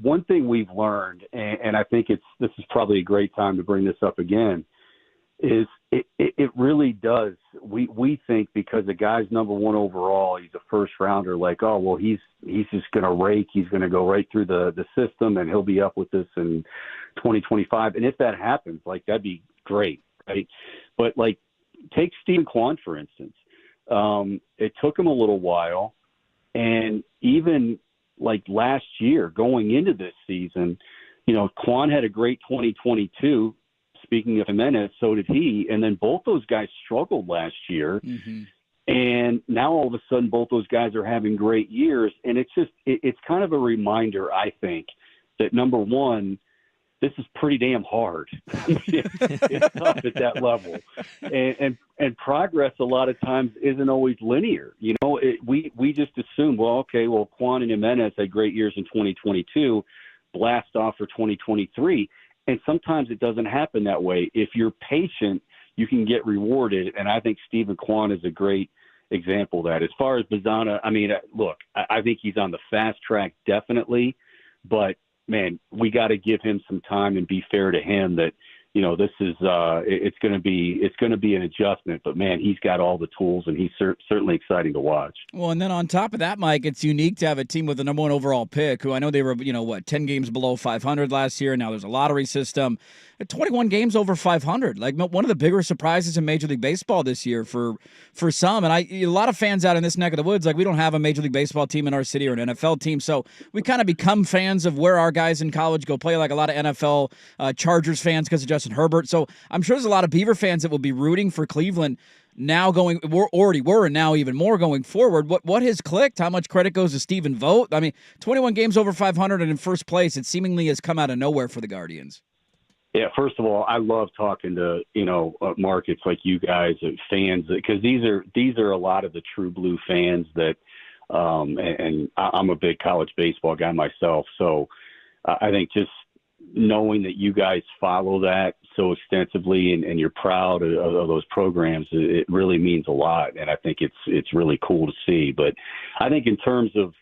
one thing we've learned, and I think this is probably a great time to bring this up again, is it really does. We think because the guy's #1 overall, he's a first rounder, he's just going to rake. He's going to go right through the system, and he'll be up with this in 2025. And if that happens, that'd be great, right? But take Stephen Kwan, for instance. It took him a little while, and even last year going into this season, Kwan had a great 2022. Speaking of Jimenez, so did he. And then both those guys struggled last year. Mm-hmm. And now all of a sudden both those guys are having great years. And it's kind of a reminder, I think, that number one, this is pretty damn hard. It's tough at that level, and progress a lot of times isn't always linear. You know, we just assume, well, okay, well, Quan and Jimenez had great years in 2022, blast off for 2023, and sometimes it doesn't happen that way. If you're patient, you can get rewarded, and I think Stephen Quan is a great example of that. As far as Bazana, I mean, look, I think he's on the fast track, definitely, but man, we got to give him some time and be fair to him that, you know, this is it's going to be an adjustment, but man, he's got all the tools and he's certainly exciting to watch.
Well, and then on top of that, Mike, it's unique to have a team with the number 1 overall pick, who I know they were, 10 games below 500 last year. Now there's a lottery system. 21 games over 500, like one of the bigger surprises in Major League Baseball this year for some. And a lot of fans out in this neck of the woods, like we don't have a Major League Baseball team in our city or an NFL team, so we kind of become fans of where our guys in college go play, like a lot of NFL Chargers fans because of Justin Herbert. So I'm sure there's a lot of Beaver fans that will be rooting for Cleveland now and now even more going forward. What has clicked? How much credit goes to Stephen Vogt? I mean, 21 games over 500 and in first place, it seemingly has come out of nowhere for the Guardians.
Yeah, first of all, I love talking to, markets like you guys, fans, because these are a lot of the true blue fans that, and I'm a big college baseball guy myself. So I think just knowing that you guys follow that so extensively and you're proud of those programs, it really means a lot. And I think it's really cool to see. But I think in terms of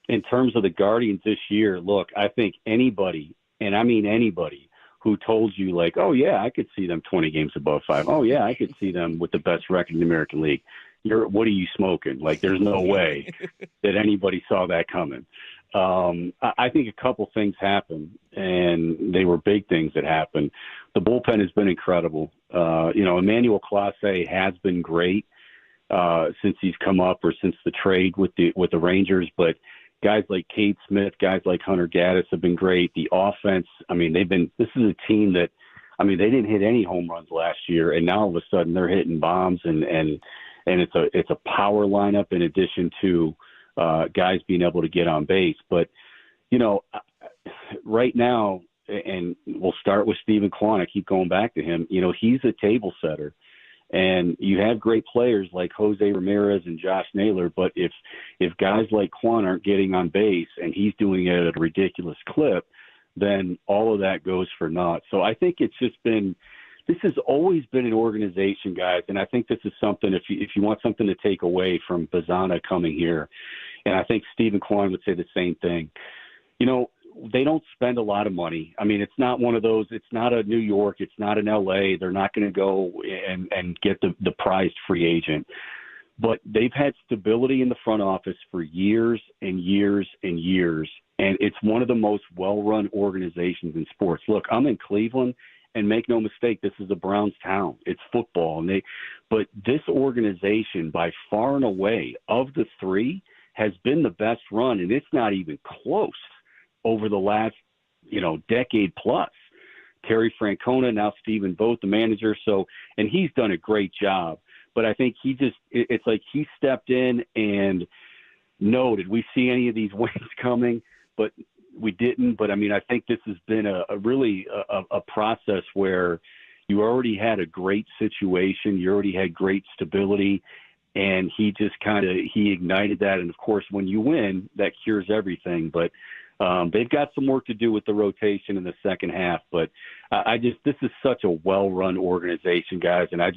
the Guardians this year, look, I think anybody, and I mean anybody, who told you like, oh yeah, I could see them 20 games above 5. Oh yeah, I could see them with the best record in the American League. What are you smoking? Like, there's no way that anybody saw that coming. I think a couple things happened, and they were big things that happened. The bullpen has been incredible. Emmanuel Clase has been great since he's come up, or since the trade with the Rangers, but guys like Cade Smith, guys like Hunter Gaddis have been great. The offense, I mean, this is a team that, I mean, they didn't hit any home runs last year, and now all of a sudden they're hitting bombs, and it's a power lineup in addition to guys being able to get on base. But, right now, and we'll start with Stephen Quan, I keep going back to him, he's a table setter. And you have great players like Jose Ramirez and Josh Naylor, but if guys like Quan aren't getting on base and he's doing it at a ridiculous clip, then all of that goes for naught. So I think this has always been an organization, guys, and I think this is something, if you want something to take away from Bazana coming here, and I think Stephen Quan would say the same thing, they don't spend a lot of money. I mean, it's not one of those, it's not a New York, it's not an LA. They're not going to go and get the prized free agent. But they've had stability in the front office for years and years and years. And it's one of the most well-run organizations in sports. Look, I'm in Cleveland, and make no mistake, this is a Browns town. It's football. But this organization, by far and away, of the three, has been the best run, and it's not even close over the last, decade plus. Terry Francona, now Stephen Vogt, the manager. So, and he's done a great job. But I think it's like he stepped in and did we see any of these wins coming? But we didn't. But I mean, I think this has been a really process where you already had a great situation. You already had great stability. And he just he ignited that. And of course, when you win, that cures everything. But they've got some work to do with the rotation in the second half, but this is such a well-run organization, guys, and I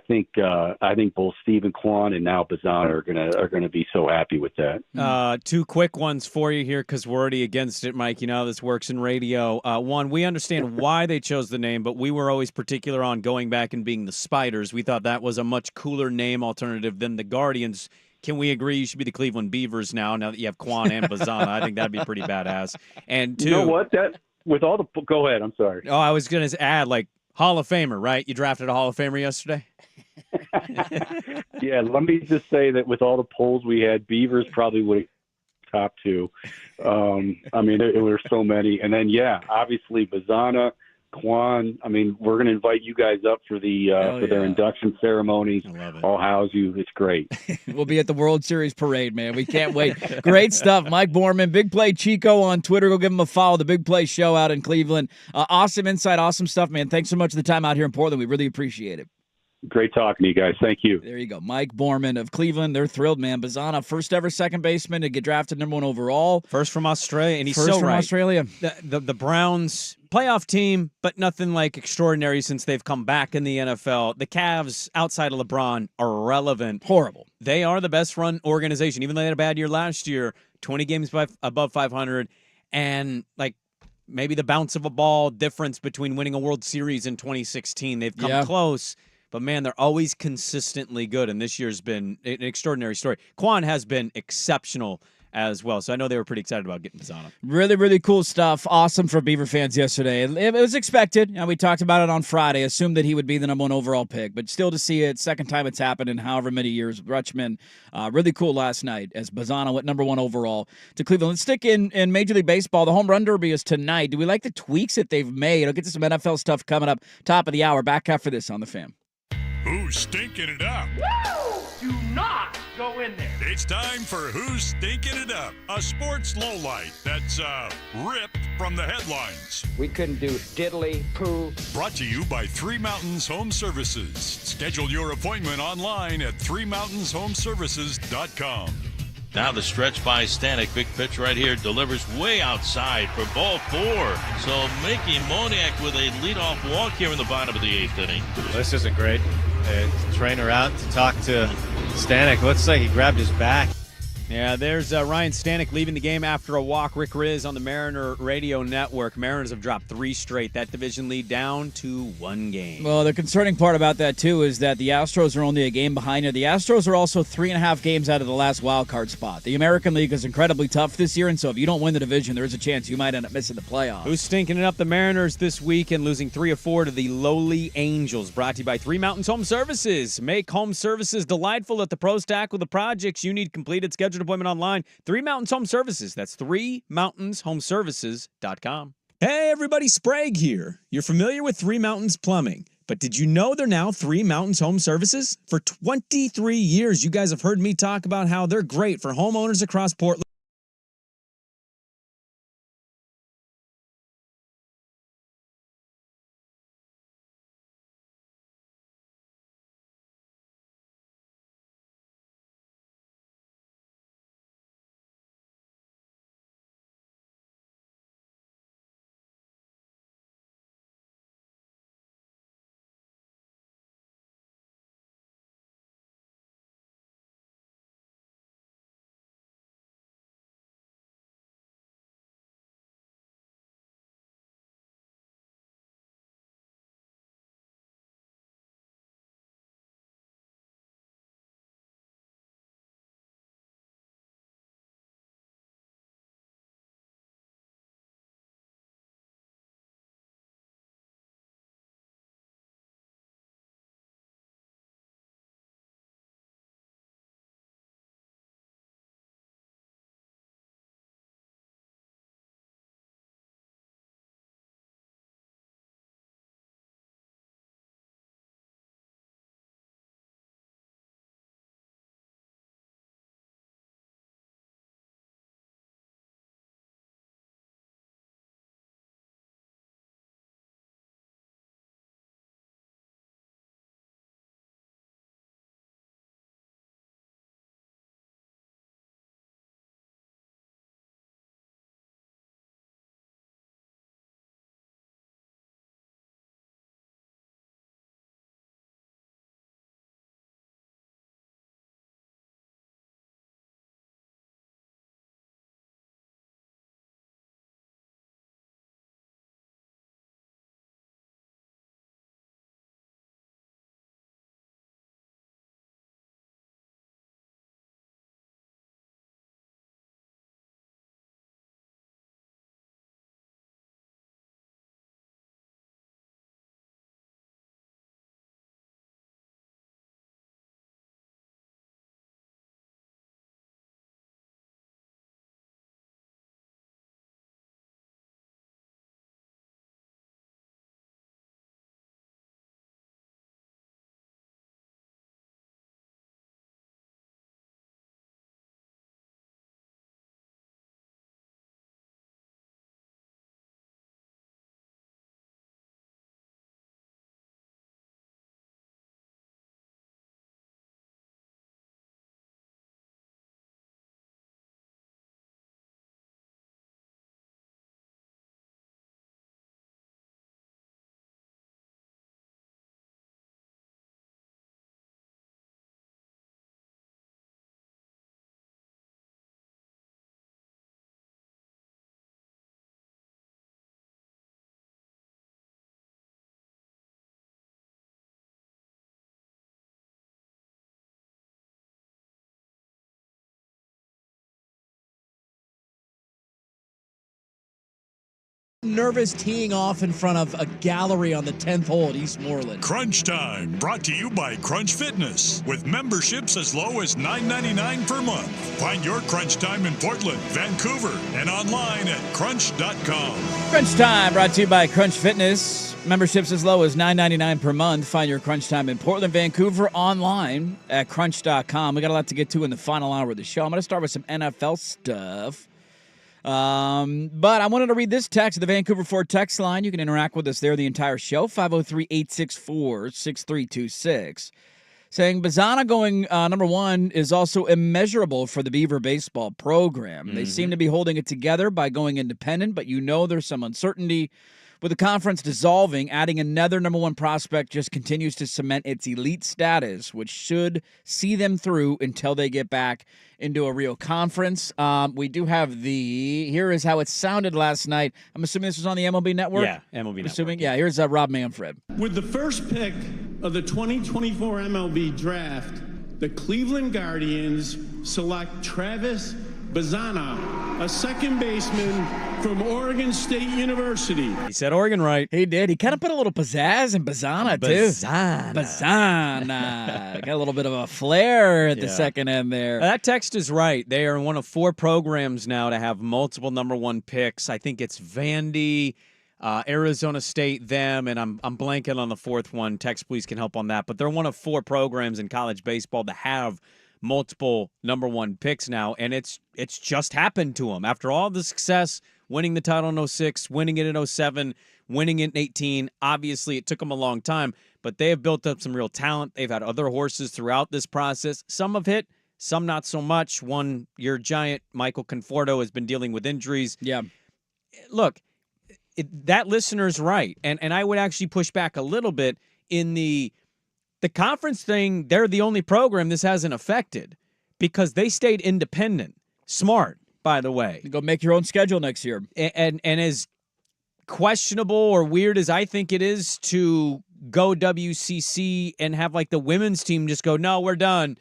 think both Stephen Quan and now Bazana are gonna be so happy with that.
Two quick ones for you here, because we're already against it, Mike. You know how this works in radio. One, we understand why they chose the name, but we were always particular on going back and being the Spiders. We thought that was a much cooler name alternative than the Guardians. Can we agree you should be the Cleveland Beavers now that you have Quan and Bazana? I think that'd be pretty badass. And two,
you know what? Go ahead. I'm sorry.
Oh, I was going to add, like, Hall of Famer, right? You drafted a Hall of Famer yesterday?
Yeah, let me just say that with all the polls we had, Beavers probably would have top two. I mean, there were so many. And then, yeah, obviously Bazana, Quan. I mean, we're going to invite you guys up for their induction ceremonies.
I love it.
I'll house you. It's great.
We'll be at the World Series parade, man. We can't wait. Great stuff. Mike Borman, Big Play Chico on Twitter. Go give him a follow. The Big Play Show out in Cleveland. Awesome insight, awesome stuff, man. Thanks so much for the time out here in Portland. We really appreciate it.
Great talking to you guys. Thank you.
There you go. Mike Borman of Cleveland. They're thrilled, man. Bazana, first ever second baseman to get drafted #1 overall.
First from Australia, and he's
First
so
from
right.
Australia.
The Browns playoff team, but nothing like extraordinary since they've come back in the NFL. The Cavs, outside of LeBron, are irrelevant.
Horrible.
They are the best run organization, even though they had a bad year last year. 20 games above 500, and like maybe the bounce of a ball difference between winning a World Series in 2016. They've come close. But, man, they're always consistently good, and this year's been an extraordinary story. Quan has been exceptional as well, so I know they were pretty excited about getting Bazana.
Really, really cool stuff. Awesome for Beaver fans yesterday. It was expected, and we talked about it on Friday. Assumed that he would be the #1 overall pick, but still to see it, second time it's happened in however many years. Rutschman, really cool last night as Bazana went #1 overall to Cleveland. Let's stick in Major League Baseball. The Home Run Derby is tonight. Do we like the tweaks that they've made? I'll get to some NFL stuff coming up top of the hour. Back after this on The Fan.
Who's stinking it up?
Woo! Do not go in there.
It's time for Who's Stinking It Up, a sports lowlight that's ripped from the headlines.
We couldn't do diddly poo.
Brought to you by Three Mountains Home Services. Schedule your appointment online at threemountainshomservices.com.
Now the stretch by Stanek, big pitch right here, delivers way outside for ball 4. So Mickey Moniak with a leadoff walk here in the bottom of the 8th inning.
This isn't great. Trainer out to talk to Stanek. Looks like he grabbed his back.
Yeah, there's Ryan Stanek leaving the game after a walk. Rick Riz on the Mariner Radio Network. Mariners have dropped 3 straight. That division lead down to 1 game.
Well, the concerning part about that, too, is that the Astros are only a game behind you. The Astros are also 3.5 games out of the last wild card spot. The American League is incredibly tough this year, and so if you don't win the division, there is a chance you might end up missing the playoffs.
Who's stinking it up? The Mariners this week and losing 3 of 4 to the lowly Angels. Brought to you by Three Mountains Home Services. Make home services delightful at the Pro Stack with the projects you need completed. Scheduled appointment online. Three Mountains Home Services. That's threemountainshomservices.com.
Hey, everybody, Sprague here. You're familiar with Three Mountains Plumbing, but did you know they're now Three Mountains Home Services? For 23 years, you guys have heard me talk about how they're great for homeowners across Portland.
Nervous teeing off in front of a gallery on the 10th hole at Eastmoreland.
Crunch Time, brought to you by Crunch Fitness, with memberships as low as $9.99 per month. Find your Crunch Time in Portland, Vancouver, and online at crunch.com.
Crunch Time, brought to you by Crunch Fitness. Memberships as low as $9.99 per month. Find your Crunch Time in Portland, Vancouver, online at crunch.com. We got a lot to get to in the final hour of the show. I'm going to start with some NFL stuff. But I wanted to read this text at the Vancouver Ford text line. You can interact with us there the entire show, 503-864-6326. Saying Bazana going number one is also immeasurable for the Beaver baseball program. They seem to be holding it together by going independent, but there's some uncertainty. With the conference dissolving, adding another number one prospect just continues to cement its elite status, which should see them through until they get back into a real conference. We do have here is how it sounded last night. I'm assuming this was on the MLB Network?
Yeah, MLB Network.
Assuming, yeah, here's Rob Manfred.
With the first pick of the 2024 MLB Draft, the Cleveland Guardians select Travis Bazana, a second baseman from Oregon State University.
He said Oregon right.
He did. He kind of put a little pizzazz in Bazana, too. Bazana. Got a little bit of a flair at the second end there.
That text is right. They are one of 4 programs now to have multiple number one picks. I think it's Vandy, Arizona State, them, and I'm blanking on the fourth one. Text, please, can help on that. But they're one of 4 programs in college baseball to have multiple number one picks now, and it's just happened to them. After all the success, winning the title in 06, winning it in 07, winning it in 18, obviously it took them a long time, but they have built up some real talent. They've had other horses throughout this process. Some have hit, some not so much. One, your giant, Michael Conforto, has been dealing with injuries.
Yeah.
Look, that listener's right, and I would actually push back a little bit in the conference thing. They're the only program this hasn't affected because they stayed independent. Smart, by the way.
Go make your own schedule next year.
And as questionable or weird as I think it is to go WCC and have like the women's team just go, no, we're done.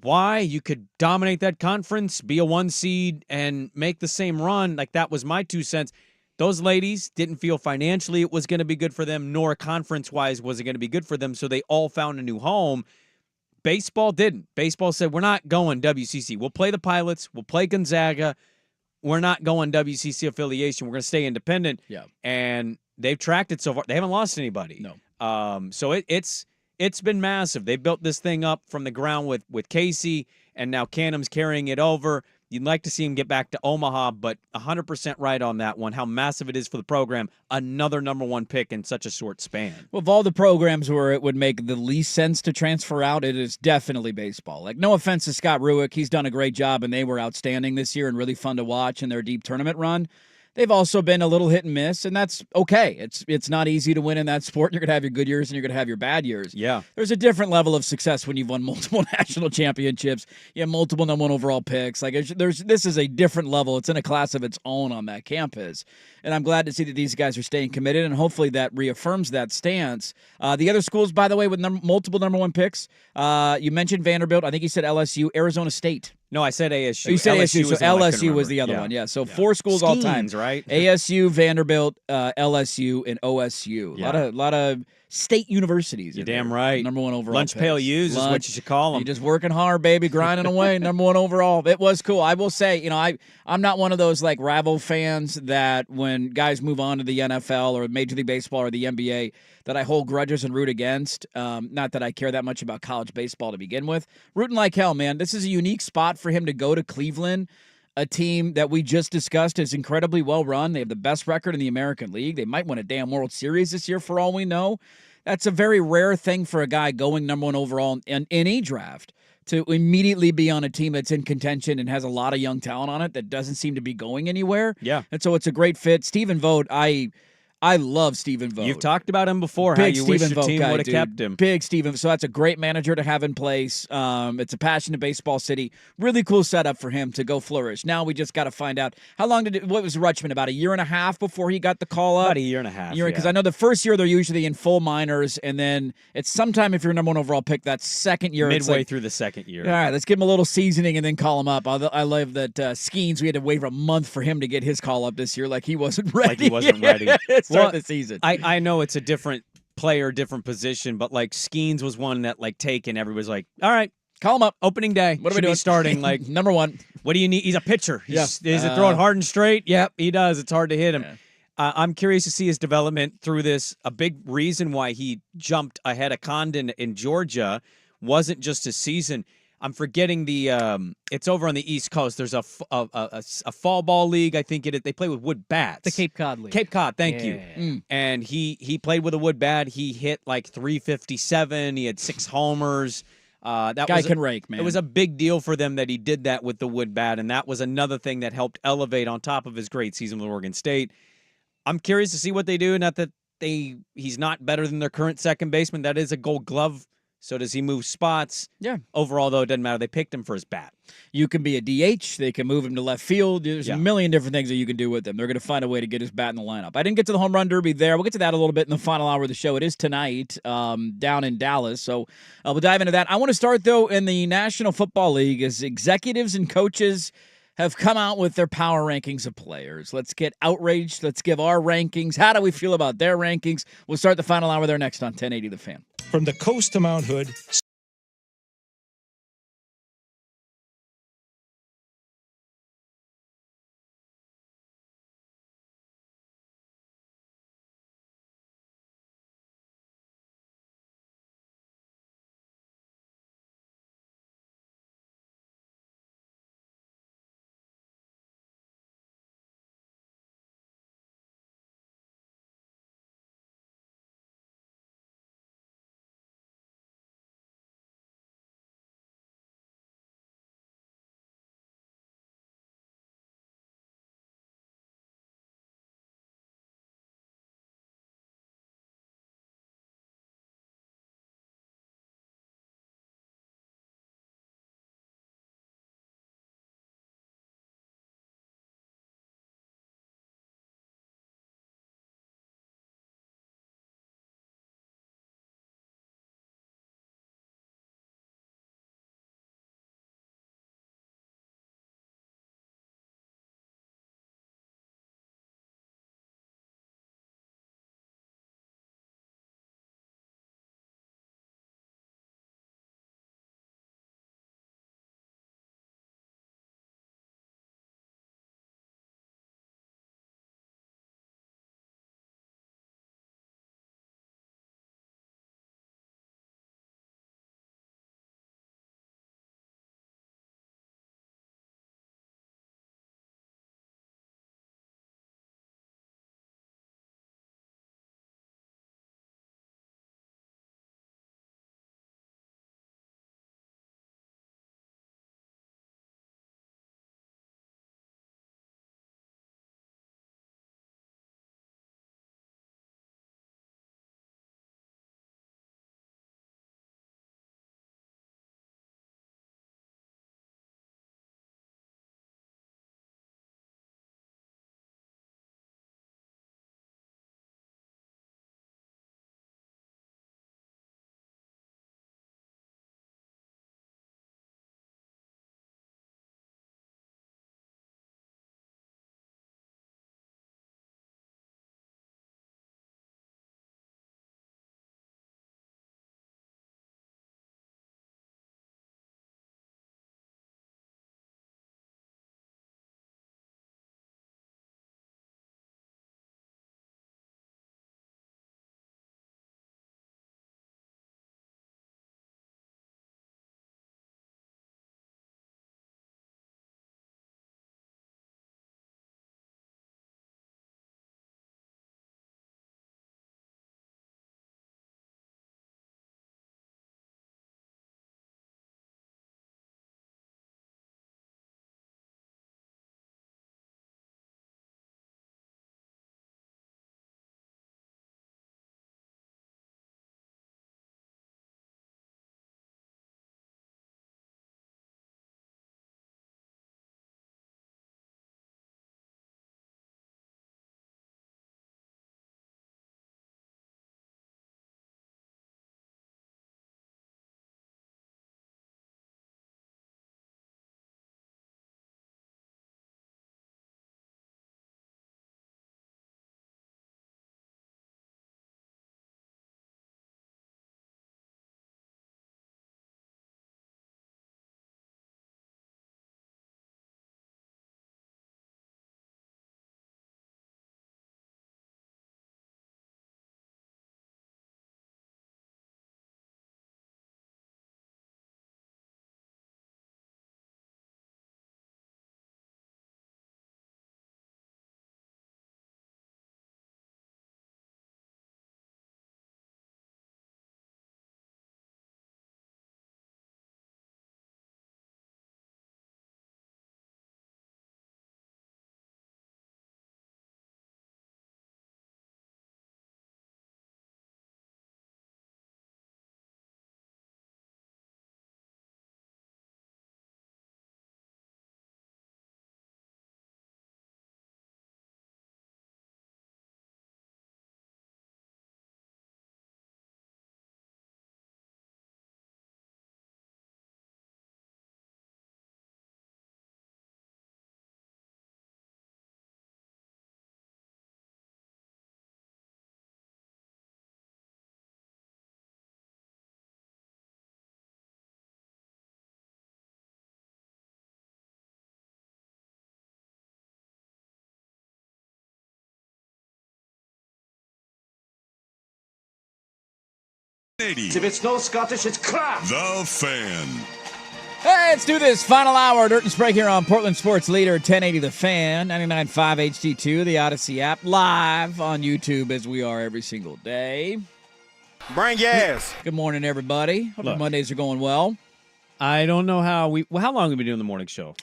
Why? You could dominate that conference, be a 1 seed, and make the same run. Like, that was my 2 cents. Those ladies didn't feel financially it was going to be good for them, nor conference-wise was it going to be good for them, so they all found a new home. Baseball didn't. Baseball said, we're not going WCC. We'll play the Pilots. We'll play Gonzaga. We're not going WCC affiliation. We're going to stay independent.
Yeah.
And they've tracked it so far. They haven't lost anybody.
No.
So it's been massive. They built this thing up from the ground with Casey, and now Canham's carrying it over. You'd like to see him get back to Omaha, but 100% right on that one, how massive it is for the program. Another number one pick in such a short span.
Well, of all the programs where it would make the least sense to transfer out, it is definitely baseball. Like, no offense to Scott Ruick. He's done a great job, and they were outstanding this year and really fun to watch in their deep tournament run. They've also been a little hit and miss, and that's okay. It's not easy to win in that sport. You're going to have your good years, and you're going to have your bad years.
Yeah.
There's a different level of success when you've won multiple national championships. You have multiple number one overall picks. Like, this is a different level. It's in a class of its own on that campus. And I'm glad to see that these guys are staying committed, and hopefully that reaffirms that stance. The other schools, by the way, with multiple number one picks, you mentioned Vanderbilt. I think you said LSU, Arizona State.
No, I said ASU.
Oh, you said ASU, so LSU was the other
yeah.
one. Yeah, so 4 schools all time.
Right?
ASU, Vanderbilt, LSU, and OSU.
Yeah.
A lot of state universities.
You're damn right.
Number one overall.
Lunch pail U's is what you should call them.
You're just working hard, baby, grinding away. Number one overall. It was cool. I will say, I'm not one of those like rival fans that when guys move on to the NFL or Major League Baseball or the NBA that I hold grudges and root against. Not that I care that much about college baseball to begin with. Rooting like hell, man. This is a unique spot for him to go to Cleveland, a team that we just discussed is incredibly well run. They have the best record in the American League. They might win a damn World Series this year for all we know. That's a very rare thing for a guy going number one overall in any draft to immediately be on a team that's in contention and has a lot of young talent on it that doesn't seem to be going anywhere.
Yeah.
And so it's a great fit. Stephen Vogt, I love Stephen Vogt.
You've talked about him before,
Big
how you wish
Stephen
your
Vogt
team
guy,
would have
dude.
kept him.
Big Stephen. So that's a great manager to have in place. It's a passionate baseball city. Really cool setup for him to go flourish. Now we just got to find out how long what was Rutschman, about a year and a half before he got the call up?
About a year and a half.
Because I know the first year they're usually in full minors, and then it's sometime if you're number one overall pick, that second year.
Midway
like,
through the second year.
All right, let's give him a little seasoning and then call him up. I love that Skeens, we had to wait for a month for him to get his call up this year, like he wasn't ready.
Like he wasn't ready.
Start the season.
I know it's a different player, different position, but like Skeens was one that like taken. Everybody's like, all right,
call him up.
Opening day.
What are we
Should be
doing?
starting like
number one.
What do you need? He's a pitcher. Does it throw it hard and straight? Yep, he does. It's hard to hit him.
Yeah.
I'm curious to see his development through this. A big reason why he jumped ahead of Condon in Georgia wasn't just his season. I'm forgetting it's over on the East Coast. There's a fall ball league. I think they play with wood bats.
The Cape Cod League.
Cape Cod, thank
Yeah.
you. And he played with a wood bat. He hit like 357. He had 6 homers. That
Guy
was
can rake, man.
It was a big deal for them that he did that with the wood bat, and that was another thing that helped elevate on top of his great season with Oregon State. I'm curious to see what they do. Not that he's not better than their current second baseman. That is a Gold Glove. So does he move spots?
Yeah.
Overall, though, it doesn't matter. They picked him for his bat.
You can be a DH. They can move him to left field. There's a million different things that you can do with him. They're going to find a way to get his bat in the lineup. I didn't get to the home run derby there. We'll get to that a little bit in the final hour of the show. It is tonight down in Dallas. So we'll dive into that. I want to start, though, in the National Football League as executives and coaches have come out with their power rankings of players. Let's get outraged. Let's give our rankings. How do we feel about their rankings? We'll start the final hour there next on 1080 The Fan.
From the coast to Mount Hood,
1080.
If it's no Scottish, it's crap.
The Fan.
Hey, let's do this. Final hour, Dirt and Sprague here on Portland Sports Leader, 1080 The Fan, 99.5 HD2, the Odyssey app, live on YouTube as we are every single day.
Bring your ass.
Good morning, everybody. Hope your Mondays are going well.
I don't know how how long have we been doing the morning show?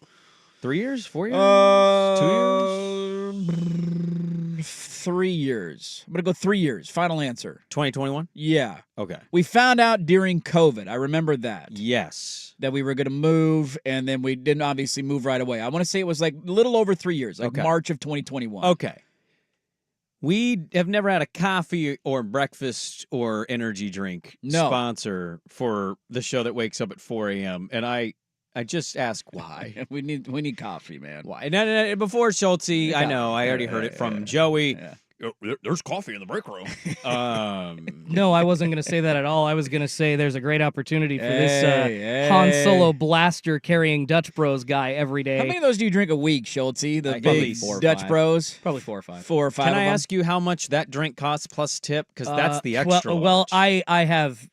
3 years? 4 years? 2 years?
3 years. I'm going to go 3 years. Final answer.
2021?
Yeah.
Okay.
We found out during COVID. I remember that.
Yes.
That we were going to move, and then we didn't obviously move right away. I want to say it was like a little over 3 years, like March of 2021.
Okay. We have never had a coffee or breakfast or energy drink sponsor for the show that wakes up at 4 a.m. And I just ask why.
we need coffee, man.
Why? And before Schultze, I know, I already heard it from Joey.
Yeah.
There's coffee in the break room.
No, I wasn't going to say that at all. I was going to say there's a great opportunity for this Han Solo blaster carrying Dutch Bros guy every day.
How many of those do you drink a week, Schultze? The big
four or
Dutch
five.
Bros?
Probably 4 or 5.
4 or 5
Can
of
I
them?
ask you how much that drink costs plus tip? Because that's the extra.
Well, I have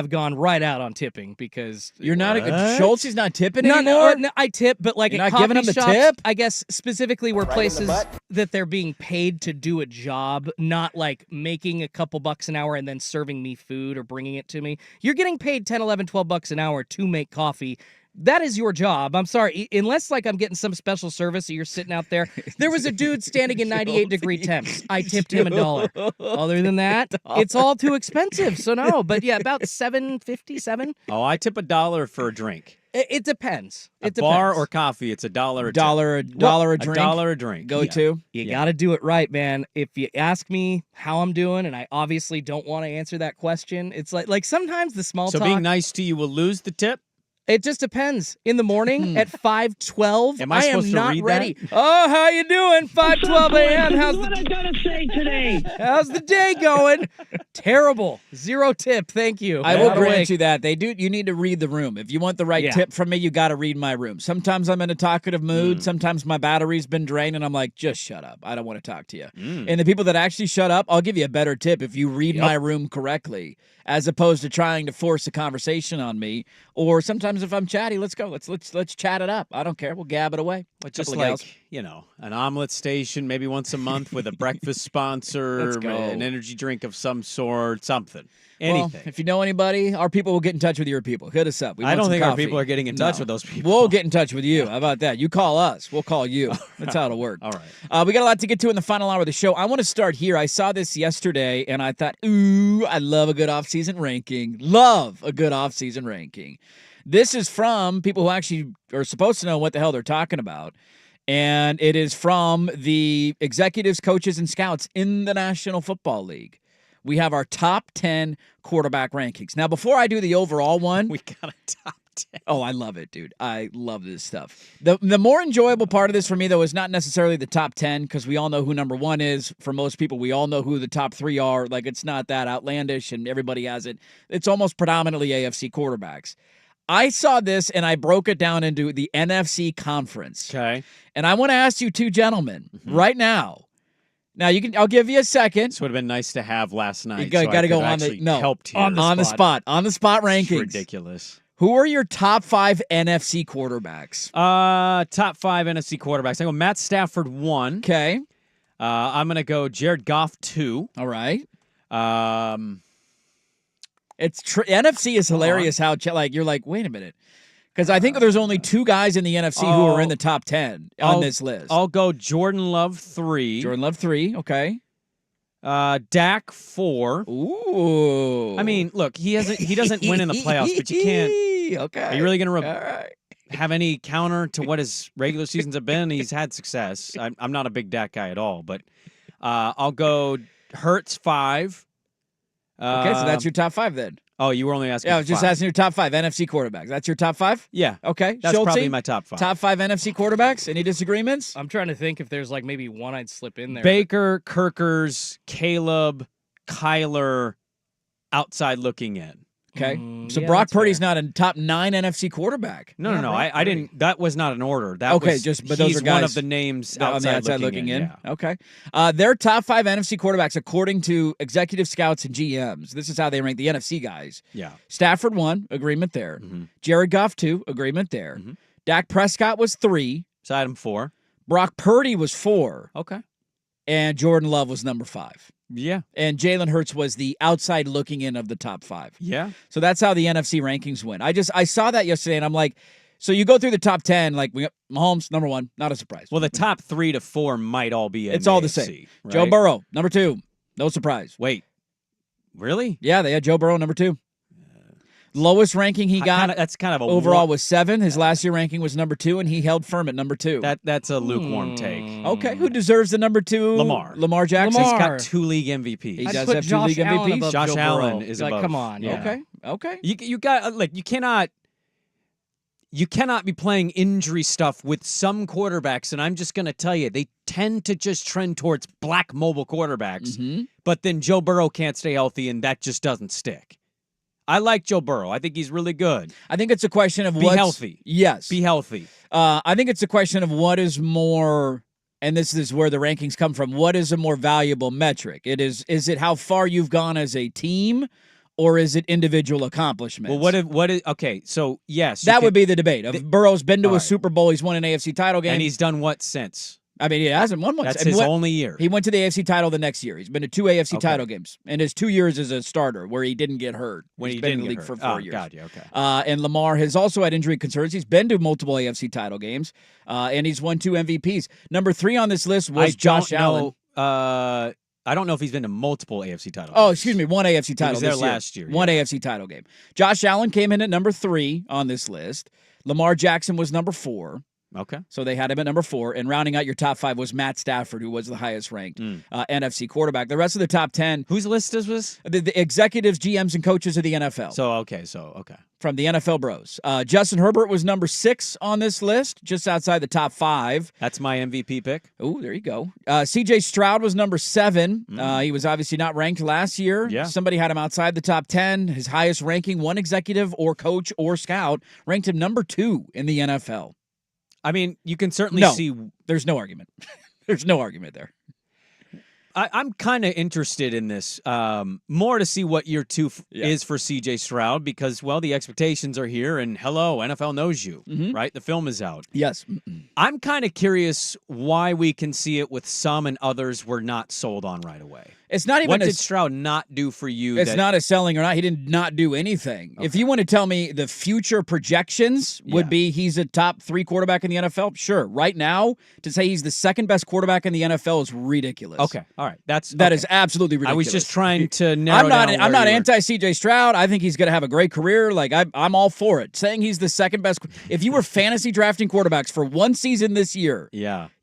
gone right out on tipping because
you're not Schultze's not tipping
no,
anymore.
No, I tip, but like
you're
at
not giving
coffee
them the
shops,
tip.
I guess specifically where
Right in the
places
butt.
that they're being paid to do a job, not like making a couple bucks an hour and then serving me food or bringing it to me. You're getting paid 10, 11, 12 bucks an hour to make coffee. That is your job. I'm sorry. Unless like I'm getting some special service and you're sitting out there. There was a dude standing in 98-degree temps. I tipped him $1. Other than that, it's all too expensive. So no, but yeah, about $7.57.
Oh, I tip $1 for a drink.
It depends.
It bar or coffee, it's $1 a
dollar a drink.
$1 a drink.
Go to.
You got to do it right, man. If you ask me how I'm doing, and I obviously don't want to answer that question, it's like sometimes the small
So
talk.
being nice to you will lose the tip?
It just depends. In the morning at 5:12,
Am I supposed to
not
read
ready.
that?
Oh, how you doing? 5:12 a.m. How's
what I gotta say today?
How's the day going? Terrible. 0 tip. Thank you.
I will
By the way,
grant you that. They do. You need to read the room. If you want the right tip from me, you got to read my room. Sometimes I'm in a talkative mood. Sometimes my battery's been drained, and I'm like, just shut up. I don't want to talk to you. And the people that actually shut up, I'll give you a better tip if you read my room correctly, as opposed to trying to force a conversation on me. Or sometimes if I'm chatty, let's go. Let's chat it up. I don't care. We'll gab it away.
Just like, an omelet station maybe once a month with a breakfast sponsor,
Let's go.
an energy drink of some sort, something. Anything.
Well, if you know anybody, our people will get in touch with your people. Hit us up. We
I
want
don't
some
think our
coffee.
people are getting in touch with those people.
We'll get in touch with you. How about that? You call us. We'll call you. That's how it'll work.
All right.
We got a lot to get to in the final hour of the show. I want to start here. I saw this yesterday, and I thought, ooh, I love a good offseason ranking. Love a good offseason ranking. This is from people who actually are supposed to know what the hell they're talking about. And it is from the executives, coaches, and scouts in the National Football League. We have our top 10 quarterback rankings. Now, before I do the overall one,
we got a top 10.
Oh, I love it, dude. I love this stuff. The more enjoyable part of this for me, though, is not necessarily the top 10, because we all know who number 1 is. For most people, we all know who the top 3 are. Like, it's not that outlandish, and everybody has it. It's almost predominantly AFC quarterbacks. I saw this, and I broke it down into the NFC conference.
Okay.
And I want to ask you two gentlemen right now. Now, I'll give you a second.
This would have been nice to have last night.
You got to go on the spot rankings.
It's ridiculous.
Who are your top 5 NFC quarterbacks?
Top 5 NFC quarterbacks. I go Matt Stafford 1.
Okay.
I'm going to go Jared Goff 2.
All right. It's NFC is hilarious how you're like, wait a minute. Because I think there's only 2 guys in the NFC who are in the top 10 on this list.
I'll go Jordan Love 3.
Jordan Love 3, okay.
Dak 4.
Ooh.
I mean, look, he doesn't win in the playoffs, but you can't.
Okay.
Are you really going to have any counter to what his regular seasons have been? He's had success. I'm not a big Dak guy at all, but I'll go Hurts 5.
Okay, so that's your top 5 then.
Oh, you were only asking.
Yeah, I was just asking your top 5 NFC quarterbacks. That's your top 5?
Yeah.
Okay.
That's
Schultze,
probably my top 5.
Top 5 NFC quarterbacks? Any disagreements?
I'm trying to think if there's like maybe one I'd slip in there.
Baker, Kirkers, Caleb, Kyler, outside looking in.
Okay. So Brock Purdy's not a top 9 NFC quarterback.
No. I didn't. That was not an order. That
okay,
was,
but those
he's
are guys
one of the names
on the outside
looking in. Yeah.
Okay. Their top 5 NFC quarterbacks, according to executive scouts and GMs, this is how they rank the NFC guys.
Yeah.
Stafford 1, agreement there. Jared Goff 2, agreement there. Dak Prescott was 3.
So I had him 4.
Brock Purdy was 4.
Okay.
And Jordan Love was number 5.
Yeah.
And Jalen Hurts was the outside looking in of the top 5.
Yeah.
So that's how the NFC rankings went. I saw that yesterday, and I'm like, so you go through the top 10, like we got Mahomes, number 1, not a surprise.
Well, the top 3 to 4 might all be in
It's all the
AFC,
same.
right?
Joe Burrow, number 2, no surprise.
Wait, really?
Yeah, they had Joe Burrow, number 2. Lowest ranking he got
that's kind of a
overall was 7. His last year ranking was number 2, and he held firm at number 2.
That's a lukewarm take.
Okay, who deserves the number 2? Lamar Jackson.
He's got 2 league MVPs.
He does have 2 league MVPs.
Josh Allen is above.
Come on.
Yeah.
Okay.
You got like you cannot be playing injury stuff with some quarterbacks, and I'm just going to tell you, they tend to just trend towards black mobile quarterbacks. But then Joe Burrow can't stay healthy, and that just doesn't stick. I like Joe Burrow. I think he's really good.
I think it's a question of
be healthy.
Yes.
Be healthy.
I think it's a question of what is more, and this is where the rankings come from, what is a more valuable metric? Is it how far you've gone as a team, or is it individual accomplishments?
Well, okay, so yes.
That would be the debate. Burrow's been to a Super Bowl, he's won an AFC title game.
And he's done what since?
I mean, he hasn't won one.
That's his only year.
He went to the AFC title the next year. He's been to 2 AFC title games. And his 2 years as a starter where he didn't get hurt.
When
he's
he
been
didn't
in the
get
league
hurt.
for 4 years.
Got you, okay.
And Lamar has also had injury concerns. He's been to multiple AFC title games. And he's won 2 MVPs. Number 3 on this list was Josh Allen.
I don't know if he's been to multiple AFC title games.
Oh, excuse me. 1 AFC title
He was there
this year.
last year.
One AFC title game. Josh Allen came in at number 3 on this list. Lamar Jackson was number 4.
Okay.
So they had him at number 4. And rounding out your top 5 was Matt Stafford, who was the highest ranked NFC quarterback. The rest of the top 10.
Whose list is this?
The executives, GMs, and coaches of the NFL.
So, okay.
From the NFL Bros. Justin Herbert was number 6 on this list, just outside the top 5.
That's my MVP pick.
Oh, there you go. CJ Stroud was number 7. He was obviously not ranked last year.
Yeah.
Somebody had him outside the top 10. His highest ranking, one executive or coach or scout, ranked him number 2 in the NFL.
I mean, you can certainly see.
There's no argument. There's no argument there.
I'm kind of interested in this more to see what year 2 is for CJ Stroud because, well, the expectations are here and hello, NFL knows you, right? The film is out.
Yes.
I'm kind of curious why we can see it with some and others we're not sold on right away.
It's not even
what did Stroud not do for you?
It's not a selling or not. He did not do anything. Okay. If you want to tell me the future projections would be he's a top 3 quarterback in the NFL, sure. Right now, to say he's the second best quarterback in the NFL is ridiculous.
Okay, all right, that
is absolutely ridiculous.
I was just trying to narrow down.
I'm not anti CJ Stroud. I think he's going to have a great career. Like I'm all for it. Saying he's the second best. If you were fantasy drafting quarterbacks for one season this year,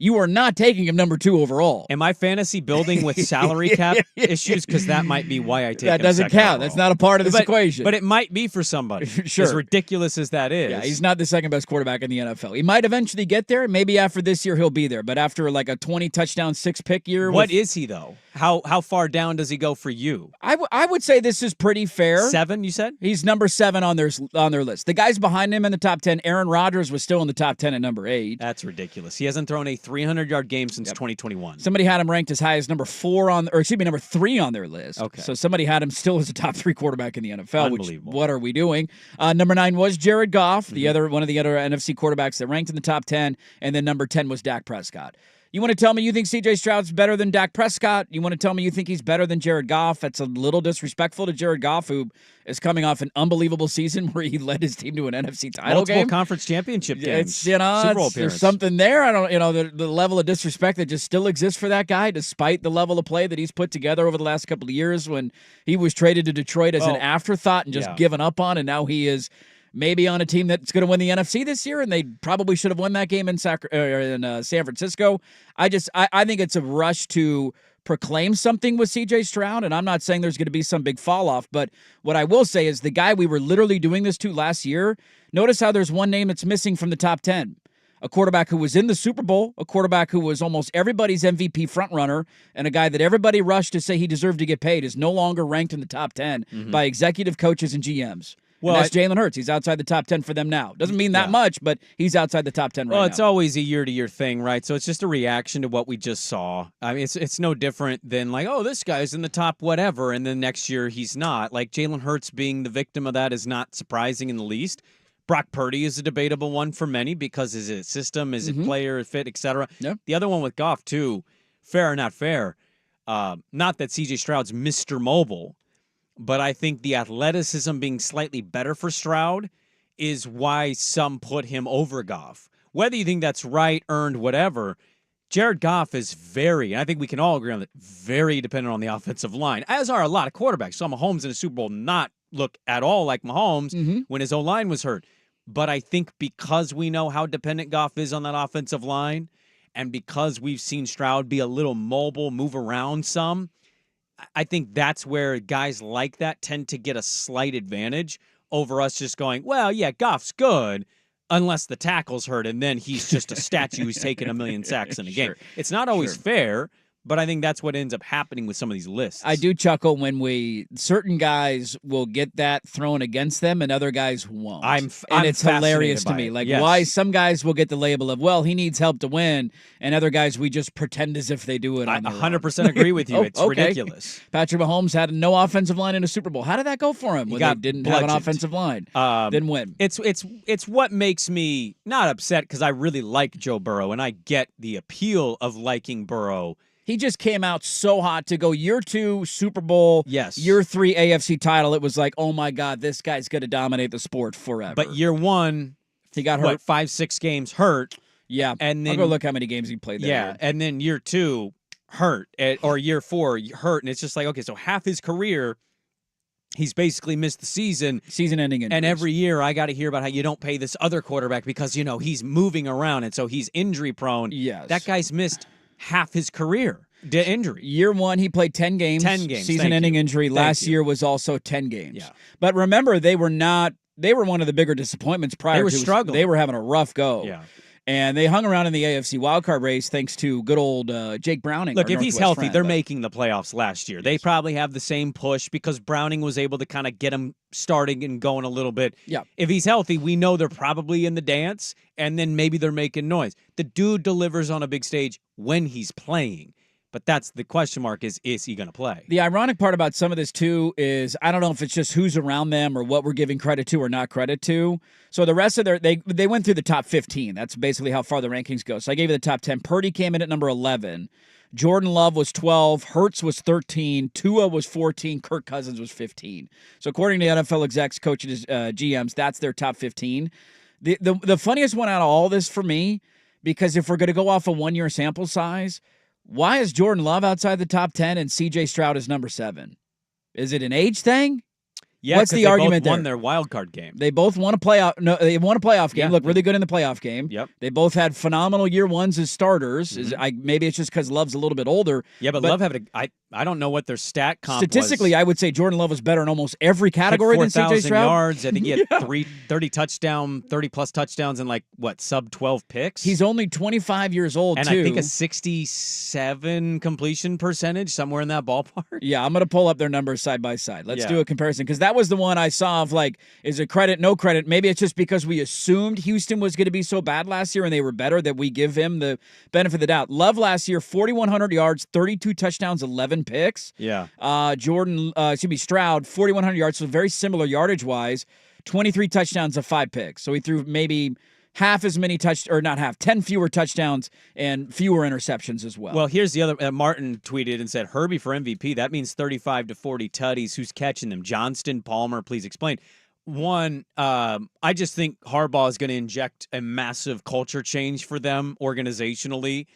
you are not taking him number 2 overall.
Am I fantasy building with salary cap issues? Because that might be why I take
that doesn't count. That's not a part of this equation.
But it might be for somebody.
Sure.
As ridiculous as that is.
Yeah, he's not the second best quarterback in the NFL. He might eventually get there. Maybe after this year he'll be there. But after like a 20 touchdown 6 pick year,
what is he though? How far down does he go for you?
I would say this is pretty fair.
7, you said?
He's number 7 on their list. The guys behind him in the top 10, Aaron Rodgers was still in the top 10 at number 8.
That's ridiculous. He hasn't thrown a 300-yard game since 2021.
Somebody had him ranked as high as number 3 on their list.
Okay.
So somebody had him still as a top 3 quarterback in the NFL.
Unbelievable.
Which, what are we doing? Number 9 was Jared Goff, one of the other NFC quarterbacks that ranked in the top 10, and then number 10 was Dak Prescott. You want to tell me you think C.J. Stroud's better than Dak Prescott? You want to tell me you think he's better than Jared Goff? That's a little disrespectful to Jared Goff, who is coming off an unbelievable season where he led his team to an NFC title game.
Multiple conference championship games.
Super Bowl appearance. There's something there. I don't, the level of disrespect that just still exists for that guy, despite the level of play that he's put together over the last couple of years when he was traded to Detroit as an afterthought and just given up on, and now he is maybe on a team that's going to win the NFC this year, and they probably should have won that game in San Francisco. I think it's a rush to proclaim something with C.J. Stroud, and I'm not saying there's going to be some big fall off, but what I will say is the guy we were literally doing this to last year, notice how there's one name that's missing from the top 10. a quarterback who was in the Super Bowl, a quarterback who was almost everybody's MVP frontrunner, and a guy that everybody rushed to say he deserved to get paid is no longer ranked in the top 10 by executive coaches and GMs. Well, and that's Jalen Hurts. He's outside the top 10 for them now. Doesn't mean that much, but he's outside the top 10 right now.
Well, it's always a year-to-year thing, right? So it's just a reaction to what we just saw. I mean, it's no different than like, oh, this guy's in the top whatever, and then next year he's not. Like Jalen Hurts being the victim of that is not surprising in the least. Brock Purdy is a debatable one for many because is it system, is it player fit, etc.
Yep.
The other one with Goff too, fair or not fair. Not that C.J. Stroud's Mr. Mobile, but I think the athleticism being slightly better for Stroud is why some put him over Goff. Whether you think that's right, earned, whatever, Jared Goff is very, and I think we can all agree on that, very dependent on the offensive line, as are a lot of quarterbacks. So Mahomes in a Super Bowl not look at all like Mahomes when his O-line was hurt. But I think because we know how dependent Goff is on that offensive line, and because we've seen Stroud be a little mobile, move around some, I think that's where guys like that tend to get a slight advantage over us just going, well, yeah, Goff's good, unless the tackle's hurt, and then he's just a statue who's taking 1 million sacks in a game. It's not always fair, but I think that's what ends up happening with some of these lists.
I do chuckle when certain guys will get that thrown against them and other guys won't.
And
it's hilarious to me. Like why some guys will get the label of, well, he needs help to win, and other guys we just pretend as if they do it on their
100% agree with you. It's ridiculous.
Patrick Mahomes had no offensive line in a Super Bowl. How did that go for him when they didn't have an offensive line? Didn't win.
It's what makes me not upset because I really like Joe Burrow, and I get the appeal of liking Burrow.
He just came out so hot to go year 2 Super Bowl, year 3 AFC title. It was like, oh my God, this guy's going to dominate the sport forever.
But year 1,
he got hurt.
5-6 games hurt.
Yeah,
and then
I'll go look how many games he played there.
Yeah, and then year 2 hurt, or year 4 hurt, and it's just like, okay, so half his career, he's basically missed the
season-ending injuries.
And every year I got to hear about how you don't pay this other quarterback because he's moving around, and so he's injury prone.
Yes,
that guy's missed half his career. Injury.
Year 1, he played 10 games.
10 games.
Season-ending injury. Last year was also 10 games. Yeah. But remember, they were one of the bigger disappointments prior to.
They were struggling.
They were having a rough go.
Yeah.
And they hung around in the AFC wildcard race thanks to good old Jake Browning.
Look, if he's healthy, they're making the playoffs last year. They probably have the same push because Browning was able to kind of get him starting and going a little bit.
Yeah.
If he's healthy, we know they're probably in the dance, and then maybe they're making noise. The dude delivers on a big stage when he's playing. But that's the question mark is he going to play?
The ironic part about some of this, too, is I don't know if it's just who's around them or what we're giving credit to or not credit to. So the rest of they went through the top 15. That's basically how far the rankings go. So I gave you the top 10. Purdy came in at number 11. Jordan Love was 12. Hurts was 13. Tua was 14. Kirk Cousins was 15. So according to NFL execs, coaches, GMs, that's their top 15. The funniest one out of all this for me, because if we're going to go off a one-year sample size, why is Jordan Love outside the top 10 and C.J. Stroud is number 7? Is it an age thing?
Yeah,
what's the argument
both won
there?
Their wild card game.
They both won a playoff. No, they won a playoff game.
Yeah.
Look really good in the playoff game.
Yep.
They both had phenomenal year 1s as starters. Maybe it's just because Love's a little bit older.
Yeah, but Love had I don't know what their stat comp
statistically,
was.
I would say Jordan Love was better in almost every category than C.J. Stroud.
Yards. I think he had 30 plus touchdowns, and sub 12 picks.
He's only 25 years old,
and
too.
I think a 67 completion percentage, somewhere in that ballpark.
Yeah, I'm going to pull up their numbers side by side. Let's do a comparison, because that was the one I saw of is it credit, no credit? Maybe it's just because we assumed Houston was going to be so bad last year and they were better that we give him the benefit of the doubt. Love last year, 4,100 yards, 32 touchdowns, 11 picks.
Yeah.
Stroud, 4,100 yards, so very similar yardage-wise, 23 touchdowns of 5 picks. So he threw maybe half as many 10 fewer touchdowns and fewer interceptions as well.
Well, here's the other. Martin tweeted and said, Herbie for MVP. That means 35 to 40 tutties. Who's catching them? Johnston, Palmer, please explain. One, I just think Harbaugh is going to inject a massive culture change for them organizationally.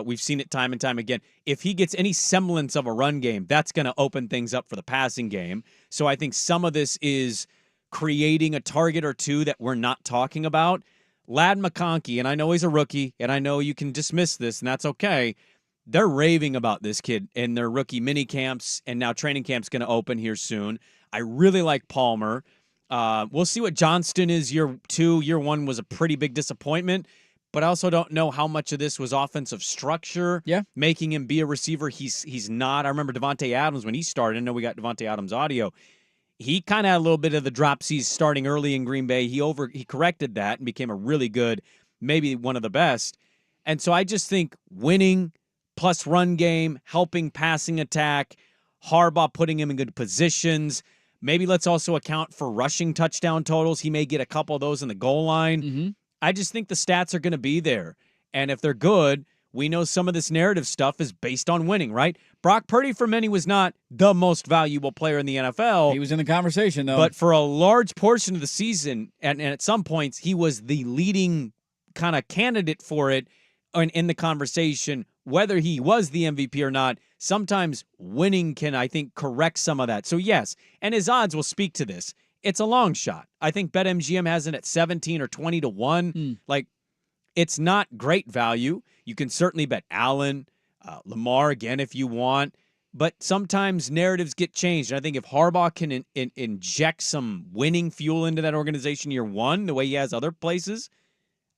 We've seen it time and time again. If he gets any semblance of a run game, that's going to open things up for the passing game. So I think some of this is creating a target or two that we're not talking about. Ladd McConkey, and I know he's a rookie, and I know you can dismiss this, and that's okay. They're raving about this kid in their rookie mini camps, and now training camp's going to open here soon. I really like Palmer. We'll see what Johnston is year 2. Year 1 was a pretty big disappointment. but I also don't know how much of this was offensive structure.
Yeah.
Making him be a receiver. He's not. I remember Devontae Adams when he started. I know we got Devontae Adams audio. He kind of had a little bit of the dropsies starting early in Green Bay. He corrected that and became a really good, maybe one of the best. And so I just think winning plus run game, helping passing attack, Harbaugh putting him in good positions. Maybe let's also account for rushing touchdown totals. He may get a couple of those in the goal line.
Mm-hmm.
I just think the stats are going to be there. And if they're good, we know some of this narrative stuff is based on winning, right? Brock Purdy, for many, was not the most valuable player in the NFL.
He was in the conversation, though.
But for a large portion of the season, and at some points, he was the leading kind of candidate for it in the conversation, whether he was the MVP or not. Sometimes winning can, I think, correct some of that. So, yes, and his odds will speak to this. It's a long shot. I think BetMGM has it at 17 or 20 to 1. Like, it's not great value. You can certainly bet Allen, Lamar again if you want. But sometimes narratives get changed. And I think if Harbaugh can inject some winning fuel into that organization year one, the way he has other places,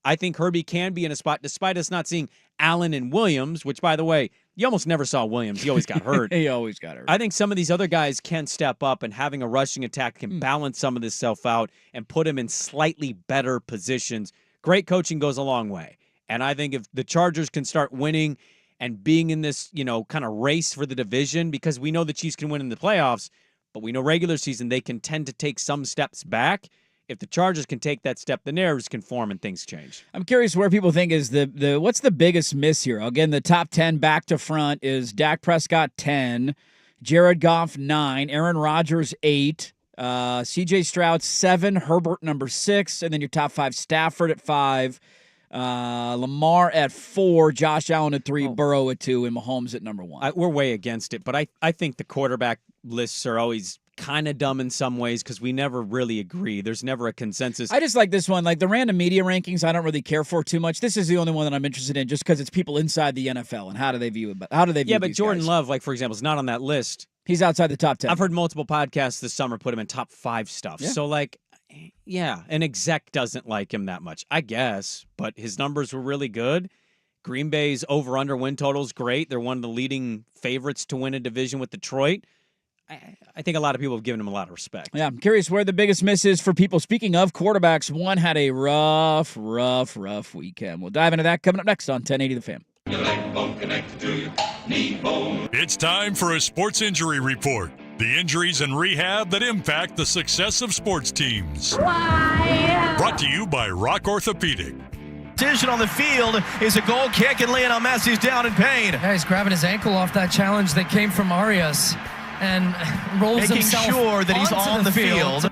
I think Herbie can be in a spot, despite us not seeing Allen and Williams, which, by the way, you almost never saw Williams. He always got hurt.
He always got hurt.
I think some of these other guys can step up, and having a rushing attack can balance some of this stuff out and put him in slightly better positions. Great coaching goes a long way. And I think if the Chargers can start winning and being in this, kind of race for the division, because we know the Chiefs can win in the playoffs, but we know regular season they can tend to take some steps back. If the Chargers can take that step, the narratives can form and things change.
I'm curious where people think is the what's the biggest miss here? Again, the top 10 back to front is Dak Prescott 10, Jared Goff 9, Aaron Rodgers 8, CJ Stroud 7, Herbert number 6, and then your top 5, Stafford at 5, Lamar at 4, Josh Allen at 3, Burrow at 2, and Mahomes at number 1.
We're way against it, but I think the quarterback lists are always kind of dumb in some ways because we never really agree. There's never a consensus.
I just like this one. Like the random media rankings, I don't really care for too much. This is the only one that I'm interested in just because it's people inside the NFL and how do they view it. How do they view
Yeah, but
these
Jordan
guys?
Love, like, for example, is not on that list.
He's outside the top 10.
I've heard multiple podcasts this summer put him in top 5 stuff.
Yeah.
So, like, yeah, an exec doesn't like him that much, I guess, but his numbers were really good. Green Bay's over-under win total is great. They're one of the leading favorites to win a division with Detroit. I think a lot of people have given him a lot of respect.
Yeah, I'm curious where the biggest miss is for people. Speaking of quarterbacks, one had a rough weekend. We'll dive into that coming up next on 1080 The Fan.
It's time for a sports injury report. The injuries and rehab that impact the success of sports teams. Brought to you by Rock Orthopedic.
Decision on the field is a goal kick, and Lionel Messi's down in pain.
Yeah, he's grabbing his ankle off that challenge that came from Arias and rolls
Making
himself
sure that he's
onto
on the field.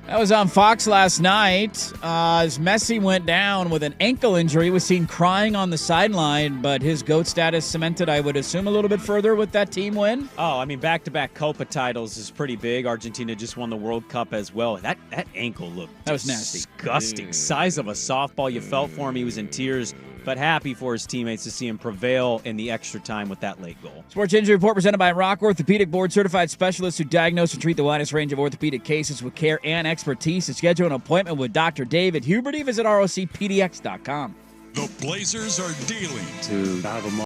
That was on Fox last night. As Messi went down with an ankle injury, was seen crying on the sideline, but his GOAT status cemented, I would assume, a little bit further with that team win.
Oh, I mean, back-to-back Copa titles is pretty big. Argentina just won the World Cup as well. That ankle looked
that was nasty.
Disgusting. Size of a softball. You felt for him. He was in tears, but happy for his teammates to see him prevail in the extra time with that late goal.
Sports Injury Report presented by Rock Orthopedic, board-certified specialists who diagnose and treat the widest range of orthopedic cases with care and expertise. To schedule an appointment with Dr. David Huberty, visit rocpdx.com.
The Blazers are dealing
to have a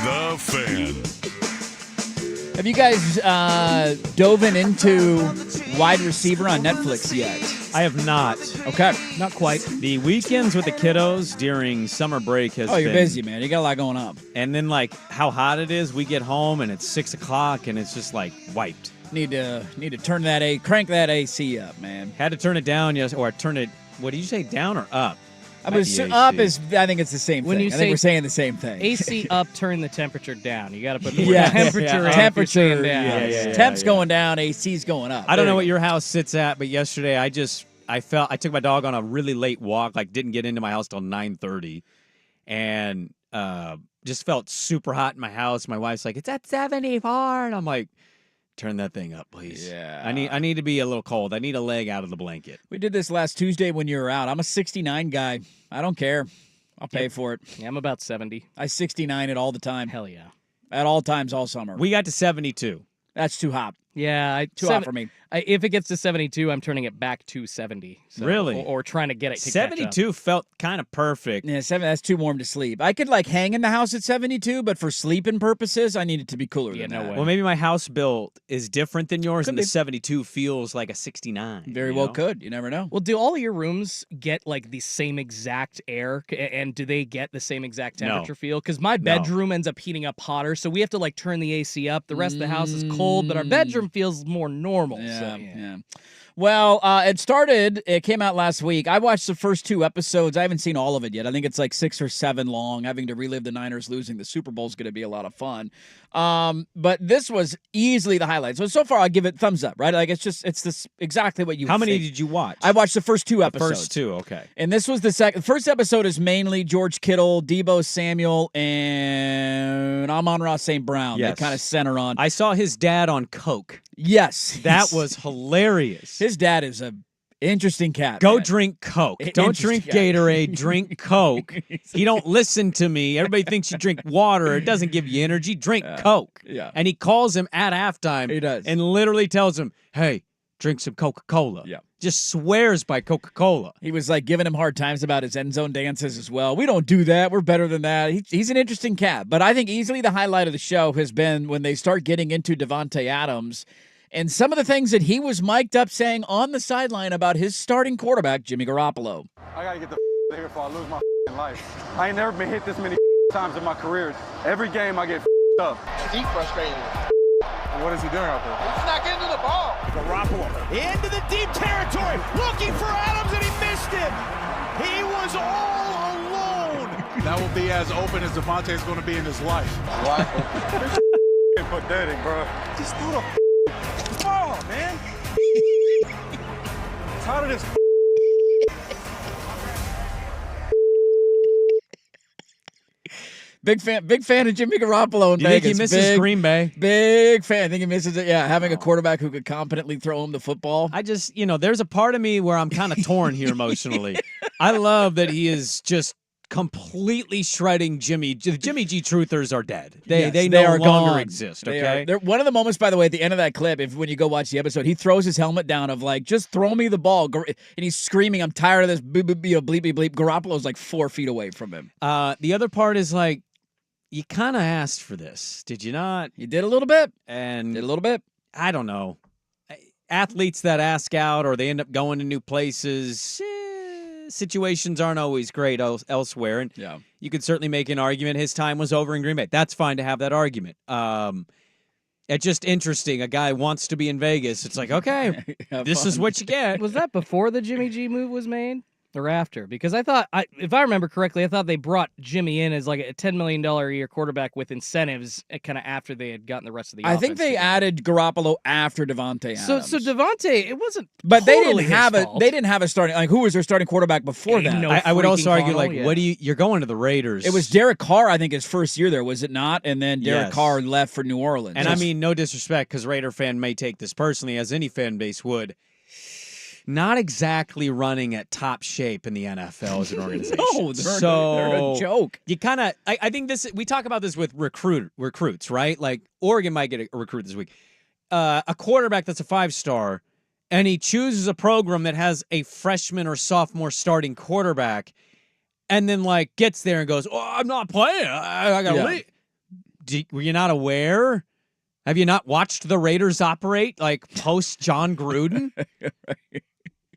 The Fan.
Have you guys dove into Wide Receiver on Netflix yet?
I have not.
Okay.
Not quite.
The weekends with the kiddos during summer break has
Oh, you're
been,
busy, man. You got a lot going on.
And then, like, how hot it is, we get home and it's 6 o'clock and it's just, like, wiped.
Need to crank that AC up, man.
Had to turn it down, or turn it, what did you say, down or up?
I think it's the same
When
thing.
you
I
say
think we're saying the same thing.
AC up, turn the temperature down. You got to put the
Yeah,
temperature in.
temperature
Down.
Temps going down, AC's going up.
I don't know what your house sits at, but yesterday I took my dog on a really late walk, like didn't get into my house till 9:30, and just felt super hot in my house. My wife's like, "It's at 74," and I'm like, "Turn that thing up, please."
Yeah.
I need to be a little cold. I need a leg out of the blanket.
We did this last Tuesday when you were out. I'm a 69 guy. I don't care. I'll pay for it.
Yeah, I'm about 70.
I 69 it all the time.
Hell yeah.
At all times, all summer.
We got to 72.
That's too hot.
Yeah,
Too hot for me.
If it gets to 72, I'm turning it back to 70. So,
Really?
Or trying to get it to
72 felt kind of perfect.
Yeah, that's too warm to sleep. I could like hang in the house at 72, but for sleeping purposes, I need it to be cooler than that.
Well, maybe my house build is different than yours,
Could
and
be.
the 72 feels like a 69.
Very
you
well
know?
could. You never know.
Well, do all of your rooms get like the same exact air, and do they get the same exact temperature feel? Because my bedroom ends up heating up hotter, so we have to like turn the AC up. The rest of the house is cold, but our bedroom feels more normal.
Yeah. Well, it came out last week. I watched the first 2 episodes. I haven't seen all of it yet. I think it's like 6 or 7 long. Having to relive the Niners losing the Super Bowl is going to be a lot of fun. But this was easily the highlight. So far, I'll give it thumbs up, right? Like, it's this exactly what you
How
would
mon
think.
did you watch?
I watched the first 2 episodes.
First 2, okay.
And this was the second. First episode is mainly George Kittle, Deebo Samuel, and Amon-Ra St. Brown.
Yes.
They kind of center on.
I saw his dad on Coke.
Yes.
That was hilarious.
His dad is a interesting cat.
Go
man.
drink Coke. Don't drink
Interesting guy.
Gatorade. Drink Coke. He don't listen to me. Everybody thinks you drink water. It doesn't give you energy. Drink Coke.
Yeah.
And he calls him at halftime.
He does.
And literally tells him, hey, drink some Coca-Cola.
Yeah.
Just swears by Coca-Cola.
He was like giving him hard times about his end zone dances as well. We don't do that. We're better than that. He's an interesting cat. But I think easily the highlight of the show has been when they start getting into Davante Adams and some of the things that he was mic'd up saying on the sideline about his starting quarterback, Jimmy Garoppolo.
I gotta get the here before I lose my life. I ain't never been hit this many times in my career. Every game I get up.
He's frustrated.
What is he doing out there?
He's not getting to the ball.
Garoppolo into the deep territory, looking for Adams, and he missed him. He was all alone.
That will be as open as Davante is going to be in his life.
What?
Pathetic, bro.
Just throw the ball, man.
Tired of this.
Big fan of Jimmy Garoppolo in
You
Vegas.
think he misses Green Bay?
Big fan. I think he misses it. Yeah, having a quarterback who could competently throw him the football.
I just, there's a part of me where I'm kind of torn here emotionally. I love that he is just completely shredding Jimmy. The Jimmy G truthers are dead. They no
are
longer
gone.
exist,
They
okay?
are. They're one of the moments, by the way, at the end of that clip, when you go watch the episode, he throws his helmet down of like, just throw me the ball. And he's screaming, I'm tired of this bleep, bleep, bleep. Garoppolo's like 4 feet away from him.
The other part is like, you kind of asked for this, did you not?
You did a little bit.
And
Did a little bit.
I don't know. Athletes that ask out or they end up going to new places, situations aren't always great elsewhere. And
yeah,
you could certainly make an argument his time was over in Green Bay. That's fine to have that argument. It's just interesting. A guy wants to be in Vegas. It's like, okay, this is what you get.
Was that before the Jimmy G move was made? Or after? Because I thought, if I remember correctly, I thought they brought Jimmy in as like a $10 million a year quarterback with incentives kind of after they had gotten the rest of the offense.
I think they added Garoppolo after Davante Adams.
So Davante, it wasn't
But
totally
they didn't have a starting, like, who was their starting quarterback before that?
I would also argue, like, you're going to the Raiders.
It was Derek Carr, I think, his first year there, was it not? And then Derek Carr left for New Orleans.
And I mean, no disrespect, because Raider fan may take this personally, as any fan base would. Not exactly running at top shape in the NFL as an organization.
No, they're a joke.
You kind of, I think we talk about this with recruits, right? Like Oregon might get a recruit this week. A quarterback that's a 5-star, and he chooses a program that has a freshman or sophomore starting quarterback, and then like gets there and goes, "Oh, I'm not playing. I got to leave." were you not aware? Have you not watched the Raiders operate like post John Gruden?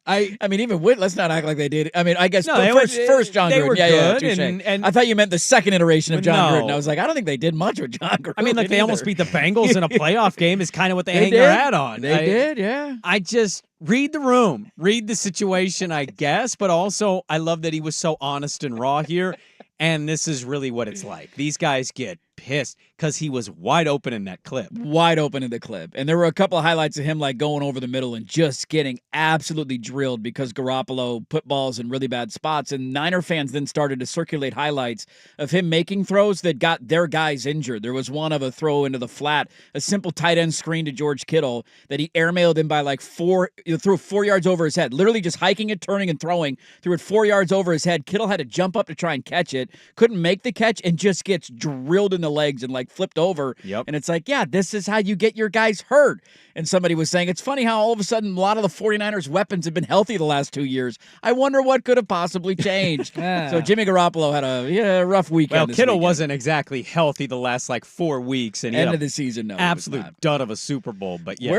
I mean, even with, let's not act like they did. I mean, I guess
No, they
first John
they
Gruden.
were
Yeah,
good,
touche.
and
I thought you meant the second iteration of John
No.
Gruden. I was like, I don't think they did much with John Gruden.
I mean, like they almost beat the Bengals in a playoff game is kind of what they hang
did.
their hat on.
They did, yeah.
I just read the room, read the situation, I guess, but also I love that he was so honest and raw here. And this is really what it's like. These guys get pissed because he was wide open in that clip.
Wide open in the clip. And there were a couple of highlights of him like going over the middle and just getting absolutely drilled because Garoppolo put balls in really bad spots. And Niner fans then started to circulate highlights of him making throws that got their guys injured. There was one of a throw into the flat, a simple tight end screen to George Kittle that he airmailed him by like threw 4 yards over his head, literally just hiking it, turning and throwing, threw it 4 yards over his head. Kittle had to jump up to try and catch it, couldn't make the catch, and just gets drilled in the legs and like flipped over.
Yep.
And it's like, yeah, this is how you get your guys hurt. And somebody was saying, it's funny how all of a sudden a lot of the 49ers weapons have been healthy the last 2 years. I wonder what could have possibly changed. So Jimmy Garoppolo had a rough weekend.
Well,
this
Kittle
weekend.
wasn't exactly healthy the last like 4 weeks, and he
End
had
of the season, no.
absolute dud of a Super Bowl. But yes.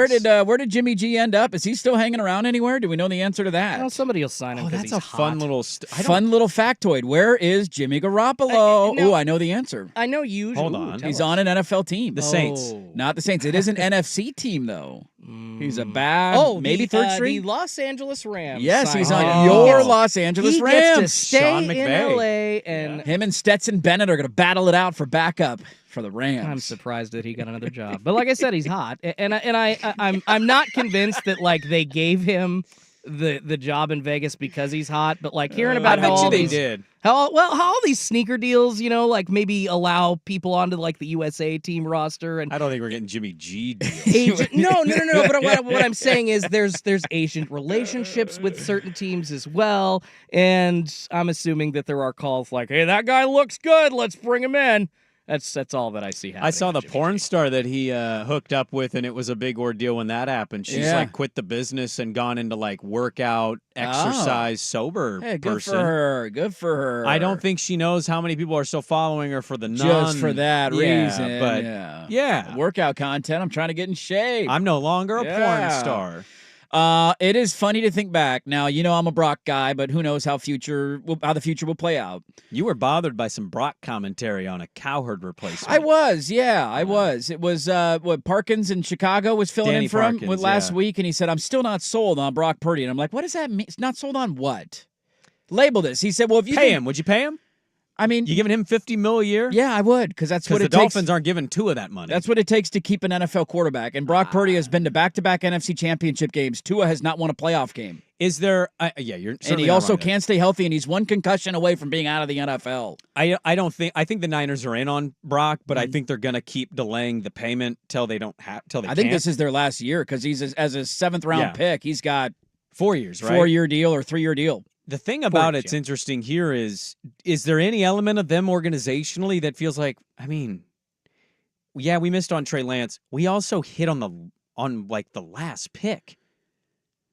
Where did Jimmy G end up? Is he still hanging around anywhere? Do we know the answer to that?
Well, somebody will sign him.
Oh, that's
he's
a
hot.
fun little
fun little factoid. Where is Jimmy Garoppolo?
Now-
Oh, I know the answer.
I know you.
Hold on.
He's on an NFL team.
The Saints.
Not the Saints. It is an NFC team, though. He's a bad, maybe
the,
third string.
The Los Angeles Rams.
Yes, he's on
signed him.
your Los Angeles
he
Rams.
Gets to stay
Sean
in
McVay.
LA, and
Him and Stetson Bennett are going to battle it out for backup for the Rams.
I'm surprised that he got another job. But like I said, he's hot, and I'm not convinced that like they gave him the job in Vegas because he's hot. But like hearing about
I
how
bet
all
you they
these
did.
how all these sneaker deals, like maybe allow people onto like the USA team roster and
I don't think we're getting Jimmy G deals.
no. But what I'm saying is there's agent relationships with certain teams as well, and I'm assuming that there are calls like, "Hey, that guy looks good. Let's bring him in." That's all that I see happening.
I saw the
with Jimmy
porn
G.
star that he hooked up with, and it was a big ordeal when that happened. She's like quit the business and gone into like workout, exercise, sober
Hey, good
person.
for her. Good for her.
I don't think she knows how many people are still following her for the
just for that
Yeah,
reason.
But yeah,
workout content. I'm trying to get in shape.
I'm no longer a porn
Yeah.
star.
It is funny to think back. Now, I'm a Brock guy, but who knows how the future will play out.
You were bothered by some Brock commentary on a Cowherd replacement.
I was. It was what Parkins in Chicago was filling
Danny
in for him
Parkins,
last
yeah.
week, and he said, "I'm still not sold on Brock Purdy." And I'm like, "What does that mean? It's not sold on what? Label this." He said, "Well, if you
Pay him, would you pay him?
I mean,
You giving him $50 million a year?
yeah, I would, because that's what
Because
it
the
takes.
Dolphins aren't giving 2 of that money.
That's what it takes to keep an NFL quarterback. And Brock Purdy has been to back-to-back NFC Championship games. Tua has not won a playoff game.
Is there? You're.
And
certainly
he
not
also
wrong there.
can't stay healthy, and he's one concussion away from being out of the NFL.
I don't think. I think the Niners are in on Brock, but
Mm-hmm.
I think they're going to keep delaying the payment till they don't have. Till they.
I think
can't.
this is their last year because he's as a 7th-round
Yeah.
pick. He's got
4 years, right?
4-year deal or 3-year deal.
The thing about
years,
it's interesting here is there any element of them organizationally that feels like, I mean, yeah, we missed on Trey Lance. We also hit on the last pick.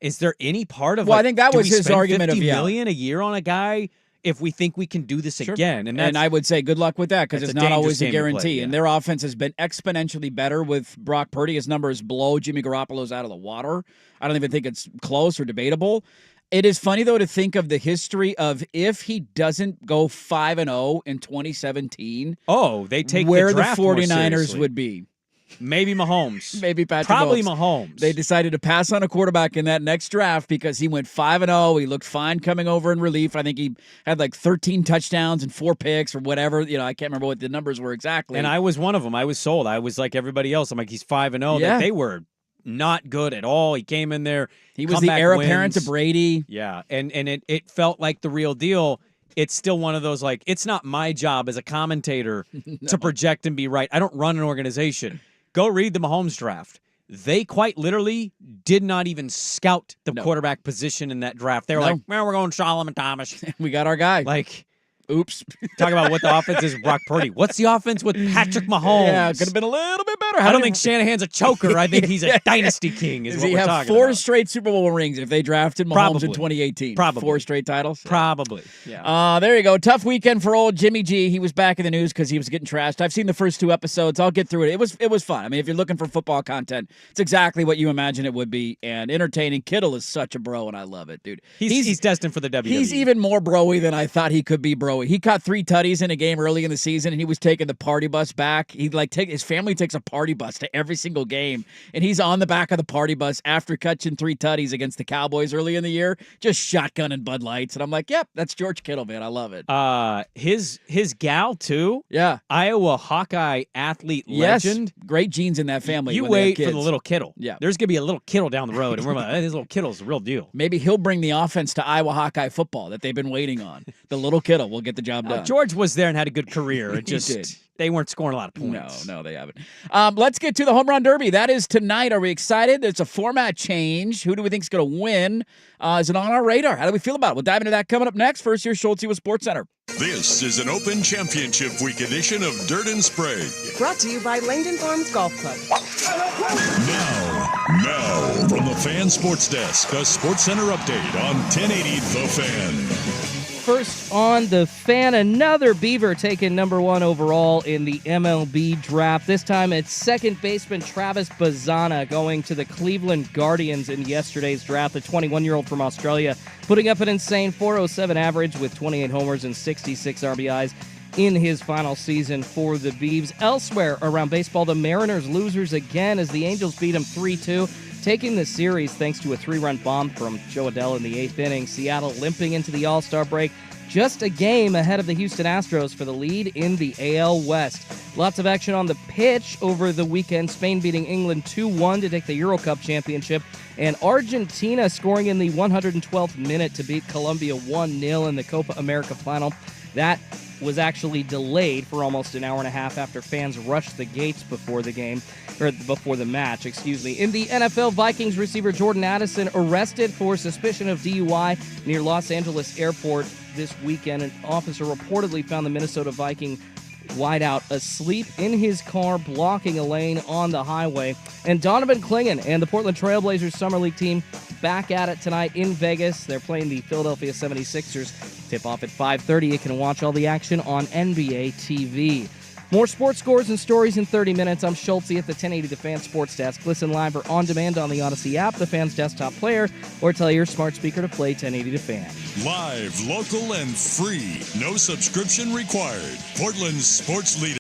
Is there any part of
Well, I
like,
think that
do
was
we
his
spend
argument of,
$50
yeah.
million a year on a guy if we think we can do this again?
And I would say good luck with that because
That's
it's
a
not
dangerous
always a
game to play,
guarantee.
yeah.
And their offense has been exponentially better with Brock Purdy. His numbers blow Jimmy Garoppolo's out of the water. I don't even think it's close or debatable. It is funny, though, to think of the history of if he doesn't go 5-0 in 2017.
Oh, they take
where
the draft more
49ers
seriously.
would be.
Maybe Mahomes.
Maybe Patrick
Probably
Mahomes.
Mahomes.
They decided to pass on a quarterback in that next draft because he went 5-0. He looked fine coming over in relief. I think he had like 13 touchdowns and 4 picks or whatever. I can't remember what the numbers were exactly.
And I was one of them. I was sold. I was like everybody else. I'm like, he's 5-0.
Yeah.
They were not good at all. He came in there.
He was the
comeback
heir apparent to
wins.
Brady.
Yeah, and it felt like the real deal. It's still one of those, like, it's not my job as a commentator to project and be right. I don't run an organization. Go read the Mahomes draft. They quite literally did not even scout the quarterback position in that draft. They were like, well, we're going Solomon Thomas.
We got our guy.
Like,
Oops.
Talk about what the offense is with Brock Purdy. What's the offense with Patrick Mahomes?
Yeah, could have been a little bit better.
I don't think Shanahan's a choker. I think he's a dynasty king is
Does
what
he
we're
have
talking
4
about.
straight Super Bowl rings if they drafted Mahomes in 2018?
Probably.
4 straight titles?
Probably. Yeah.
There you go. Tough weekend for old Jimmy G. He was back in the news because he was getting trashed. I've seen the first 2 episodes. I'll get through it. It was fun. I mean, if you're looking for football content, it's exactly what you imagine it would be, and entertaining. Kittle is such a bro, and I love it, dude.
He's destined for the WWE.
He's even more broy than I thought he could be broy. He caught 3 tutties in a game early in the season, and he was taking the party bus back. His family takes a party bus to every single game, and he's on the back of the party bus after catching 3 tutties against the Cowboys early in the year, just shotgunning Bud Lights. And I'm like, yep, that's George Kittle, man. I love it.
His gal too.
Yeah,
Iowa Hawkeye athlete legend.
Great genes in that family.
You
when they have
wait for
kids.
the little Kittle.
Yeah,
there's gonna be a little Kittle down the road, and we're like, hey, this little Kittle's the real deal.
Maybe he'll bring the offense to Iowa Hawkeye football that they've been waiting on. The little Kittle will get the job done.
George was there and had a good career. It just
did.
they weren't scoring a lot of points.
No, they haven't. Let's get to the Home Run Derby. That is tonight. Are we excited? It's a format change. Who do we think is going to win? Is it on our radar? How do we feel about it? We'll dive into that coming up next. First, here's Schultze with SportsCenter.
This is an Open Championship Week edition of Dirt and Sprague.
Brought to you by Langdon Farms Golf Club.
Now, from the Fan Sports Desk, a Sports Center update on 1080 The Fan.
First on the Fan, another Beaver taken number 1 overall in the MLB draft. This time it's second baseman Travis Bazzana going to the Cleveland Guardians in yesterday's draft. The 21-year-old from Australia putting up an insane .407 average with 28 homers and 66 RBIs in his final season for the Beavs. Elsewhere around baseball, the Mariners losers again as the Angels beat them 3-2. Taking the series thanks to a 3-run bomb from Joe Adell in the 8th inning. Seattle limping into the All-Star break, just a game ahead of the Houston Astros for the lead in the AL West. Lots of action on the pitch over the weekend. Spain beating England 2-1 to take the Euro Cup championship, and Argentina scoring in the 112th minute to beat Colombia 1-0 in the Copa America final. That was actually delayed for almost an hour and a half after fans rushed the gates before the match. In the NFL, Vikings receiver Jordan Addison arrested for suspicion of DUI near Los Angeles Airport this weekend. An officer reportedly found the Minnesota Viking wideout asleep in his car, blocking a lane on the highway. And Donovan Clingan and the Portland Trailblazers Summer League team back at it tonight in Vegas. They're playing the Philadelphia 76ers. Tip off at 5:30. You can watch all the action on NBA TV. More sports scores and stories in 30 minutes. I'm Schultze at the 1080 The Fan Sports Desk. Listen live or on demand on the Odyssey app, the Fan's desktop player, or tell your smart speaker to play 1080 The Fan.
Live, local, and free. No subscription required. Portland's sports leader.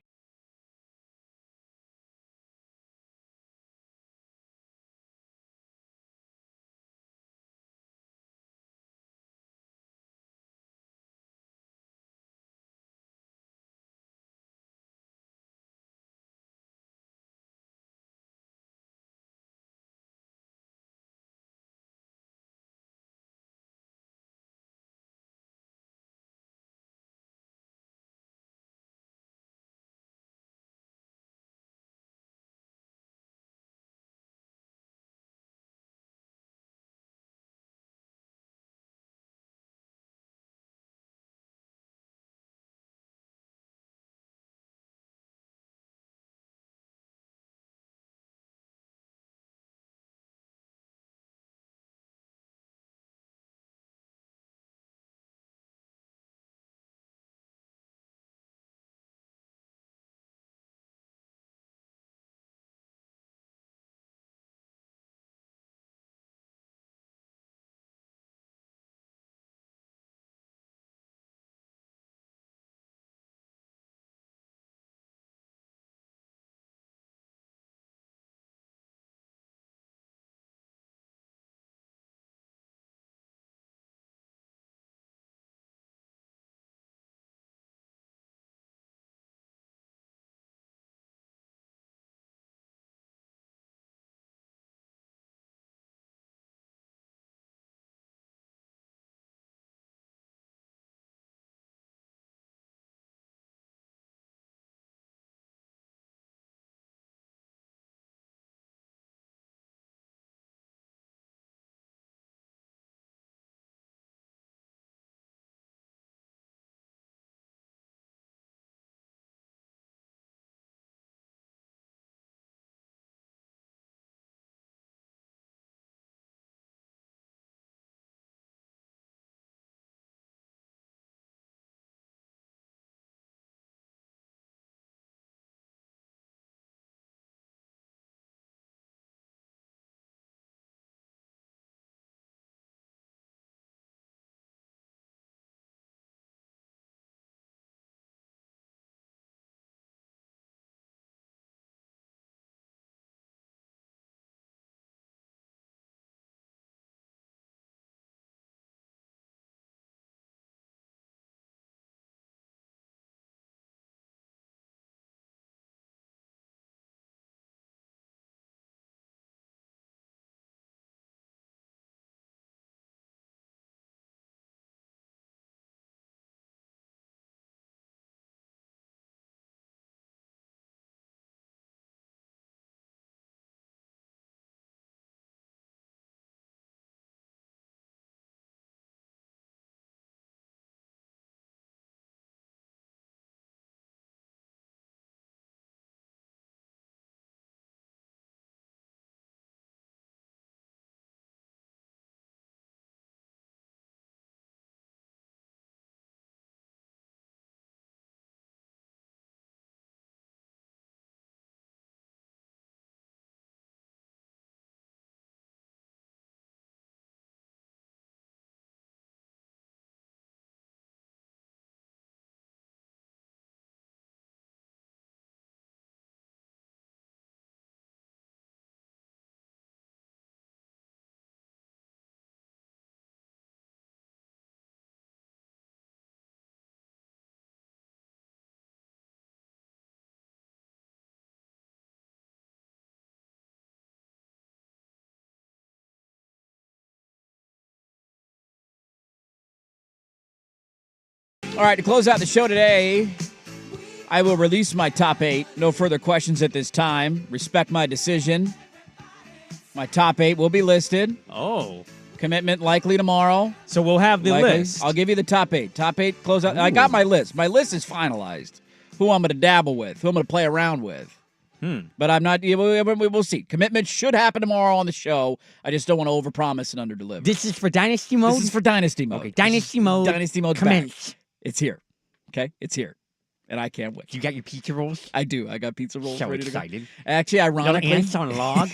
All right, to close out the show today, I will release my top 8. No further questions at this time. Respect my decision. My top 8 will be listed.
Oh.
Commitment likely tomorrow.
So we'll have the list.
I'll give you the top 8. Top 8, close out. I got my list. My list is finalized. Who I'm going to dabble with, who I'm going to play around with. But I'm not. We'll see. Commitment should happen tomorrow on the show. I just don't want to overpromise and underdeliver.
This is for Dynasty mode?
This is for Dynasty mode.
Okay, Dynasty mode.
Dynasty mode.
Commence.
It's here. Okay, it's here. And I can't wait.
You got your pizza rolls?
I do. I got pizza rolls
So
ready
excited.
to go. Actually, ironically.
Little ants on a log?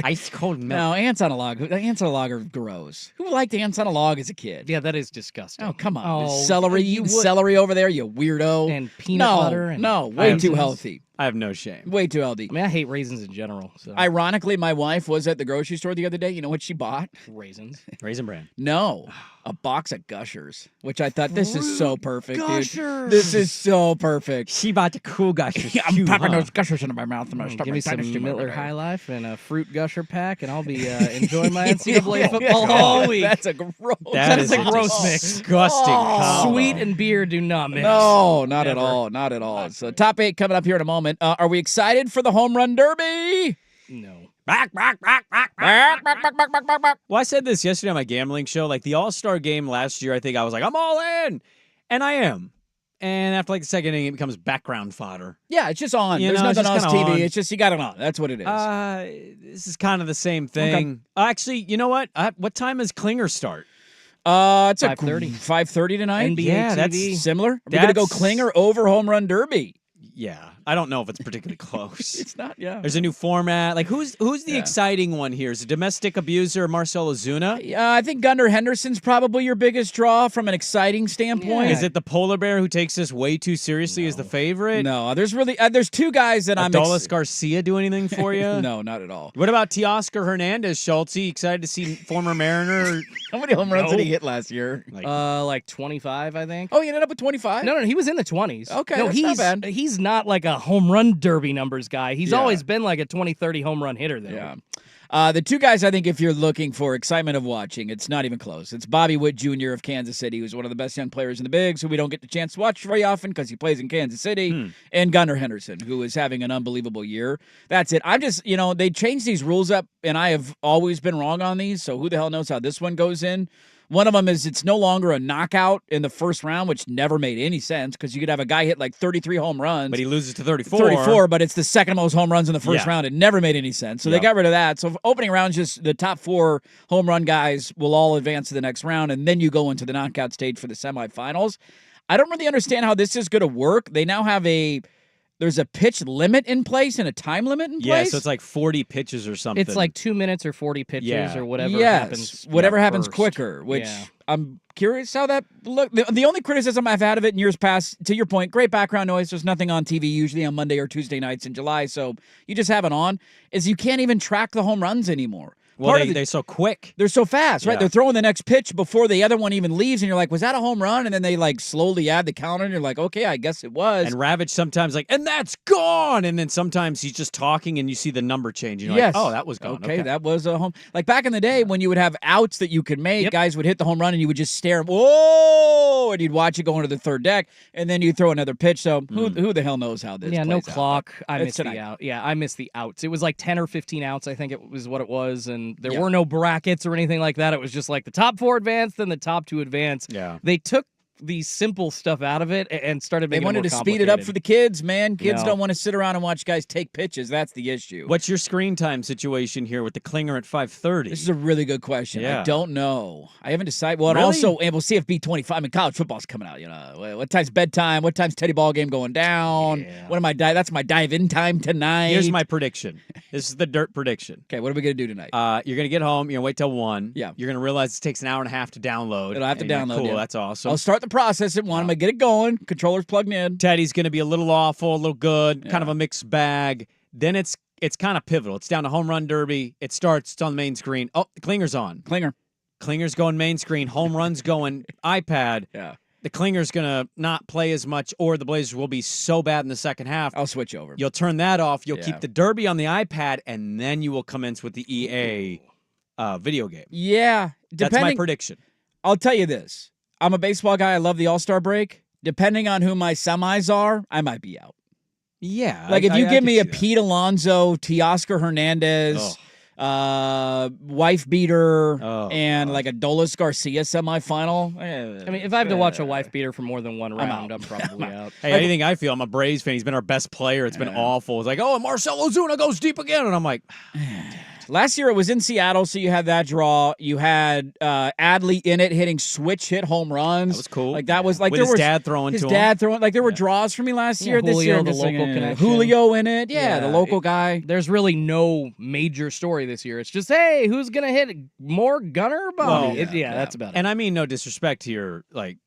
Ice cold milk.
No, ants on a log. Ants on a log are gross. Who liked ants on a log as a kid?
Yeah, that is disgusting.
Oh, come on.
Oh,
There's celery.
you
Eating
would-
celery over there, you weirdo.
And peanut butter. And
No, way too healthy.
I have no shame.
Way too healthy.
I mean, I hate raisins in general. So.
Ironically, my wife was at the grocery store the other day. You know what she bought?
Raisins.
Raisin Bran.
No, a box of Gushers, which I thought, this is so perfect,
Gushers.
dude. This is so perfect.
She bought the cool Gushers.
I'm popping those Gushers into my mouth. I'm gonna
Give
start
me
my
some
Dynasty
Miller
mode.
High Life and a fruit gusher pack, and I'll be enjoying my NCAA football all week.
That's a gross.
That
is
is
a gross mix.
Disgusting. combo.
Sweet and beer do not mix.
No, not at
Never.
all. Not at all. So top 8 coming up here in a moment. Are we excited for the home run derby?
No.
Back.
Well, I said this yesterday on my gambling show. Like the All-Star game last year, I think I was like, I'm all in. And I am. And after like the second inning, it becomes background fodder.
Yeah, it's just on.
You
There's
know, it's
nothing
just
else
kinda
TV.
on.
It's just you got it on. That's what it is.
This is kind of the same thing. Actually, you know what? What time does Klinger start?
It's
5:30.
5:30 tonight.
NBA
Yeah,
TV.
that's-
Similar. We're gonna go
That's-
Klinger over home run derby.
Yeah, I don't know if it's particularly close.
It's not. Yeah.
There's a new format. Like who's the exciting one here? Is it domestic abuser Marcell Ozuna?
I think Gunnar Henderson's probably your biggest draw from an exciting standpoint.
Is it the polar bear who takes this way too seriously as the favorite?
No, there's really there's two guys that I'm.
Adolis Garcia do anything for you?
No, not at all.
What about Teoscar Hernandez, Schultze? Excited to see former Mariner?
How many home runs did he hit last year?
Like 25, I think.
Oh, he ended up with 25?
No, he was in the 20s.
Okay,
no,
that's not bad.
He's not like a home run derby numbers guy. He's
Yeah.
always been like a 20-30 home run hitter, though.
Yeah. The two guys I think if you're looking for excitement of watching, it's not even close. It's Bobby Witt Jr. of Kansas City, who's one of the best young players in the bigs, who we don't get the chance to watch very often because he plays in Kansas City, and Gunnar Henderson, who is having an unbelievable year. That's it. I'm just, they changed these rules up, and I have always been wrong on these, so who the hell knows how this one goes in. One of them is it's no longer a knockout in the first round, which never made any sense because you could have a guy hit like 33 home runs.
But he loses to 34.
34, but it's the second most home runs in the first
Yeah.
round. It never made any sense. So they got rid of that. So opening rounds, just the top 4 home run guys will all advance to the next round, and then you go into the knockout stage for the semifinals. I don't really understand how this is going to work. They now have there's a pitch limit in place and a time limit in place.
Yeah, so it's like 40 pitches or something.
It's like 2 minutes or 40 pitches or whatever happens.
Whatever happens
first.
quicker, which
Yeah.
I'm curious how that look. The only criticism I've had of it in years past, to your point, great background noise. There's nothing on TV usually on Monday or Tuesday nights in July, so you just have it on, is you can't even track the home runs anymore.
Well, they're so quick.
They're so fast, right?
Yeah.
They're throwing the next pitch before the other one even leaves, and you're like, was that a home run? And then they like slowly add the counter, and you're like, okay, I guess it was.
And Ravitch sometimes and that's gone. And then sometimes he's just talking and you see the number change. And you're
Yes.
like, oh, that was gone.
Okay, that was a home. Like back in the day when you would have outs that you could make, guys would hit the home run and you would just stare, whoa, and you'd watch it go into the third deck, and then you throw another pitch. So who the hell knows how this
Yeah, no
plays out.
clock. I
It's
missed the
tonight.
out. Yeah, I missed the outs. It was like 10 or 15 outs, I think it was what it was. And there
Yeah.
were no brackets or anything like that. It was just like the top 4 advance, then the top 2 advance.
Yeah.
They took the simple stuff out of it and started
They
making
wanted
it
to
more
speed it up
complicated.
for the kids, man. Kids
No.
don't want to sit around and watch guys take pitches. That's the issue.
What's your screen time situation here with the Klinger at 5:30?
This is a really good question.
Yeah.
I don't know. I haven't decided. Well, and
Really?
also, and we'll see if B25. I mean, college football's coming out. What time's bedtime? What time's Teddy Ball game going down? What am I? That's my dive-in time tonight.
Here's my prediction. This is the dirt prediction.
Okay, what are we gonna do tonight?
You're gonna get home. You're gonna wait till 1.
Yeah.
You're gonna realize it takes an hour and a half to download.
It'll have to
and you're like,
download.
Cool,
yeah.
that's awesome.
I'll start the process at 1. I'm gonna get it going. Controller's plugged in.
Teddy's gonna be a little awful, a little good, kind of a mixed bag. Then it's kind of pivotal. It's down to home run derby. It starts. It's on the main screen. Oh, the Klinger's on. Klinger's going main screen. Home run's going iPad.
Yeah.
The Klinger's going to not play as much, or the Blazers will be so bad in the second half.
I'll switch over.
You'll turn that off. You'll
Yeah.
keep the derby on the iPad, and then you will commence with the EA video game.
Yeah.
That's my prediction.
I'll tell you this. I'm a baseball guy. I love the All-Star break. Depending on who my semis are, I might be out.
Yeah.
Like if you give me a
that.
Pete Alonso, Teoscar Hernandez, wife beater, and like a Dolis Garcia semifinal.
I mean, if I have to watch a wife beater for more than one round, I'm probably out.
Hey, anything I feel, I'm a Braves fan. He's been our best player. It's been awful. It's like, and Marcell Ozuna goes deep again. And I'm like,
last year it was in Seattle, so you had that draw. You had Adley in it hitting switch hit home runs.
That was cool.
Like that was like
with
there
his
was
dad throwing
his
to
dad
him.
throwing. Like there were draws for me last year. This
Julio,
year, I'm
the
just
local
like,
connection.
Julio in it. Yeah, the local guy.
There's really no major story this year. It's just, hey, who's gonna hit more Gunner or Bobby? That's about it.
And I mean no disrespect here, like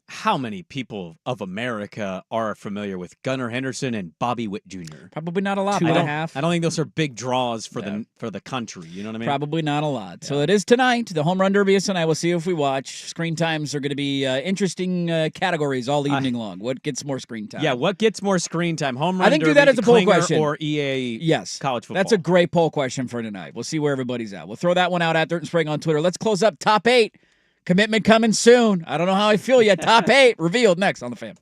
how many people of America are familiar with Gunnar Henderson and Bobby Witt Jr.?
Probably not a lot.
2.5.
I don't think those are big draws for the country. You know what I mean?
Probably not a lot. So it is tonight. The Home Run Derby is tonight. We'll see if we watch. Screen times are going to be interesting categories all evening long. What gets more screen time?
Yeah, what gets more screen time? Home Run
I think
Derby,
do that as a poll
Klinger,
question.
or EA college football?
That's a great poll question for tonight. We'll see where everybody's at. We'll throw that one out at Dirt and Sprague on Twitter. Let's close up top 8. Commitment coming soon. I don't know how I feel yet. Top 8 revealed next on The Fan.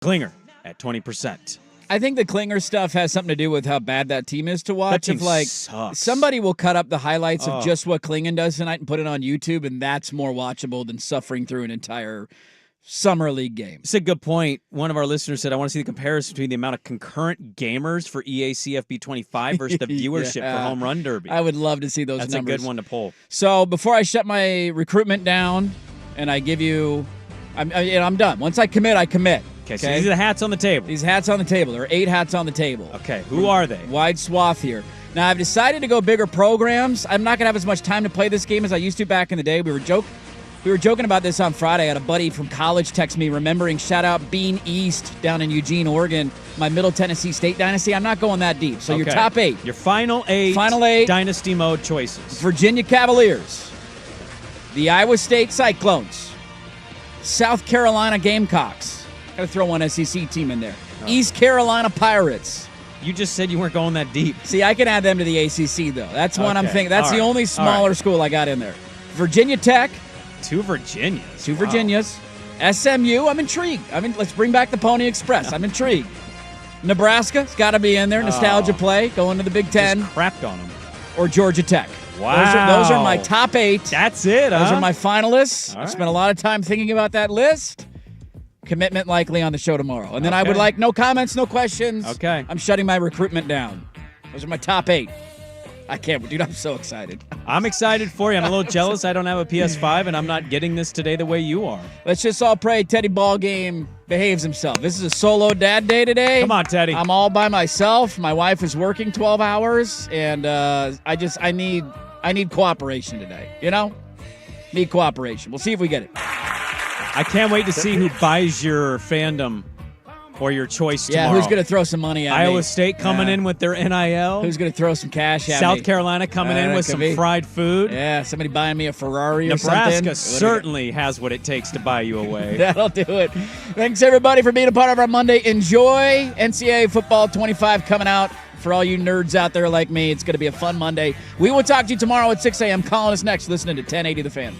Klinger at 20%.
I think the Klinger stuff has something to do with how bad that team is to watch.
That team
If, like,
sucks.
somebody will cut up the highlights of just what Klingon does tonight and put it on YouTube, and that's more watchable than suffering through an entire Summer League game.
It's a good point. One of our listeners said, I want to see the comparison between the amount of concurrent gamers for EA CFB 25 versus the viewership for Home Run Derby.
I would love to see those
That's
numbers.
That's a good one to pull.
So before I shut my recruitment down and I give you, I'm done. Once I commit, I commit.
Okay, so these are the hats on the table.
These hats on the table. There are 8 hats on the table.
Okay, who are they?
Wide swath here. Now, I've decided to go bigger programs. I'm not going to have as much time to play this game as I used to back in the day. We were joking about this on Friday. I had a buddy from college text me, remembering, shout out Bean East down in Eugene, Oregon, my Middle Tennessee State dynasty. I'm not going that deep. So your top 8.
Your final 8 dynasty mode choices.
Virginia Cavaliers, the Iowa State Cyclones, South Carolina Gamecocks. Got to throw one SEC team in there. East Carolina Pirates.
You just said you weren't going that deep.
See, I can add them to the ACC, though. That's one I'm thinking. That's the only smaller school I got in there. Virginia Tech.
2 Virginias.
2 Virginias. SMU, I'm intrigued. Let's bring back the Pony Express. I'm intrigued. Nebraska's got to be in there. Nostalgia play, going to the Big Ten.
Just crapped on them.
Or Georgia Tech.
Wow.
Those are my top 8.
That's it,
Those are my finalists. I spent a lot of time thinking about that list. Commitment likely on the show tomorrow. And then I would like no comments, no questions.
Okay.
I'm shutting my recruitment down. Those are my top 8. I can't, dude, I'm so excited.
I'm excited for you. I'm a little jealous I don't have a PS5 and I'm not getting this today the way you are.
Let's just all pray Teddy Ballgame behaves himself. This is a solo dad day today.
Come on, Teddy.
I'm all by myself. My wife is working 12 hours, and I need cooperation today, you know? Need cooperation. We'll see if we get it.
I can't wait to see who buys your fandom or your choice tomorrow.
Yeah, who's going to throw some money at me?
Iowa State coming in with their NIL.
Who's going to throw some cash at me?
South Carolina coming in with some fried food.
Yeah, somebody buying me a Ferrari or something.
Nebraska certainly has what it takes to buy you away.
That'll do it. Thanks, everybody, for being a part of our Monday. Enjoy NCAA Football 25 coming out. For all you nerds out there like me, it's going to be a fun Monday. We will talk to you tomorrow at 6 a.m. Calling us next, listening to 1080 The Fan.